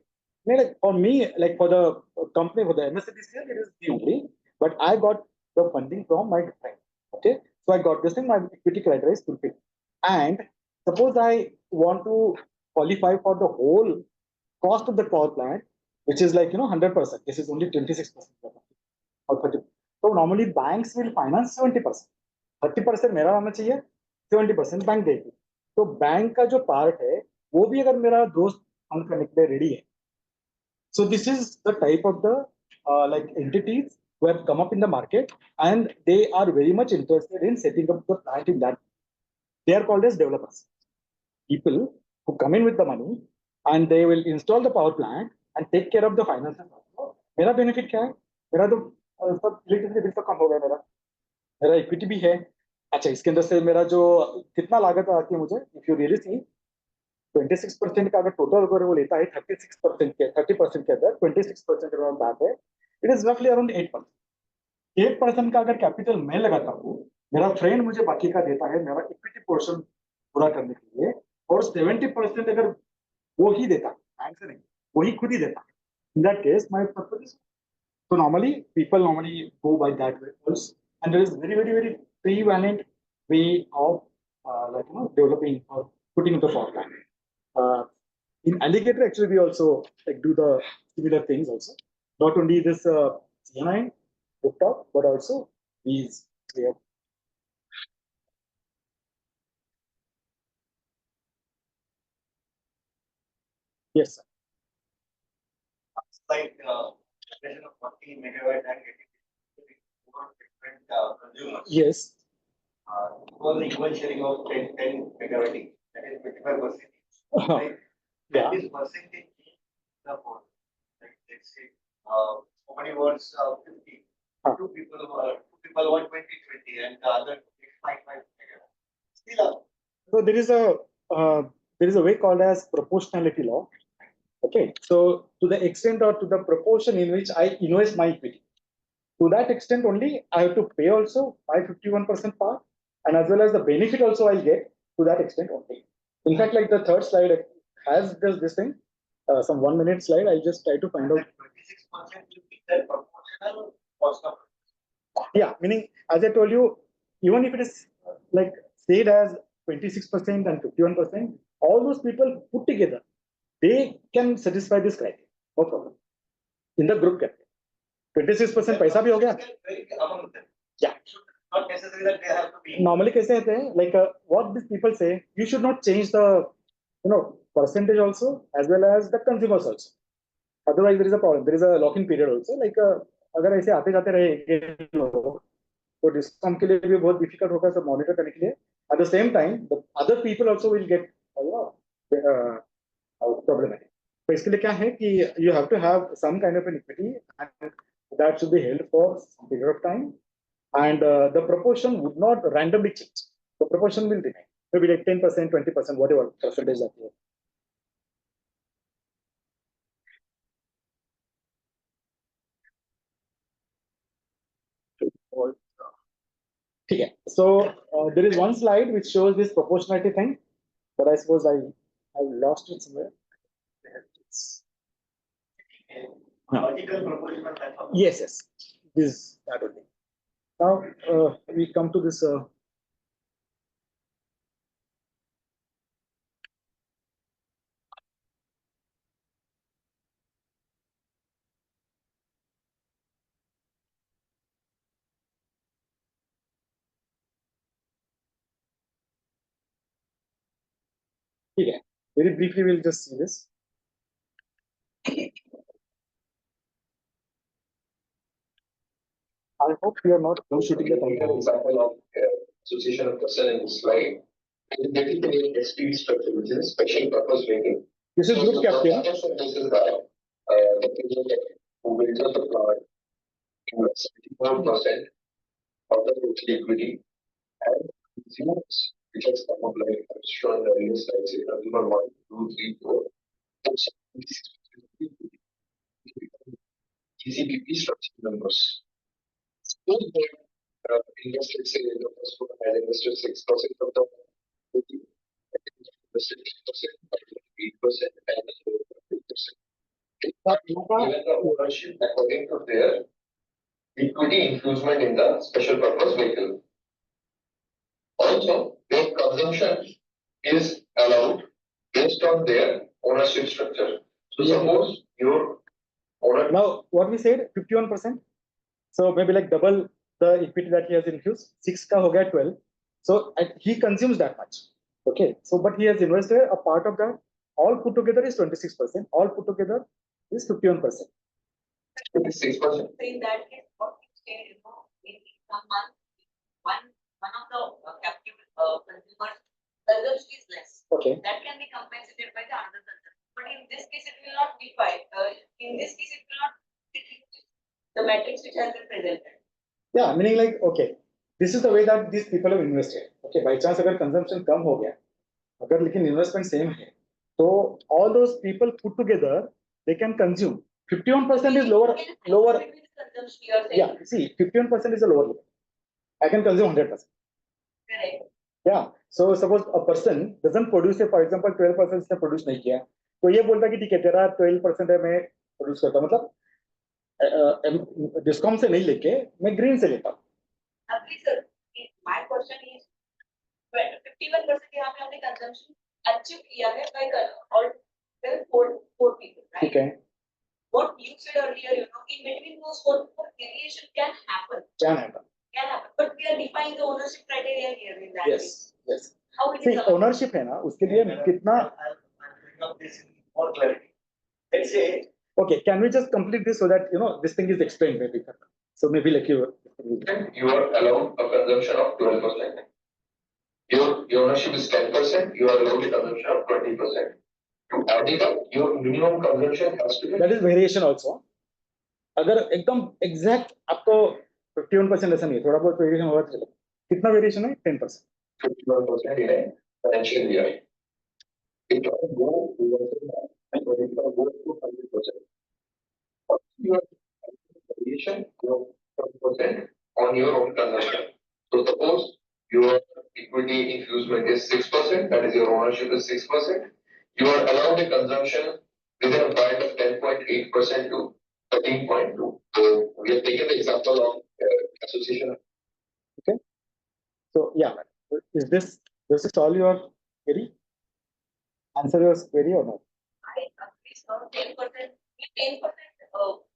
Like for me, like for the company, for the MCCIA, it is the only, but I got the funding from my friend. Okay, so I got this thing, my equity criteria is fulfilled. And suppose I want to qualify for the whole cost of the power plant, which is like 100%. This is only 26% or 30%. So normally banks will finance 70%. 30% मेरा आना चाहिए, 70% bank देगी. तो bank का जो part है वो भी अगर मेरा दोस्त फंड करने के लिए रेडी है. So this is the type of the like entities who have come up in the market and they are very much interested in setting up the plant in that. They are called as developers. People who come in with the money and they will install the power plant and take care of the finances. मेरा benefit क्या है? मेरा तो सब electricity bill तो कम हो गया मेरा इक्विटी भी है. अच्छा, इसके अंदर से मेरा जो कितना लागत आती है मुझे, इफ यू रियली सी 26% का अगर टोटल अगर वो लेता है 30% के अंदर 26% अराउंड बात है, इट इज रफली अराउंड 8%. 8% का अगर कैपिटल मैं लगाता हूँ, मेरा फ्रेंड मुझे बाकी का देता है मेरा इक्विटी पोर्शन पूरा करने के लिए, और 70% अगर वो ही देता है, बैंक से नहीं, वो ही खुद ही देता है. In that case my purpose is, so normally people go by that way also, and there is very prevalent way of developing or putting up the power plant. In Alligator, actually, we also like do the similar things also. Not only this CNI rooftop, but also these. Yeah. Yes, sir. Like generation of 40 megawatt and getting different consumers. Yes. Was equal sharing of 10 megawatt each. That is 25%. Right? Yeah. This percentage is the board. Like let's say somebody wants 50. Two people want 20, and the other 5 megawatt. Still up. So there is a way called as proportionality law. Okay, so to the extent or to the proportion in which I invest my equity, to that extent only I have to pay also my 51% part, and as well as the benefit also I'll get to that extent only. In fact, like the third slide has this thing, some 1 minute slide. I'll just try to find out. 26% will be the proportional cost of. Yeah, meaning as I told you, even if it is like said as 26% and 51%, all those people put together, they can satisfy this criteria, no problem. In the group category, 26% पैसा भी हो गया. Yeah. Not necessary that they have to be. Normally कैसे होते हैं, like what these people say, you should not change the percentage also as well as the consumers also. Otherwise there is a problem. There is a lock-in period also. Like अगर ऐसे आते जाते रहे लोग, तो डिस्कॉम के लिए भी बहुत डिफिकल्ट होगा सब मॉनिटर करने के लिए. At the same time the other people also will get problem है. तो इसके लिए क्या है कि you have to have some kind of an equity and that should be held for some period of time and the proportion would not randomly change. The proportion will remain. Maybe like 10%, 20%, whatever percentage that you have. Okay. So there is one slide which shows this proportionality thing, but I suppose I lost it somewhere. Logical proportional method. Yes, yes. This that only. Now we come to this. Okay. Very briefly, we'll just see this. I hope you are not shooting the title. Example of association of person in this slide. Dedicated SPV structure, which is special purpose vehicle. This is So group the captain. purpose of this is that the people who builds up the plant invest 74% of the total equity and consumers, which has come up like I'm shown in the earlier slides, consumer 1, 2, 3, 4. GCPP structure numbers. Suppose that invested, say, in the first one has invested 6% of the equity, invested 8%, and 8%. Given the ownership according to their equity infusement in the special purpose vehicle. Also, their consumption is allowed based on their ownership structure. So suppose your owner. Now, what we said, 51%. So maybe like double the equity that he has infused. 6 ka ho gaya 12. So he consumes that much. Okay. So but he has invested a part of that. All put together is 26%. All put together is 51%. 56%. So in that case, what you say, maybe some month, one of the captive consumers consumption is less. Okay. That can be compensated by the other consumer. But in this case, it will not be fine. In this case, it will not fit into the matrix which has been presented. Yeah, meaning like, okay, this is the way that these people have invested. Okay, by chance अगर consumption कम हो गया, अगर लेकिन investment same है, so all those people put together, they can consume. 51% is lower. Consumption, you are saying. Yeah, see, 51% is a lower limit. I can consume 100%. Correct. Yeah, so suppose a person doesn't produce, for example, 12% उसने produce नहीं किया, तो ये बोलता कि ठीक है तेरा 12% है मैं produce करता हूँ, मतलब डिस्कॉम से नहीं लेके मैं ग्रीन से लेता हूँ. Agree, sir. My question is 51% यहाँ पे हमने consumption achieve किया है by all four people, right? ठीक है. What you said earlier, in between those four variation can happen. Can happen. Can happen. But we are defining the ownership criteria here in that Yes, case. yes. How it See, is ownership है ना, उसके लिए कितना. I'll bring up this in more clarity. Let's say. Okay, can we just complete this so that this thing is explained maybe? So maybe like you are allowed a consumption of 12%. Your ownership is 10%. You are allowed a consumption of 20%. To add it up, your minimum consumption has to be. That is variation also. अगर एकदम exact आपको 51% ऐसा नहीं है, थोड़ा बहुत variation होगा तो चलेगा. कितना variation है? 10%. 51% in a financial year. It can go and it can go to 100%. Your variation of 20% on your own consumption. So suppose your equity infusement is 6%, that is your ownership is 6%. You are allowed a consumption within a band of 10.8% to 13.2. So we have taken the example of association. Okay. So yeah, does this solve your query? Answer your query or not? I agree, sir. 10%. 10%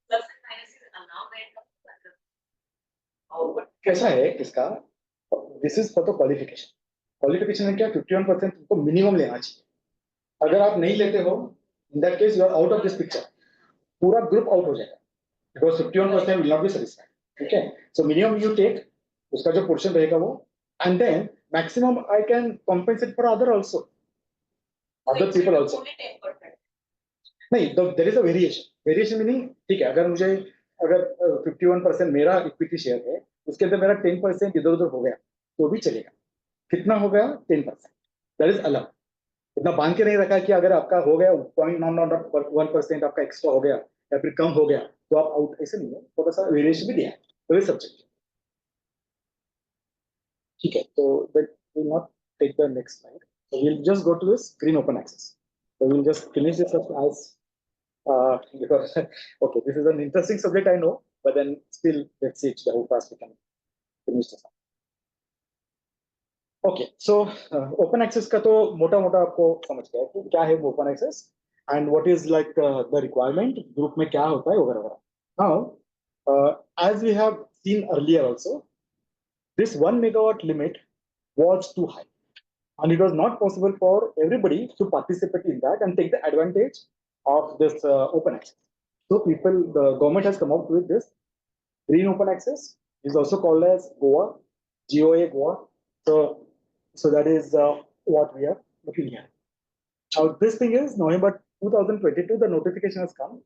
plus and minus is allowed. कैसा है इसका? This is for the qualification. Qualification में क्या 51% तुमको minimum लेना चाहिए. अगर आप नहीं लेते हो, in that case you are out of this picture. पूरा group out हो जाएगा. Because 51% will not be satisfied. Okay. So minimum you take उसका जो पोर्शन रहेगा वो, and then maximum I can compensate for other also, other people also. Only 10%. नहीं, there is a variation meaning, ठीक है, अगर मुझे अगर 51% मेरा इक्विटी शेयर है, उसके अंदर मेरा 10% इधर उधर हो गया तो भी चलेगा. कितना हो गया? 10%. दैट इज अलग. इतना बांध के नहीं रखा कि अगर आपका हो गया 0.1% आपका एक्स्ट्रा हो गया या फिर कम हो गया तो आप आउट, ऐसे नहीं है. थोड़ा सा वेरिएशन भी दिया है, तो ये सब्जेक्ट. ठीक है, तो that will not take the next slide. So we'll just go to this green open access. So we'll just finish this up as because okay, this is an interesting subject I know, but then still let's see how fast we can finish this up. Okay, so open access का तो मोटा मोटा आपको समझ गया कि क्या है open access and what is like the requirement, group में क्या होता है वगैरह वगैरह. Now as we have seen earlier also, this 1 megawatt limit was too high. And it was not possible for everybody to participate in that and take the advantage of this open access. So the government has come up with this green open access. Is also called as GOA, GOA, GOA. So that is what we are looking at. Now this thing is November 2022, the notification has come.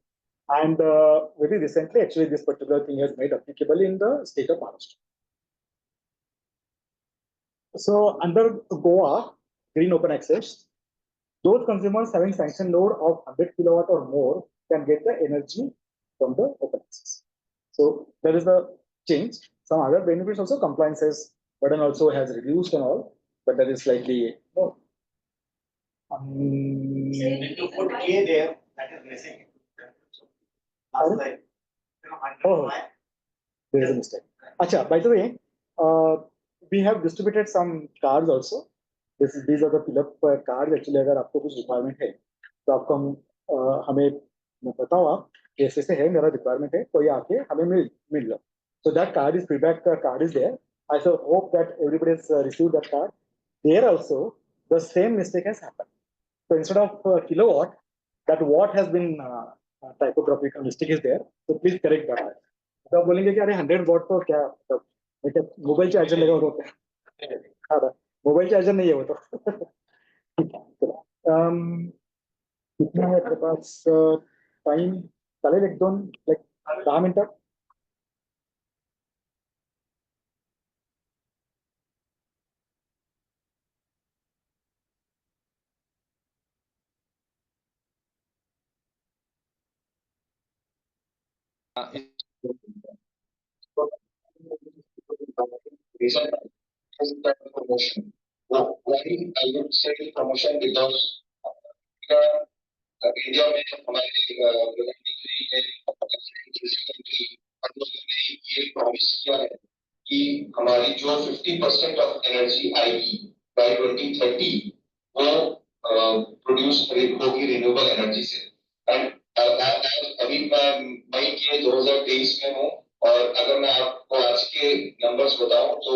And very recently, actually, this particular thing has made applicable in the state of Maharashtra. So under GOA, green open access, those consumers having sanction load of 100 kilowatt or more can get the energy from the open access. So there is a change. Some other benefits also, compliances burden also has reduced and all, but that is slightly If you put K there, that is missing. Last slide. Oh. There is a mistake. Acha, by the way, we have distributed some cards also. These are the fill-up cards. Actually, अगर आपको कुछ requirement है, तो आपको हमें बताओ आप कैसे से है मेरा requirement है, कोई आके हमें मिल लो. So that card is feedback card is there. I so hope that everybody has received that card. There also the same mistake has happened. So instead of kilowatt, that watt has been typographical mistake is there. So please correct that. तो आप बोलेंगे कि अरे 100 what तो क्या मतलब mobile charger लगा होता है. हाँ, मोबाइल चार्जर नहीं है वो तो. ठीक है, चलो कितना है आपके पास टाइम? चालेल एक दोन लाइक 10 मिनिटं. Reason is that promotion. Why I would say promotion because India में हमारे प्रधानमंत्री ने ये प्रॉमिस किया है कि हमारी जो 50% ऑफ एनर्जी आएगी बाय 2030 वो प्रोड्यूस होगी रिन्यूएबल एनर्जी से. एंड अभी मैं मई के 2023 में हूँ और अगर मैं आपको आज के नंबर्स बताऊं तो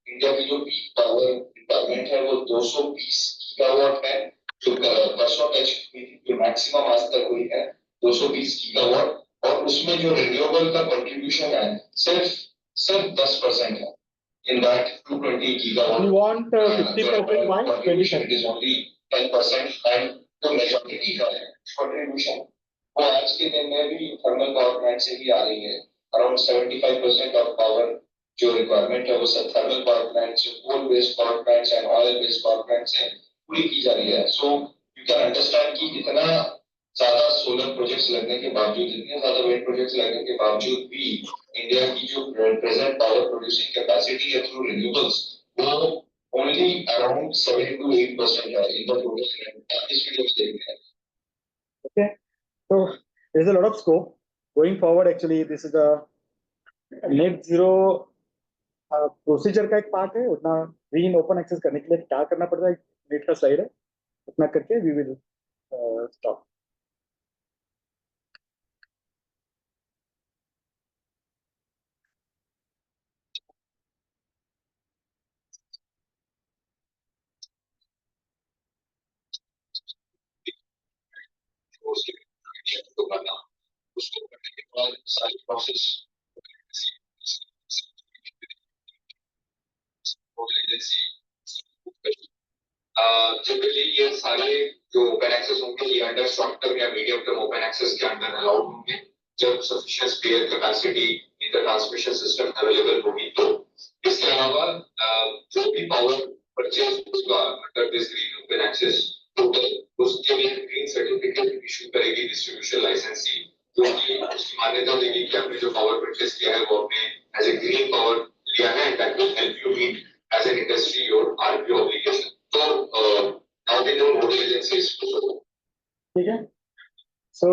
इंडिया की जो पीक पावर रिक्वायरमेंट है वो 220 गीगावाट है, जो परसों टच हुई थी, जो मैक्सिमम आज तक हुई है 220 गीगावाट, और उसमें जो रिन्यूएबल का कंट्रीब्यूशन है सिर्फ 10% है. In that 220 gigawatt, You want 50% by contribution is only 10%, and the majority का है contribution वो आज के दिन में भी थर्मल पावर प्लांट से ही आ रही है. Around 75% of power जो रिक्वायरमेंट है वो सब थर्मल पावर प्लांट से, कोल बेस्ड पावर प्लांट से, ऑयल बेस्ड पावर प्लांट से पूरी की जा रही है. सो यू कैन अंडरस्टैंड कि इतना ज्यादा सोलर प्रोजेक्ट्स लगने के बावजूद, इतने ज्यादा विंड प्रोजेक्ट्स लगने के बावजूद भी इंडिया की जो प्रेजेंट पावर प्रोड्यूसिंग कैपेसिटी है थ्रू रिन्यूएबल्स वो ओनली अराउंड 7 to 8% है इन द टोटल. इस वीडियो में देखते हैं. Okay, so there is a lot of scope going forward. Actually, this is a net zero procedure का एक पार्ट है. उतना ग्रीन ओपन एक्सेस करने के लिए क्या करना पड़ता है, नेट का स्लाइड है, उतना करके वी विल स्टॉप. उसको करना, उसको करने के बाद सारी प्रोसेस जनरली ये सारे जो ओपन एक्सेस होंगे ये अंडर शॉर्ट टर्म या मीडियम टर्म ओपन एक्सेस के अंडर अलाउड होंगे जब sufficient spare capacity in the transmission system available होगी तो इसके अलावा जो भी पावर परचेज होगा under this green open access total उसके लिए ग्रीन सर्टिफिकेट इशू करेगी डिस्ट्रीब्यूशन लाइसेंसी जो कि उसकी मान्यता देगी कि आपने जो पावर परचेज किया है वो आपने एज ए ग्रीन पावर लिया है that will help you meet as an industry your RPO obligation तो now we know nodal agencies ठीक है. So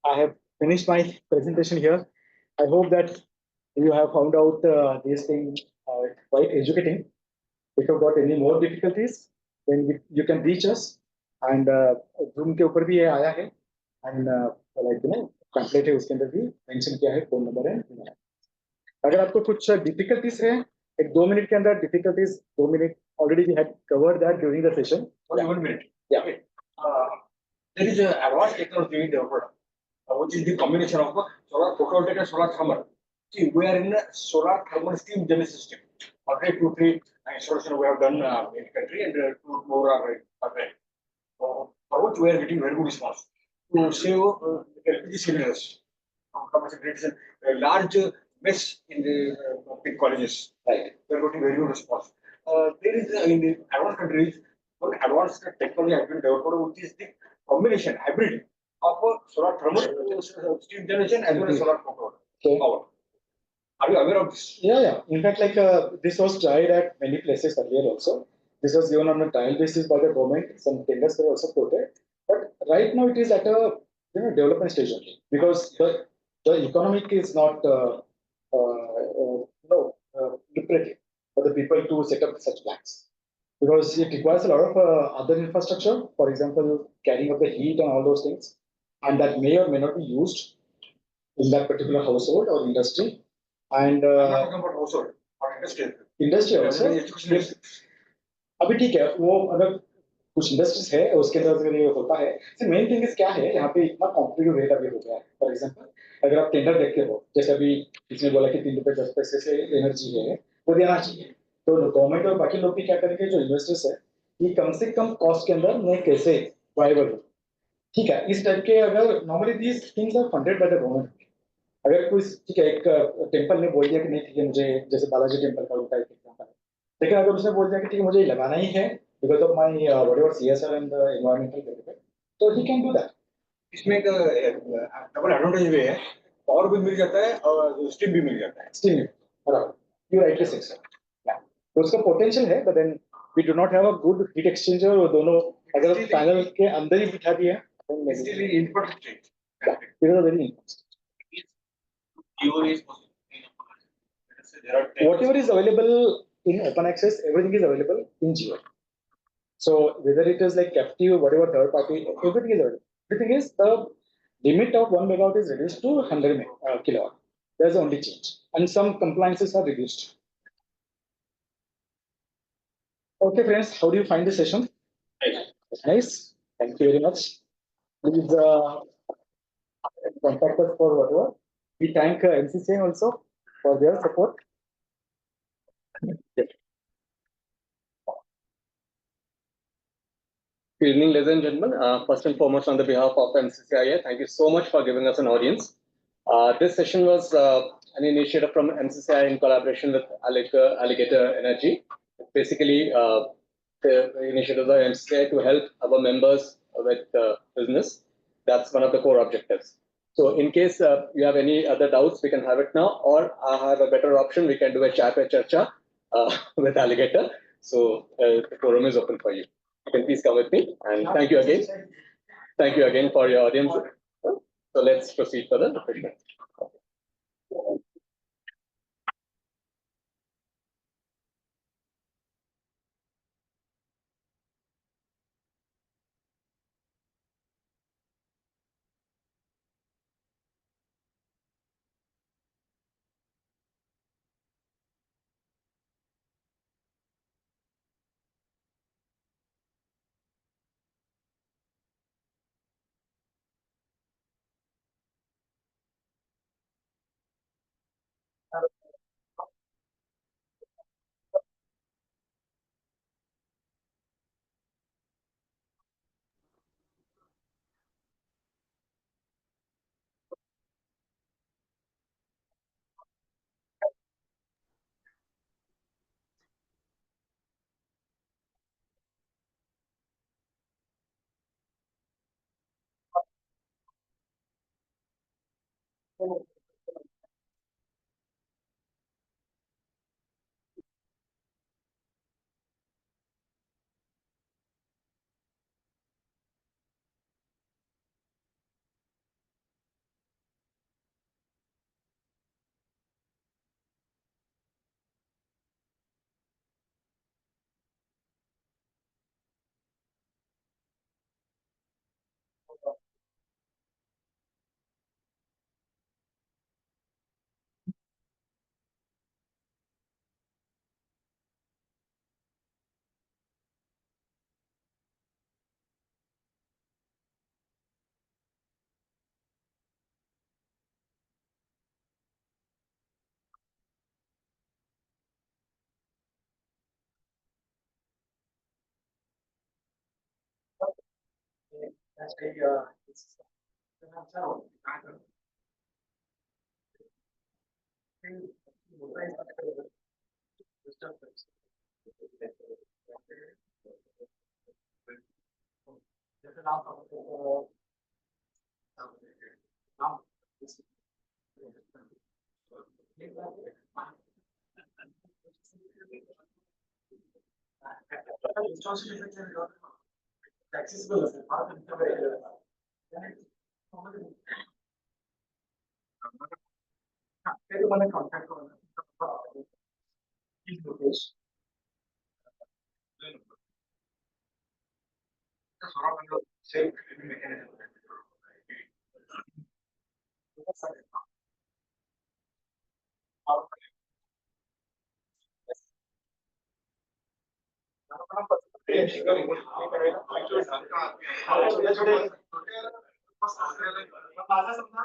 I have finished my presentation here. I hope that you have found out these things quite educating. If you've got any more difficulties, then you can reach us. And Zoom के ऊपर भी ये आया है. And like template है उसके अंदर भी mention किया है phone number है. अगर आपको कुछ difficulties है, एक 2 मिनट के अंदर difficulties 2 minute already we had covered that during the session. Only 1 minute. Yeah. Okay. There is an advanced technology developed, which is the combination of solar photovoltaic and solar thermal. See, we are in a solar thermal steam generation system. Already 2-3 installation we have done in the country, and 2 more are there. For which we are getting very good response. To save LPG cylinders, capacity is a large mess in the big colleges. Right. We are getting very good response. There is in the advanced countries, one advanced technology has been developed, which is the combination hybrid of solar thermal steam generation as well as solar Okay. power. Are you aware of this? Yeah. In fact, like this was tried at many places earlier also. This was given on a trial basis by the government. Some tenders were also quoted. But right now it is at a development stage only because the economic is not lucrative for the people to set up such plants because it requires a lot of other infrastructure. For example, carrying of the heat and all those things, and that may or may not be used in that particular household or industry. And I'm not talking about household or industry. industry also. अभी ठीक है वो अगर कुछ industries है उसके अंदर अगर ये होता है मेन थिंग इज क्या है यहाँ पे इतना कॉम्पिटिटिव रेट अभी हो गया है. फॉर एग्जांपल अगर आप टेंडर देखते हो जैसे अभी इसने बोला कि 3 रुपए 10 पैसे से एनर्जी है वो देना चाहिए तो गवर्नमेंट और बाकी लोग भी क्या करेंगे जो इन्वेस्टर्स है कि कम से कम कॉस्ट के अंदर मैं कैसे वायबल हूँ. ठीक है इस टाइप के अगर normally these things are funded by the government. अगर कोई ठीक है एक टेम्पल ने बोल दिया कि नहीं ठीक है मुझे जैसे बालाजी टेम्पल का उनका एक एग्जांपल है लेकिन अगर उसने बोल दिया कि ठीक है मुझे लगाना ही है because of my whatever CSR and the environmental benefit तो ही कैन डू दैट. इसमें एक डबल एडवांटेज भी है पावर भी मिल जाता है और स्टीम भी मिल जाता है. स्टीम बराबर यू राइटली सेड सर. तो उसका पोटेंशियल है but then we do not have a good heat exchanger और दोनों अगर पैनल के अंदर ही बिठा दिया Still in input stage. It is very Pure is possible. There are whatever is available in open access, everything is available in Geo. So whether it is like captive, whatever third party, everything is available. The thing is the limit of 1 megawatt is reduced to 100 kilowatt. That's the only change, and some compliances are reduced. Okay, friends, how do you find the session? Nice. Thank you very much. Please contact us for whatever. We thank MCCIA also for their support. Good evening, ladies and gentlemen. First and foremost, on the behalf of MCCIA, thank you so much for giving us an audience. This session was an initiative from MCCIA in collaboration with Alligator Energy. Basically, the initiative of MCCIA to help our members with business. That's one of the core objectives. So in case you have any other doubts, we can have it now, or I have a better option, we can do a chat with Charcha with Alligator. So the forum is open for you. You can please come with me, and thank you again. Thank you again for your audience. So let's proceed further. accessible असेल फार ते तुम्हाला contact करून please Lokesh self mechanism माझा समजा